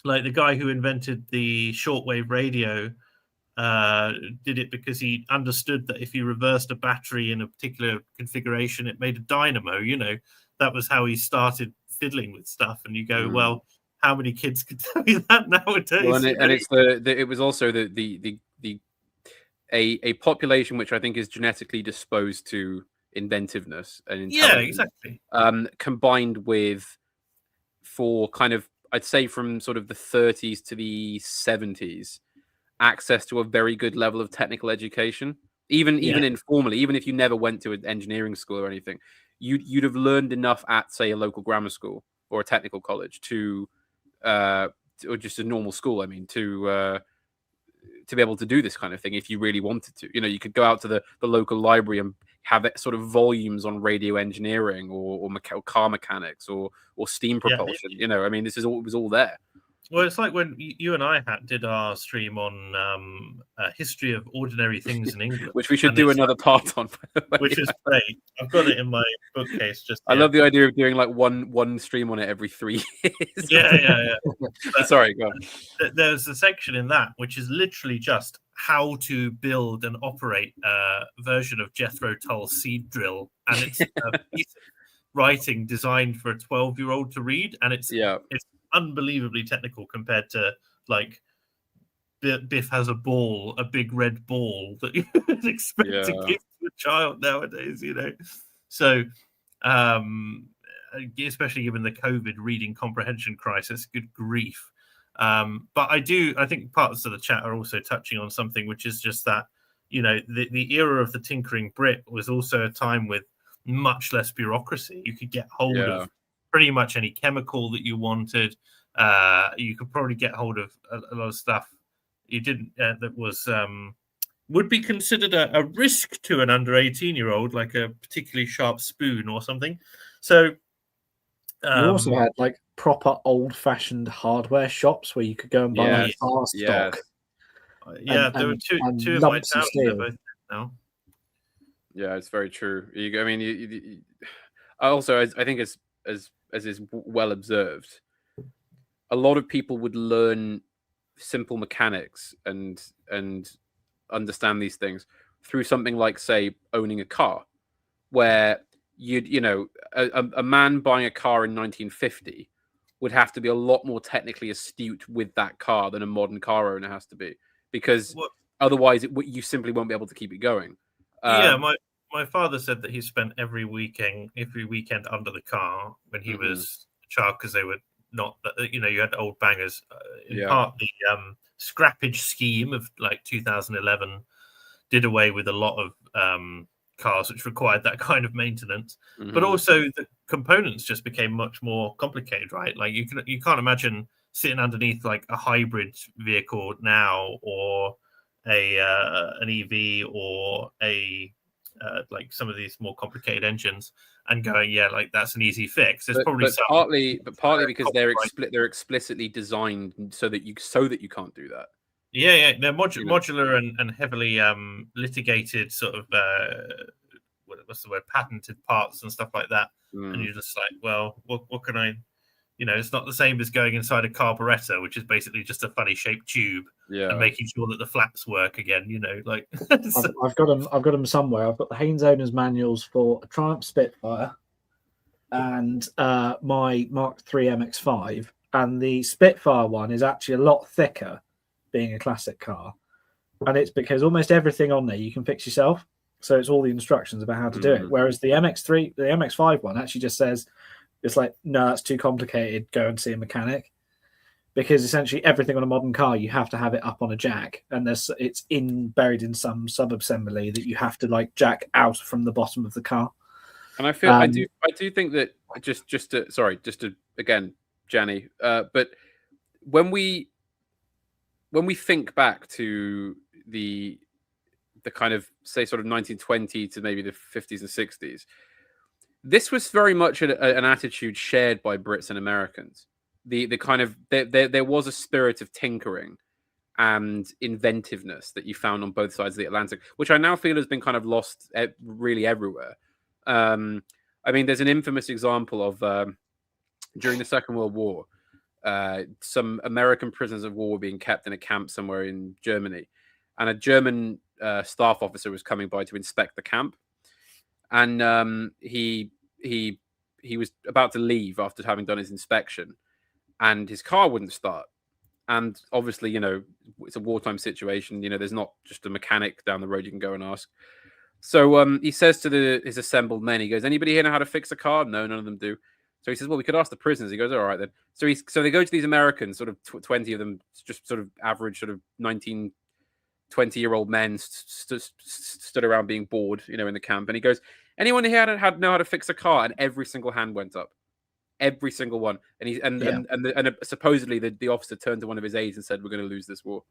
Like the guy who invented the shortwave radio did it because he understood that if you reversed a battery in a particular configuration, it made a dynamo. You know, that was how he started fiddling with stuff. And you go, well, how many kids could tell you that nowadays? Well, and it's it was also a population which I think is genetically disposed to inventiveness and intelligence. Yeah, exactly. Combined with, for kind of, I'd say from sort of the 30s to the 70s, access to a very good level of technical education, even informally, even if you never went to an engineering school or anything, you'd have learned enough at, say, a local grammar school or a technical college or just a normal school. I mean, to be able to do this kind of thing if you really wanted to. You know, you could go out to the local library and have it sort of volumes on radio engineering or car mechanics or steam propulsion. You know, I mean, it was all there. Well, it's like when you and I did our stream on history of ordinary things in England, which we should do another part on. Which is great. I've got it in my bookcase. I love the idea of doing like one stream on it every 3 years. Yeah. Sorry, go on. There's a section in that which is literally just how to build and operate a version of Jethro Tull's seed drill, and it's a piece of writing designed for a 12-year-old to read, and it's unbelievably technical compared to like Biff has a ball, a big red ball that you would expect to give to a child nowadays, So, especially given the COVID reading comprehension crisis, good grief. But I think parts of the chat are also touching on something, which is just that, the era of the tinkering Brit was also a time with much less bureaucracy. You could get hold of pretty much any chemical that you wanted. You could probably get hold of a lot of stuff you didn't that was would be considered a risk to an under 18-year-old, like a particularly sharp spoon or something. So you also had like proper old-fashioned hardware shops where you could go and buy like car stock. There were two in my town. No. Yeah, it's very true. I mean, also, I think as is well observed, a lot of people would learn simple mechanics and understand these things through something like, say, owning a car, where a man buying a car in 1950 would have to be a lot more technically astute with that car than a modern car owner has to be, because otherwise you simply won't be able to keep it going. My father said that he spent every weekend under the car when he was a child, because they were not, you had old bangers. In part, the scrappage scheme of like 2011 did away with a lot of cars which required that kind of maintenance, but also the components just became much more complicated, right? Like you can't imagine sitting underneath like a hybrid vehicle now, or an EV, or a like some of these more complicated engines, and going, like that's an easy fix. There's probably partly because they're explicitly designed so that you can't do that. They're modular and heavily litigated, sort of what's the word, patented parts and stuff like that. And you're just like, well, what can I? It's not the same as going inside a carburetor, which is basically just a funny shaped tube, and making sure that the flaps work again. Like I've got them somewhere. I've got the Haynes owners manuals for a Triumph Spitfire and my Mark III MX-5, and the Spitfire one is actually a lot thicker, being a classic car, and it's because almost everything on there you can fix yourself. So it's all the instructions about how to do it. Whereas the MX-5 one actually just says, it's like, no, that's too complicated, go and see a mechanic. Because essentially everything on a modern car, you have to have it up on a jack, and it's buried in some sub-assembly that you have to like jack out from the bottom of the car. And I feel I do think that just to again, Jenny, but when we think back to the kind of, say, sort of 1920 to maybe the 50s and 60s, this was very much an attitude shared by Brits and Americans. The kind of there was a spirit of tinkering and inventiveness that you found on both sides of the Atlantic, which I now feel has been kind of lost really everywhere. I mean, there's an infamous example of during the Second World War, some American prisoners of war were being kept in a camp somewhere in Germany, and a German staff officer was coming by to inspect the camp. And he was about to leave after having done his inspection, and his car wouldn't start. And obviously, it's a wartime situation. There's not just a mechanic down the road you can go and ask. So he says to his assembled men, he goes, "Anybody here know how to fix a car?" No, none of them do. So he says, "Well, we could ask the prisoners." He goes, "All right then." So they go to these Americans, sort of 20 of them, just sort of average, sort of 19, 20-year-old men stood around being bored, in the camp. And he goes, "Anyone here know how to fix a car?" And every single hand went up, every single one. And supposedly the officer turned to one of his aides and said, "We're going to lose this war,"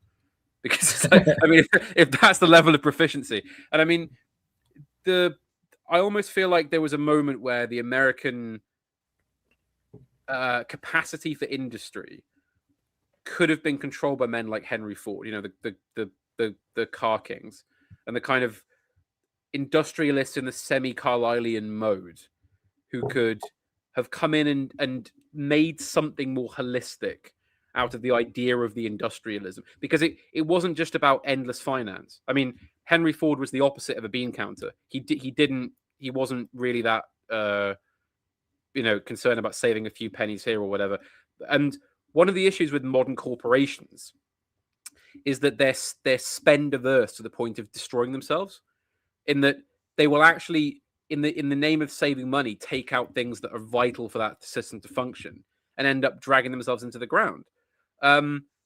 because it's like, I mean, if that's the level of proficiency. And I mean, I almost feel like there was a moment where the American capacity for industry could have been controlled by men like Henry Ford, the car kings, and the kind of industrialists in the semi-Carlylean mode, who could have come in and made something more holistic out of the idea of the industrialism, because it wasn't just about endless finance. I mean, Henry Ford was the opposite of a bean counter. He wasn't really that concerned about saving a few pennies here or whatever. And one of the issues with modern corporations is that they're spend averse to the point of destroying themselves, in that they will actually, in the name of saving money, take out things that are vital for that system to function and end up dragging themselves into the ground,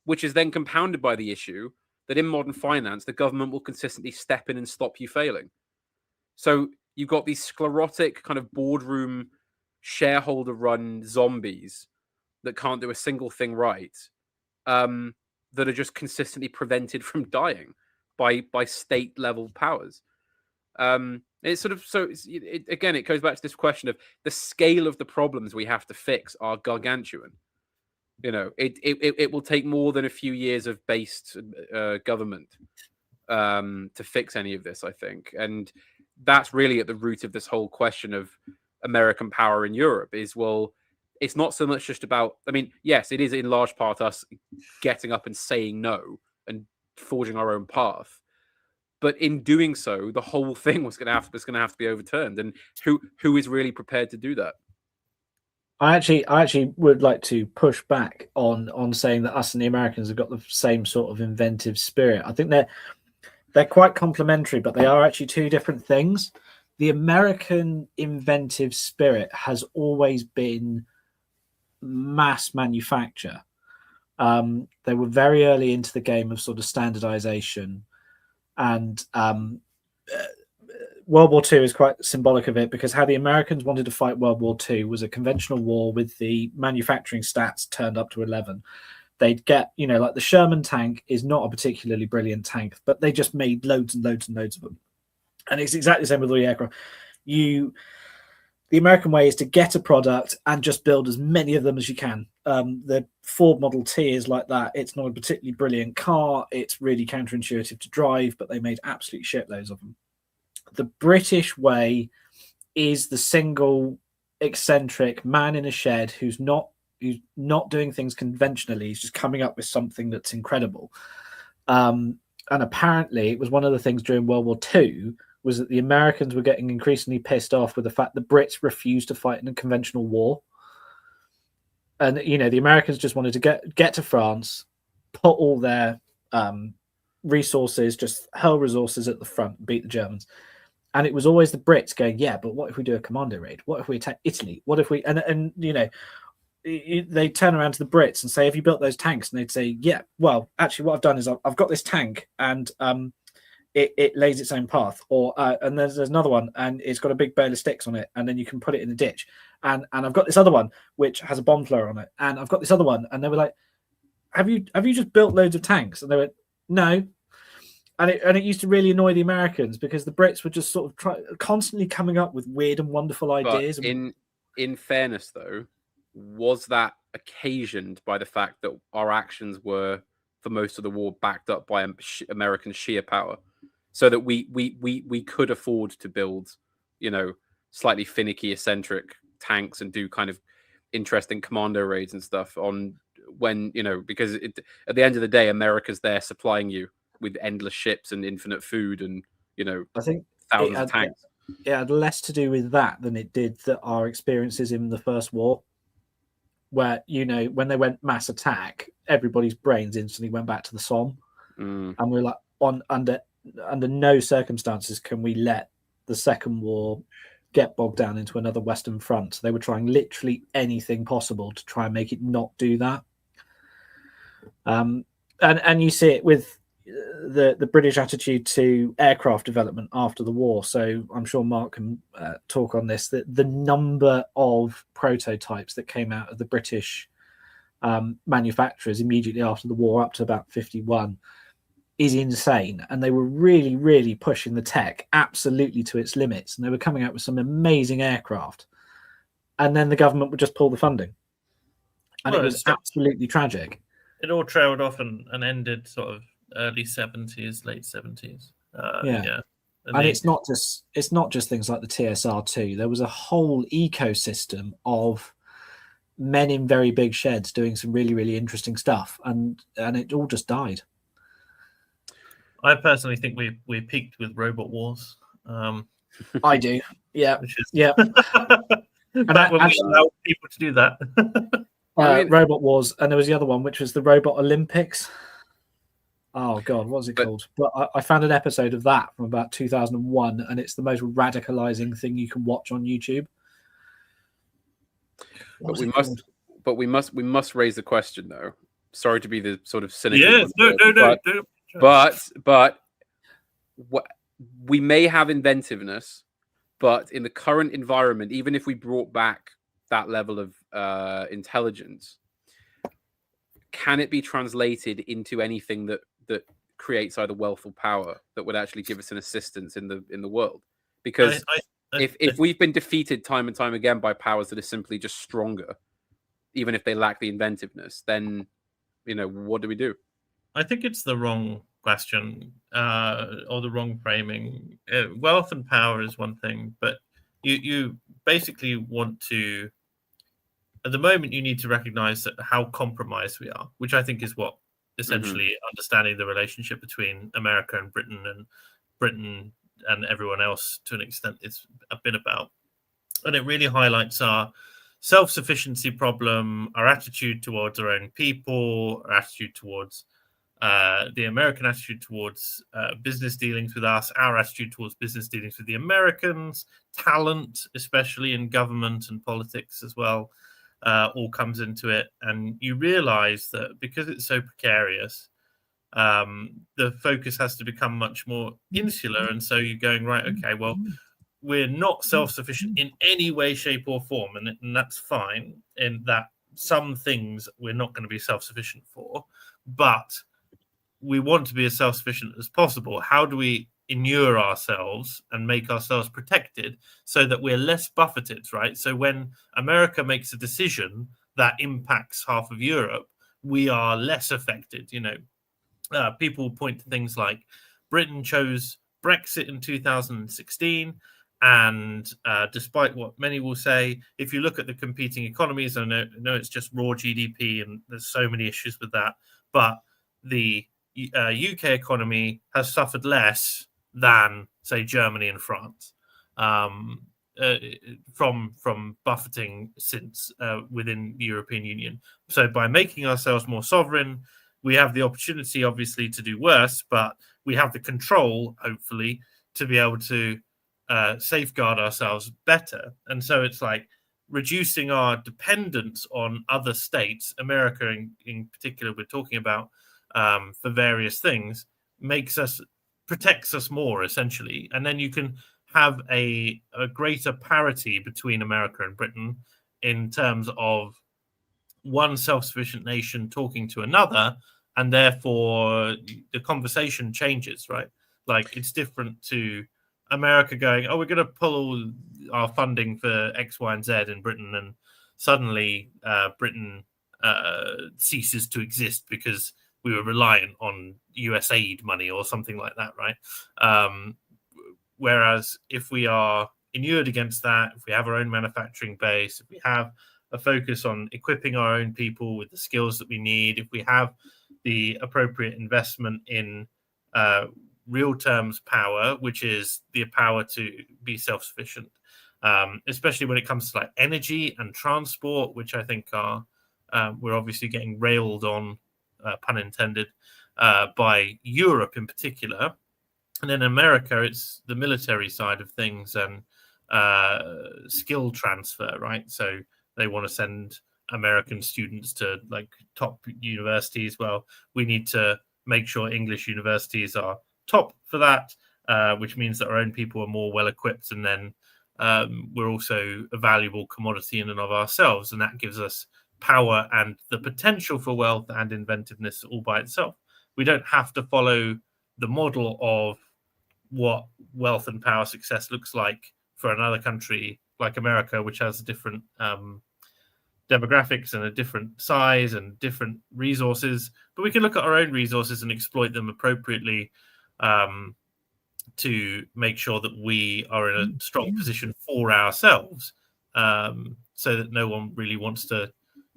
which is then compounded by the issue that in modern finance, the government will consistently step in and stop you failing. So you've got these sclerotic kind of boardroom shareholder-run zombies that can't do a single thing right, that are just consistently prevented from dying by state-level powers. It's sort of again, it goes back to this question of the scale of the problems we have to fix are gargantuan. It will take more than a few years of based government to fix any of this, I think, and that's really at the root of this whole question of American power in Europe. It's not so much just about, I mean, yes, it is in large part us getting up and saying no and forging our own path. But in doing so, the whole thing was going to have to be overturned. And who is really prepared to do that? I actually would like to push back on saying that us and the Americans have got the same sort of inventive spirit. I think they're quite complementary, but they are actually two different things. The American inventive spirit has always been mass manufacture. They were very early into the game of sort of standardization, and World War II is quite symbolic of it, because how the Americans wanted to fight World War II was a conventional war with the manufacturing stats turned up to 11. They'd get, like the Sherman tank is not a particularly brilliant tank, but they just made loads and loads and loads of them. And it's exactly the same with all the aircraft. The American way is to get a product and just build as many of them as you can. The Ford Model T is like that. It's not a particularly brilliant car. It's really counterintuitive to drive, but they made absolute shitloads of them. The British way is the single eccentric man in a shed who's not doing things conventionally. He's just coming up with something that's incredible. And apparently it was one of the things during World War II was that the Americans were getting increasingly pissed off with the fact the Brits refused to fight in a conventional war. And, the Americans just wanted to get to France, put all their resources, just hurl resources at the front, beat the Germans. And it was always the Brits going, yeah, but what if we do a commando raid? What if we attack Italy? What if we... And they turn around to the Brits and say, have you built those tanks? And they'd say, yeah, well, actually what I've done is I've got this tank and it lays its own path. Or and there's another one and it's got a big bale of sticks on it, and then you can put it in the ditch. And I've got this other one which has a bomb thrower on it. And I've got this other one. And they were like, have you just built loads of tanks? And they went, no. And it used to really annoy the Americans because the Brits were just sort of constantly coming up with weird and wonderful ideas. But in fairness, though, was that occasioned by the fact that our actions were, for most of the war, backed up by American sheer power, so that we could afford to build, slightly finicky, eccentric tanks and do kind of interesting commando raids and stuff on when, because at the end of the day, America's there supplying you with endless ships and infinite food and, I think thousands of tanks. It had less to do with that than it did that our experiences in the First War, where, when they went mass attack, everybody's brains instantly went back to the Somme. And we're like, under no circumstances can we let the Second War get bogged down into another Western front. So they were trying literally anything possible to try and make it not do that. And you see it with the British attitude to aircraft development after the war. So I'm sure Mark can talk on this. The number of prototypes that came out of the British manufacturers immediately after the war, up to about 51, is insane. And they were really, really pushing the tech absolutely to its limits. And they were coming out with some amazing aircraft. And then the government would just pull the funding. And it was absolutely tragic. It all trailed off and ended sort of early 70s, late 70s. Yeah. And it's not just things like the TSR2. There was a whole ecosystem of men in very big sheds doing some really, really interesting stuff, and it all just died. I personally think we peaked with Robot Wars. I do, yeah, which is yeah. back when we allowed people to do that. Robot Wars, and there was the other one, which was the Robot Olympics. Oh God, what was it called? But I found an episode of that from about 2001, and it's the most radicalizing thing you can watch on YouTube. But we must raise the question, though. Sorry to be the sort of cynical. Yes, no. But we may have inventiveness, but in the current environment, even if we brought back that level of intelligence, can it be translated into anything that creates either wealth or power that would actually give us an assistance in the world? Because if we've been defeated time and time again by powers that are simply just stronger, even if they lack the inventiveness, then what do we do? I think it's the wrong question or the wrong framing. Wealth and power is one thing, but you basically want to, at the moment, you need to recognize that how compromised we are, which I think is what essentially understanding the relationship between America and Britain and everyone else to an extent it's a bit about. And it really highlights our self-sufficiency problem, our attitude towards our own people, our attitude towards the American attitude towards business dealings with us, our attitude towards business dealings with the Americans, talent, especially in government and politics as well, all comes into it. And you realize that because it's so precarious, the focus has to become much more insular. And so you're going, right, okay, well, we're not self-sufficient in any way, shape, or form. And that's fine, in that some things we're not going to be self-sufficient for, but we want to be as self-sufficient as possible. How do we inure ourselves and make ourselves protected so that we're less buffeted, right? So when America makes a decision that impacts half of Europe, we are less affected. People point to things like Britain chose Brexit in 2016. And despite what many will say, if you look at the competing economies, I know it's just raw GDP and there's so many issues with that, but the UK economy has suffered less than, say, Germany and France from buffeting since within the European Union. So by making ourselves more sovereign, we have the opportunity, obviously, to do worse, but we have the control, hopefully, to be able to safeguard ourselves better. And so it's like reducing our dependence on other states, America in particular, we're talking about, for various things, protects us more, essentially. And then you can have a greater parity between America and Britain in terms of one self-sufficient nation talking to another, and therefore the conversation changes, right? Like it's different to America going, oh, we're going to pull all our funding for X, Y, and Z in Britain, and suddenly Britain ceases to exist because we were reliant on US aid money or something like that, right? Whereas if we are inured against that, if we have our own manufacturing base, if we have a focus on equipping our own people with the skills that we need, if we have the appropriate investment in real terms power, which is the power to be self-sufficient, especially when it comes to like energy and transport, which I think are we're obviously getting railed on, pun intended, by Europe in particular. And in America, it's the military side of things and skill transfer, right? So they want to send American students to like top universities. Well, we need to make sure English universities are top for that, which means that our own people are more well equipped, and then we're also a valuable commodity in and of ourselves, and that gives us power and the potential for wealth and inventiveness all by itself. We don't have to follow the model of what wealth and power success looks like for another country like America, which has different demographics and a different size and different resources, but we can look at our own resources and exploit them appropriately to make sure that we are in a strong position for ourselves, so that no one really wants to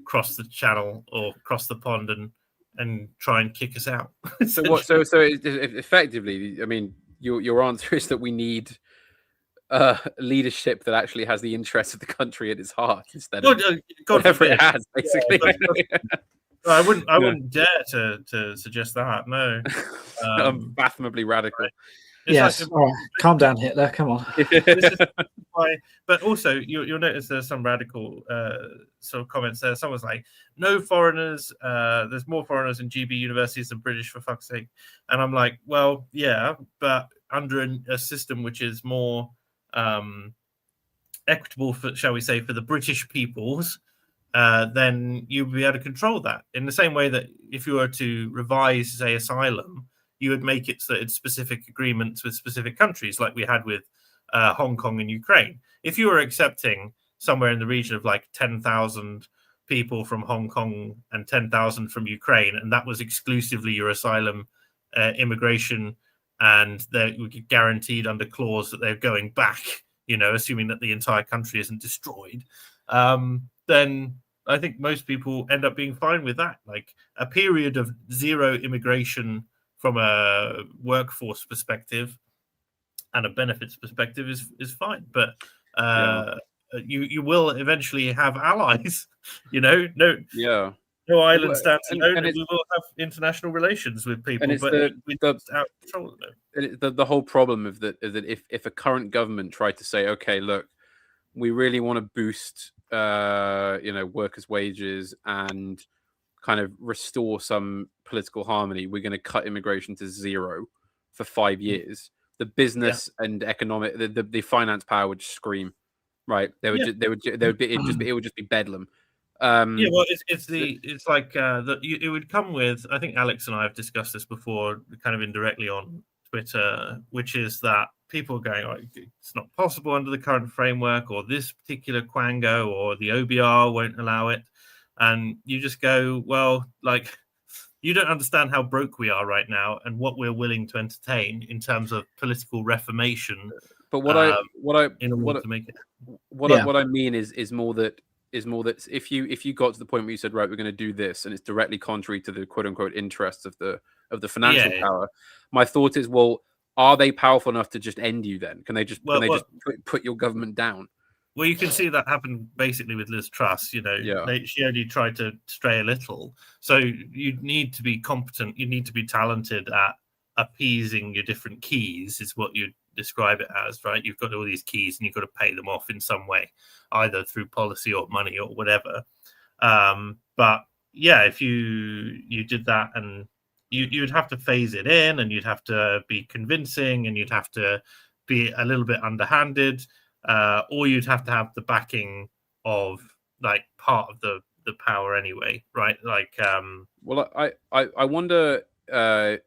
cross the channel or cross the pond and try and kick us out. So effectively, I mean, your answer is that we need leadership that actually has the interests of the country at its heart instead of whatever it has, basically. I wouldn't dare to suggest that. No, unfathomably radical. Right. Yes, all right. Calm down, Hitler. Come on. But also, you'll notice there's some radical sort of comments there. Someone's like, "No foreigners. There's more foreigners in GB universities than British, for fuck's sake." And I'm like, "Well, yeah, but under a system which is more equitable, for, shall we say, for the British peoples, then you'll be able to control that. In the same way that if you were to revise, say, asylum, you would make it so that it's specific agreements with specific countries, like we had with Hong Kong and Ukraine. If you were accepting somewhere in the region of like 10,000 people from Hong Kong and 10,000 from Ukraine, and that was exclusively your asylum immigration, and they were guaranteed under clause that they're going back, you know, assuming that the entire country isn't destroyed, then I think most people end up being fine with that. Like a period of zero immigration from a workforce perspective and a benefits perspective is fine, but you will eventually have allies, you know. No island stands alone, and we will have international relations with people, but it's out of control. The whole problem of that is that if a current government tried to say, okay, look, we really want to boost workers' wages and kind of restore some political harmony, we're going to cut immigration to zero for 5 years. The business and economic, the finance power would scream, right? It would just be bedlam. Well, it's like it would come with. I think Alex and I have discussed this before, kind of indirectly on Twitter, which is that people are going, oh, it's not possible under the current framework, or this particular quango, or the OBR won't allow it, and you just go, well, like, you don't understand how broke we are right now and what we're willing to entertain in terms of political reformation. But what I mean is more that if you got to the point where you said, right, we're going to do this, and it's directly contrary to the quote unquote interests of the financial power, my thought is, well, are they powerful enough to just end you then? Can they just put your government down? Well, you can see that happen basically with Liz Truss. You know, she only tried to stray a little. So you need to be competent. You need to be talented at appeasing your different keys, is what you describe it as, right? You've got all these keys and you've got to pay them off in some way, either through policy or money or whatever. But yeah, if you did that, and you'd have to phase it in, and you'd have to be convincing, and you'd have to be a little bit underhanded. Or you'd have to have the backing of like part of the power anyway, right? Like, well, I wonder we're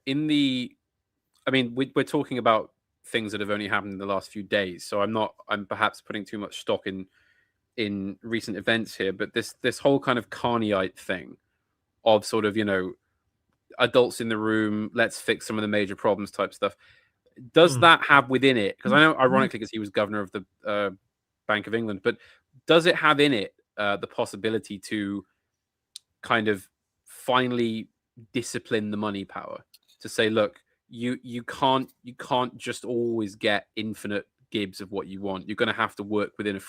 talking about things that have only happened in the last few days, so I'm perhaps putting too much stock in recent events here, but this whole kind of Carneyite thing of sort of, you know, adults in the room, let's fix some of the major problems type stuff. Does that have within it, because I know ironically because he was governor of the Bank of England, but does it have in it the possibility to kind of finally discipline the money power, to say, look, you can't just always get infinite gibs of what you want. You're going to have to work within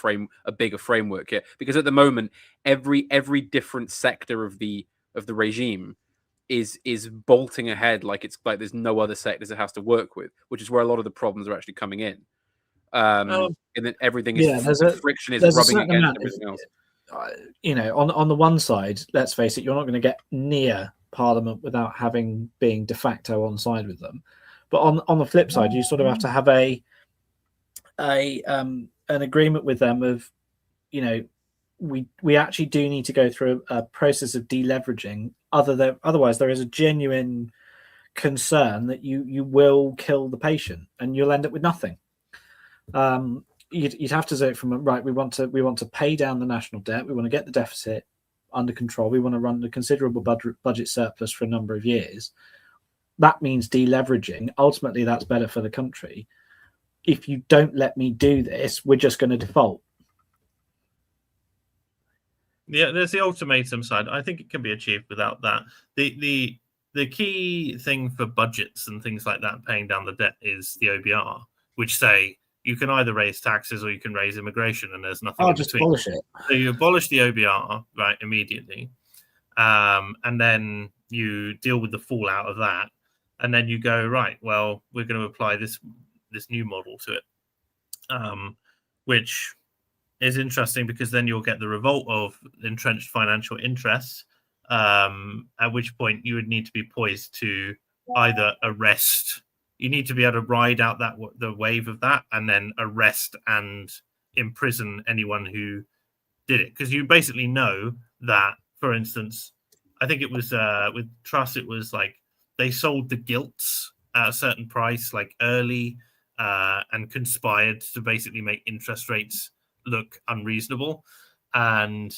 a bigger framework here, because at the moment every different sector of the regime is bolting ahead like it's like there's no other sectors it has to work with, which is where a lot of the problems are actually coming in. And then everything is friction is rubbing against everything else. You know, on the one side, let's face it, you're not going to get near Parliament without being de facto on side with them. But on the flip side, you sort of have to have an agreement with them of, you know, we actually do need to go through a process of deleveraging. Otherwise, there is a genuine concern that you will kill the patient and you'll end up with nothing. You'd have to say from right. We want to pay down the national debt. We want to get the deficit under control. We want to run a considerable budget surplus for a number of years. That means deleveraging. Ultimately, that's better for the country. If you don't let me do this, we're just going to default. Yeah, there's the ultimatum side. I think it can be achieved without that. The key thing for budgets and things like that, paying down the debt, is the OBR, which say you can either raise taxes or you can raise immigration, and there's nothing in just between. abolish it. So you abolish the OBR right immediately, and then you deal with the fallout of that, and then you go right. Well, we're going to apply this new model to it, which is interesting because then you'll get the revolt of entrenched financial interests, at which point you would need to be poised to either arrest. You need to be able to ride out the wave of that, and then arrest and imprison anyone who did it, because you basically know that, for instance, I think it was with Truss, it was like they sold the gilts at a certain price, like early, and conspired to basically make interest rates look unreasonable, and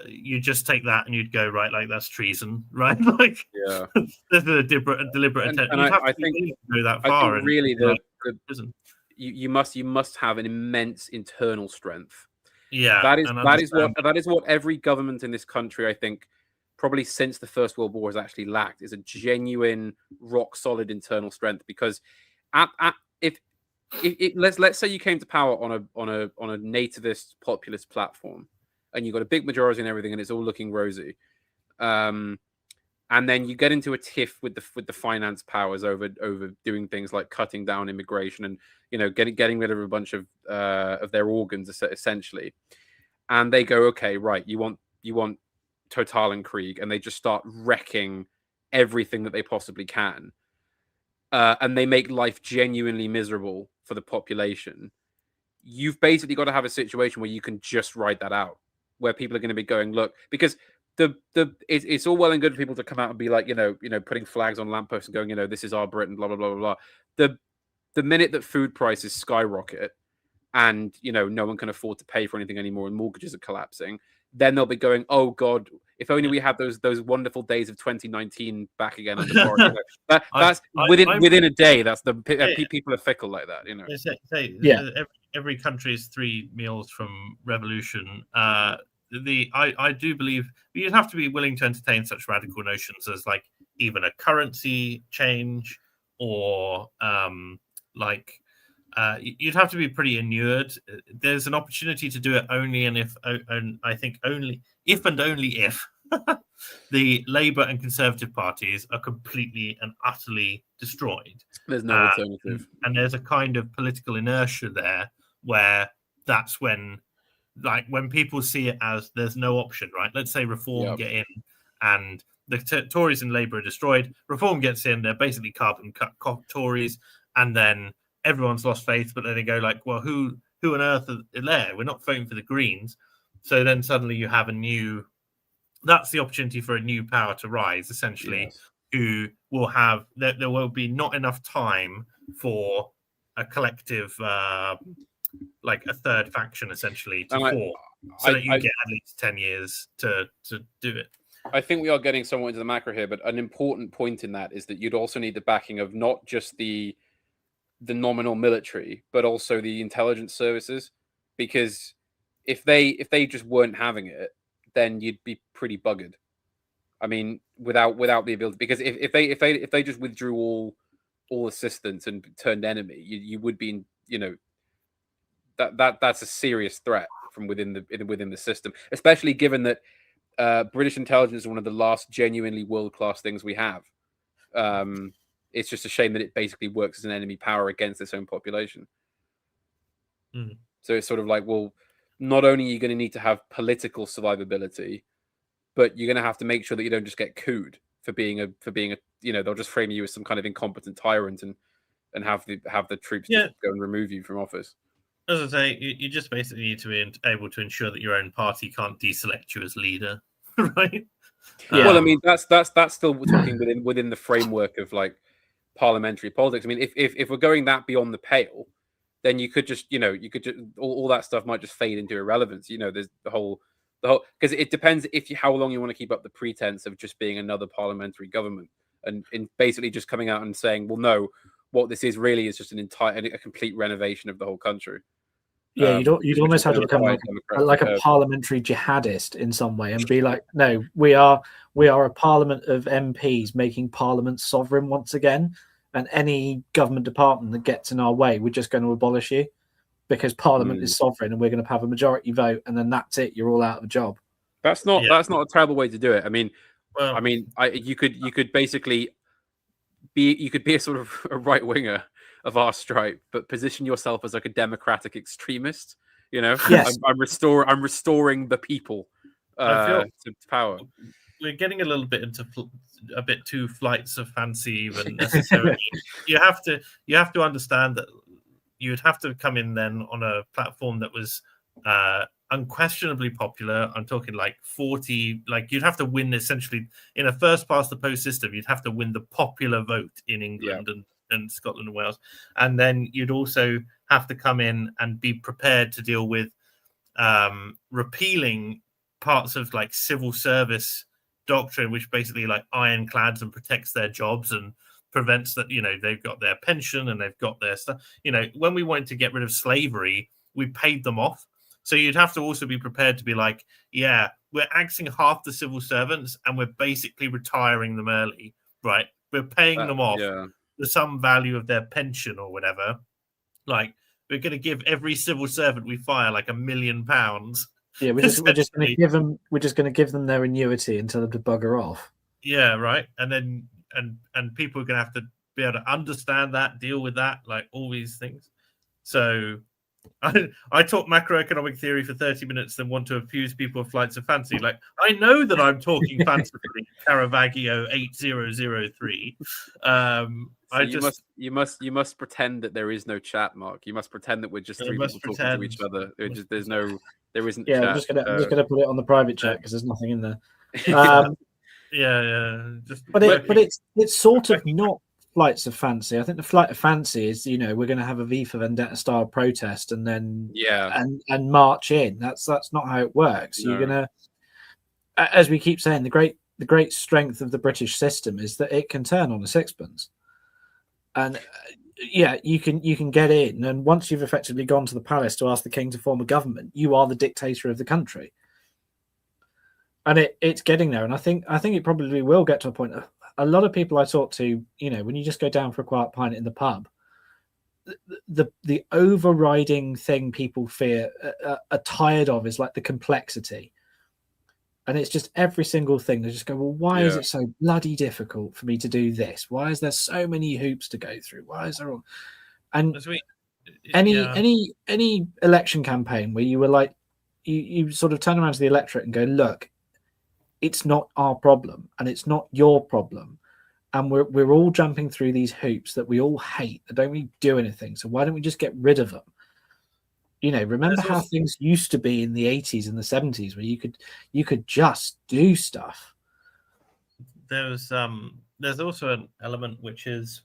you just take that and you'd go, right, like that's treason, right? Like, Yeah, there's a deliberate attempt. And You'd have I to think go that I far. think really prison. you must have an immense internal strength. Yeah, that is what every government in this country, I think, probably since the First World War, has actually lacked, is a genuine, rock solid internal strength. Because if let's say you came to power on a nativist populist platform, and you got a big majority and everything, and it's all looking rosy, and then you get into a tiff with the finance powers over doing things like cutting down immigration and getting rid of a bunch of their organs essentially, and they go, okay, right, you want Total and Krieg, and they just start wrecking everything that they possibly can, and they make life genuinely miserable for the population. You've basically got to have a situation where you can just ride that out, where people are going to be going, look, because it's all well and good for people to come out and be like, putting flags on lampposts and going, this is our Britain, blah blah blah blah blah. The minute that food prices skyrocket and no one can afford to pay for anything anymore and mortgages are collapsing, then they'll be going, oh God, if only we had those wonderful days of 2019 back again on the board. That's within a day. That's people are fickle like that, Yeah. Every country's 3 meals from revolution. I do believe you'd have to be willing to entertain such radical notions as like even a currency change, or you'd have to be pretty inured. There's an opportunity to do it only if the Labour and Conservative parties are completely and utterly destroyed. There's no alternative. And there's a kind of political inertia there where that's when people see it as there's no option, right? Let's say Reform get in and the Tories and Labour are destroyed. Reform gets in, they're basically carbon cut Tories, and then everyone's lost faith, but then they go like, well, who on earth are there? We're not voting for the Greens. So then suddenly you have that's the opportunity for a new power to rise, essentially, yes, who will have, there will be not enough time for a collective, like a third faction, essentially, to form, so that you get at least 10 years to do it. I think we are getting somewhat into the macro here, but an important point in that is that you'd also need the backing of not just the nominal military, but also the intelligence services, because if they just weren't having it, then you'd be pretty buggered. I mean, without the ability, because if they just withdrew all assistance and turned enemy, you would be that's a serious threat from within the system, especially given that British intelligence is one of the last genuinely world-class things we have. It's just a shame that it basically works as an enemy power against its own population. Mm. So it's sort of like, well, not only are you going to need to have political survivability, but you're going to have to make sure that you don't just get cooed for being a they'll just frame you as some kind of incompetent tyrant and have the troops just go and remove you from office. As I say, you just basically need to be able to ensure that your own party can't deselect you as leader, right? Yeah. Well, I mean, that's still talking within the framework of like parliamentary politics. I mean, if we're going that beyond the pale, then you could just all that stuff might just fade into irrelevance. There's the whole because it depends how long you want to keep up the pretense of just being another parliamentary government and basically just coming out and saying, well, no, what this is really is just a complete renovation of the whole country. Yeah, you'd which almost is have to then become quite like a parliamentary jihadist in some way and be like, no, we are a parliament of MPs making parliament sovereign once again, and any government department that gets in our way, we're just going to abolish you because parliament is sovereign and we're going to have a majority vote, and then that's it. You're all out of a job. That's not a terrible way to do it. I mean, Well, you could basically be a sort of a right winger of our stripe, but position yourself as like a democratic extremist. You know, Yes. I'm restoring the people I feel to power. We're getting a little bit into a bit too flights of fancy even necessarily. you have to understand that you'd have to come in then on a platform that was unquestionably popular. I'm talking like 40, like you'd have to win essentially in a first past the post system. You'd have to win the popular vote in England and Scotland and Wales. And then you'd also have to come in and be prepared to deal with repealing parts of like civil service doctrine, which basically like ironclads and protects their jobs and prevents that, you know, they've got their pension and they've got their stuff. You know, when we wanted to get rid of slavery, we paid them off. So you'd have to also be prepared to be like, yeah, we're axing half the civil servants and we're basically retiring them early, right? We're paying them off for some value of their pension or whatever. Like, we're going to give every civil servant we fire like £1 million. Yeah, we're just going to give them their annuity and tell them to bugger off. Yeah, right. And then and people are going to have to be able to understand that, deal with that, like all these things. So I talk macroeconomic theory for 30 minutes and want to accuse people of flights of fancy. Like, I know that I'm talking fancifully, Caravaggio 8003. So you must pretend that there is no chat, Mark. You must pretend that we're just three people talking to each other. There isn't. Yeah, chat. I'm just gonna put it on the private chat because there's nothing in there. But it's sort of not flights of fancy. I think the flight of fancy is, you know, we're going to have a V for Vendetta style protest and then and march in. That's not how it works. No. You're gonna, as we keep saying, the great strength of the British system is that it can turn on a sixpence, and you can get in, and once you've effectively gone to the palace to ask the king to form a government, you are the dictator of the country. And it's getting there, and I think it probably will get to a point. A lot of people I talk to, you know, when you just go down for a quiet pint in the pub, the overriding thing people are tired of is like the complexity, and it's just every single thing. They just go, well, why is it so bloody difficult for me to do this? Why is there so many hoops to go through? Why is there all? And any election campaign where you were like, you sort of turn around to the electorate and go, look, it's not our problem and it's not your problem, and we're all jumping through these hoops that we all hate that don't really do anything, so why don't we just get rid of them? You know, remember how things used to be in the 80s and the 70s where you could just do stuff. There's also an element which is,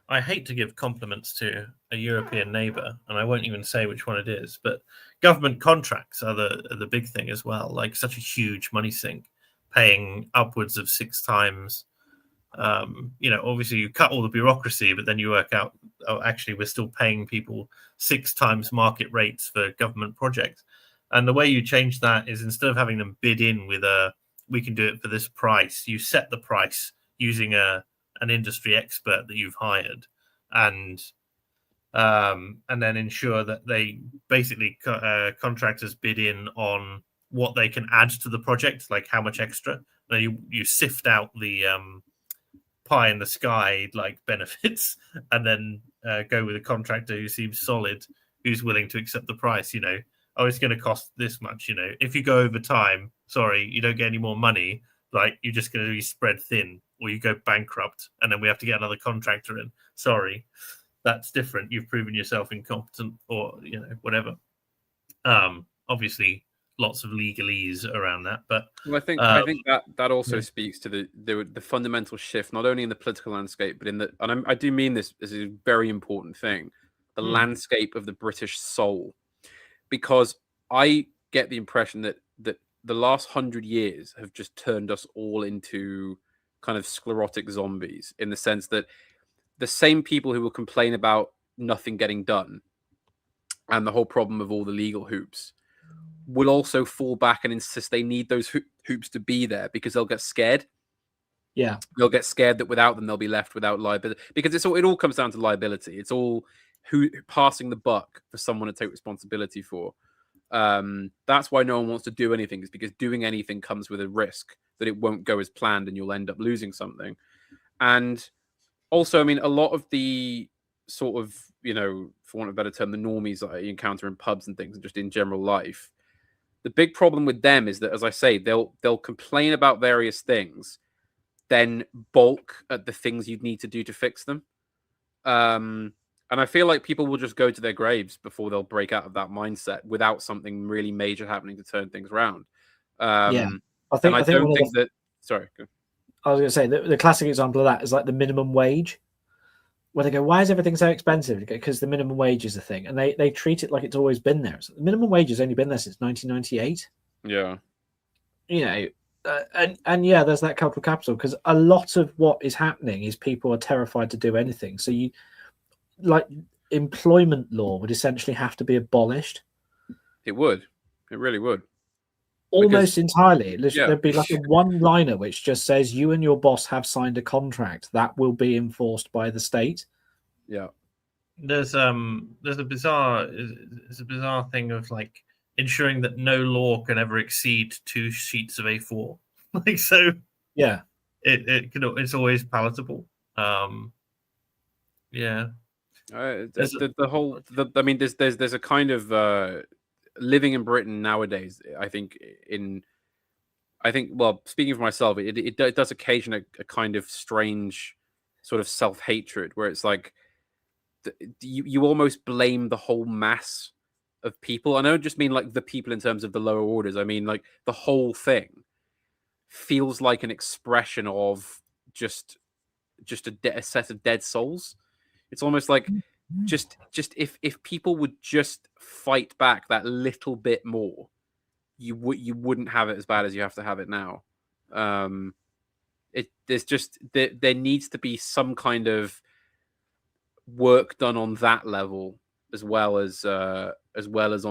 I hate to give compliments to a European neighbor, and I won't even say which one it is, but government contracts are the big thing as well. Like, such a huge money sink, paying upwards of 6 times. You know, obviously you cut all the bureaucracy, but then you work out, oh, actually we're still paying people 6 times market rates for government projects. And the way you change that is, instead of having them bid in with we can do it for this price, you set the price using an industry expert that you've hired, and then ensure that they basically contractors bid in on what they can add to the project, like how much extra. Then you sift out the pie in the sky like benefits, and then go with a contractor who seems solid, who's willing to accept the price. You know, oh, it's going to cost this much. You know, if you go over time, sorry, you don't get any more money. Like, you're just going to be spread thin, or you go bankrupt, and then we have to get another contractor in. Sorry, that's different. You've proven yourself incompetent, or, you know, whatever. Obviously, lots of legalese around that, but well, I think that also speaks to the fundamental shift, not only in the political landscape, but and I do mean this as a very important thing, the landscape of the British soul, because I get the impression that the last 100 years have just turned us all into kind of sclerotic zombies, in the sense that the same people who will complain about nothing getting done and the whole problem of all the legal hoops, will also fall back and insist they need those hoops to be there because they'll get scared. Yeah, they'll get scared that without them they'll be left without liability, because it all comes down to liability. It's all who passing the buck for someone to take responsibility for. That's why no one wants to do anything, is because doing anything comes with a risk that it won't go as planned and you'll end up losing something. And also, I mean, a lot of the sort of, for want of a better term, the normies that you encounter in pubs and things and just in general life, the big problem with them is that, as I say, they'll complain about various things, then balk at the things you'd need to do to fix them. And I feel like people will just go to their graves before they'll break out of that mindset without something really major happening to turn things around. yeah. I don't think that. Sorry. I was going to say the classic example of that is like the minimum wage, where they go, "Why is everything so expensive?" Because the minimum wage is a thing, and they treat it like it's always been there. So the minimum wage has only been there since 1998. Yeah. And yeah, there's that cultural capital, because a lot of what is happening is people are terrified to do anything. So employment law would essentially have to be abolished. It would. It really would. Almost entirely. There'd be like a one-liner which just says you and your boss have signed a contract that will be enforced by the state. Yeah. There's a bizarre thing of like ensuring that no law can ever exceed 2 sheets of A4. Like, so yeah, it's always palatable. Yeah. There's a kind of living in Britain nowadays. I think, well, speaking for myself, it does occasion a kind of strange sort of self-hatred where it's like you almost blame the whole mass of people. I don't just mean like the people in terms of the lower orders. I mean like the whole thing feels like an expression of just a set of dead souls. It's almost like just if people would just fight back that little bit more, you wouldn't have it as bad as you have to have it now. There needs to be some kind of work done on that level as well as on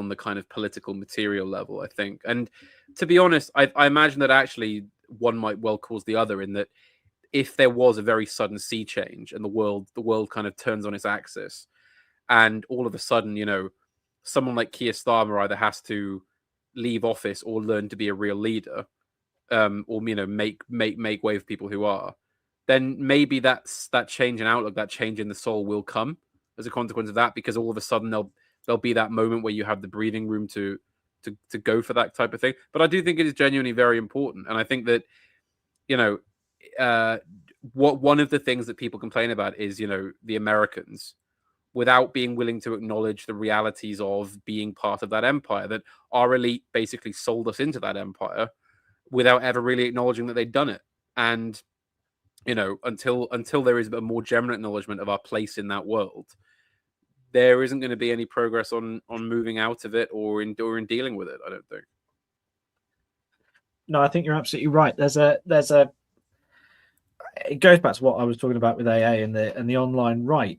the kind of political material level, I think. And to be honest, I imagine that actually one might well cause the other, in that if there was a very sudden sea change and the world kind of turns on its axis, and all of a sudden, someone like Keir Starmer either has to leave office or learn to be a real leader, or make way for people who are, then maybe that change in outlook, that change in the soul will come as a consequence of that, because all of a sudden there'll be that moment where you have the breathing room to go for that type of thing. But I do think it is genuinely very important, and I think that what one of the things that people complain about is the Americans, without being willing to acknowledge the realities of being part of that empire, that our elite basically sold us into that empire without ever really acknowledging that they'd done it. And until there is a more general acknowledgement of our place in that world, there isn't going to be any progress on moving out of it or in dealing with it, I don't think. No, I think you're absolutely right. There's a it goes back to what I was talking about with AA and the online right.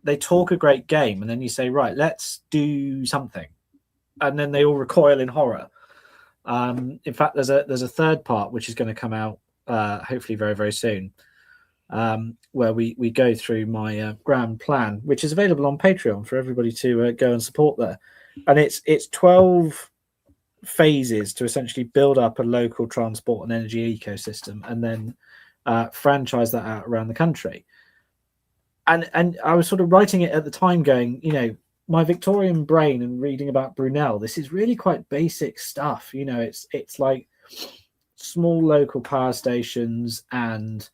They talk a great game, and then you say, right, let's do something, and then they all recoil in horror. In fact, there's a third part which is going to come out hopefully very, very soon, where we go through my grand plan, which is available on Patreon for everybody to go and support there. And it's 12 phases to essentially build up a local transport and energy ecosystem, and then franchise that out around the country. And I was sort of writing it at the time going, my Victorian brain and reading about Brunel, this is really quite basic stuff. It's like small local power stations and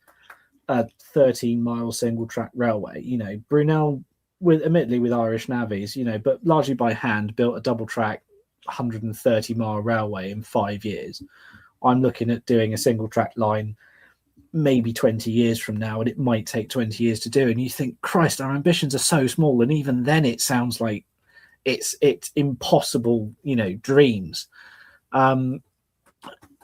a 13-mile single track railway. Brunel, admittedly with Irish navvies, but largely by hand, built a double track 130-mile railway in 5 years. I'm looking at doing a single track line maybe 20 years from now, and it might take 20 years to do. And you think, Christ, our ambitions are so small, and even then it sounds like it's impossible, dreams. But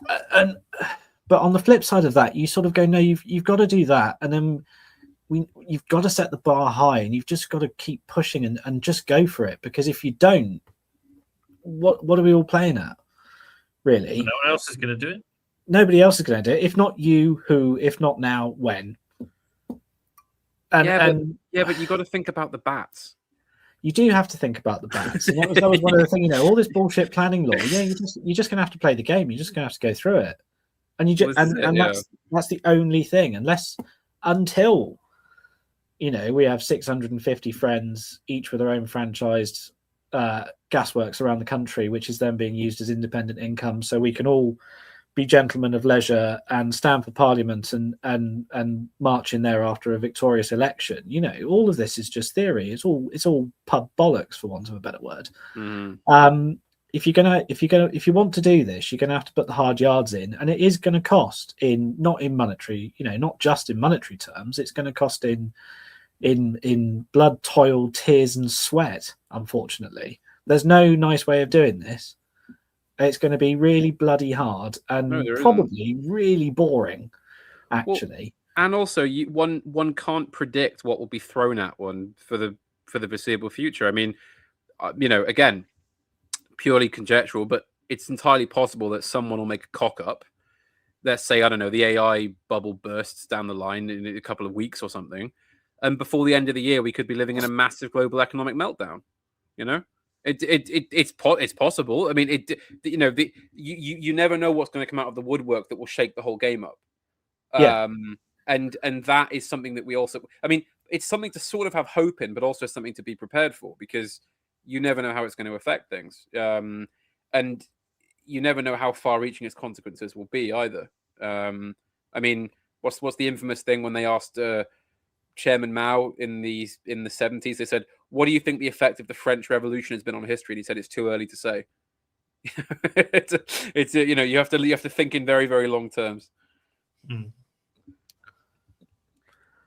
on the flip side of that, you sort of go, no, you've got to do that, and then you've got to set the bar high, and you've just got to keep pushing and just go for it. Because if you don't, what are we all playing at? Really, no one else is going to do it. Nobody else is going to do it. If not you, who? If not now, when? And but you got to think about the bats. You do have to think about the bats. And that was one of the things. All this bullshit planning law. Yeah, you're just going to have to play the game. You're just going to have to go through it. And you just that's the only thing. Until we have 650 friends, each with their own franchised gasworks around the country, which is then being used as independent income, so we can all be gentlemen of leisure and stand for Parliament and march in there after a victorious election. All of this is just theory. It's all pub bollocks, for want of a better word. If you want to do this, you're gonna have to put the hard yards in, and it is going to cost not just in monetary terms. It's going to cost in blood, toil, tears, and sweat. Unfortunately, there's no nice way of doing this. It's going to be really bloody hard and probably really boring, actually. Well, and also, one can't predict what will be thrown at one for the foreseeable future. I mean, again, purely conjectural, but it's entirely possible that someone will make a cock up. Let's say, I don't know, the AI bubble bursts down the line in a couple of weeks or something, and before the end of the year, we could be living in a massive global economic meltdown. It's possible. I mean, you never know what's going to come out of the woodwork that will shake the whole game up. Yeah. And that is something that we also. I mean, it's something to sort of have hope in, but also something to be prepared for, because you never know how it's going to affect things, and you never know how far-reaching its consequences will be either. I mean, what's the infamous thing when they asked Chairman Mao in the 70s? They said, "What do you think the effect of the French Revolution has been on history?" And he said, "It's too early to say." You have to think in very, very long terms.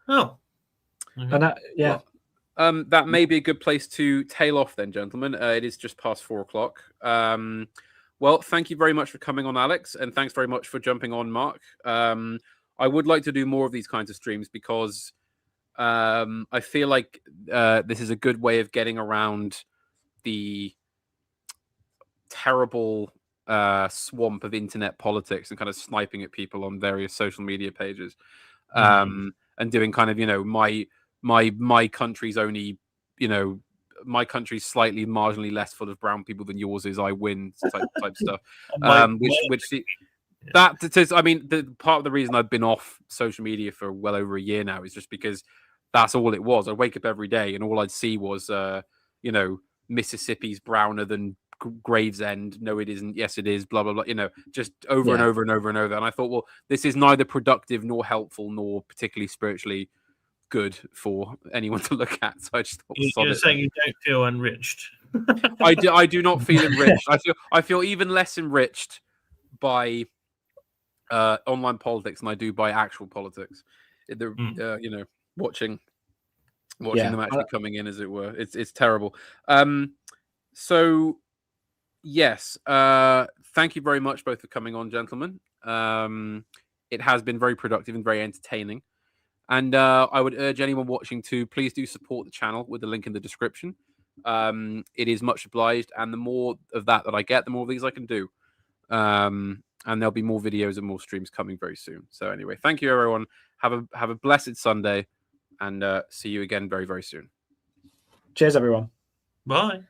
Oh, and that may be a good place to tail off then, gentlemen. It is just past 4:00. Well, thank you very much for coming on, Alex, and thanks very much for jumping on, Mark. I would like to do more of these kinds of streams because I feel like this is a good way of getting around the terrible swamp of internet politics and kind of sniping at people on various social media pages, and doing kind of my country's only my country's slightly marginally less full of brown people than yours is. I win type stuff. I mean, the part of the reason I've been off social media for well over a year now is just because that's all it was. I'd wake up every day and all I'd see was, Mississippi's browner than Gravesend. No, it isn't. Yes, it is. Blah, blah, blah. Just over and over and over and over. And I thought, well, this is neither productive nor helpful nor particularly spiritually good for anyone to look at. So I just thought, you're saying you don't feel enriched. I do not feel enriched. I feel even less enriched by online politics than I do by actual politics. Watching them actually coming in, as it were. It's terrible. So yes, thank you very much both for coming on, gentlemen. It has been very productive and very entertaining. And I would urge anyone watching to please do support the channel with the link in the description. It is much obliged, and the more of that I get, the more of these I can do. And there'll be more videos and more streams coming very soon. So anyway, thank you everyone. Have a blessed Sunday, and see you again very, very soon. Cheers, everyone. Bye.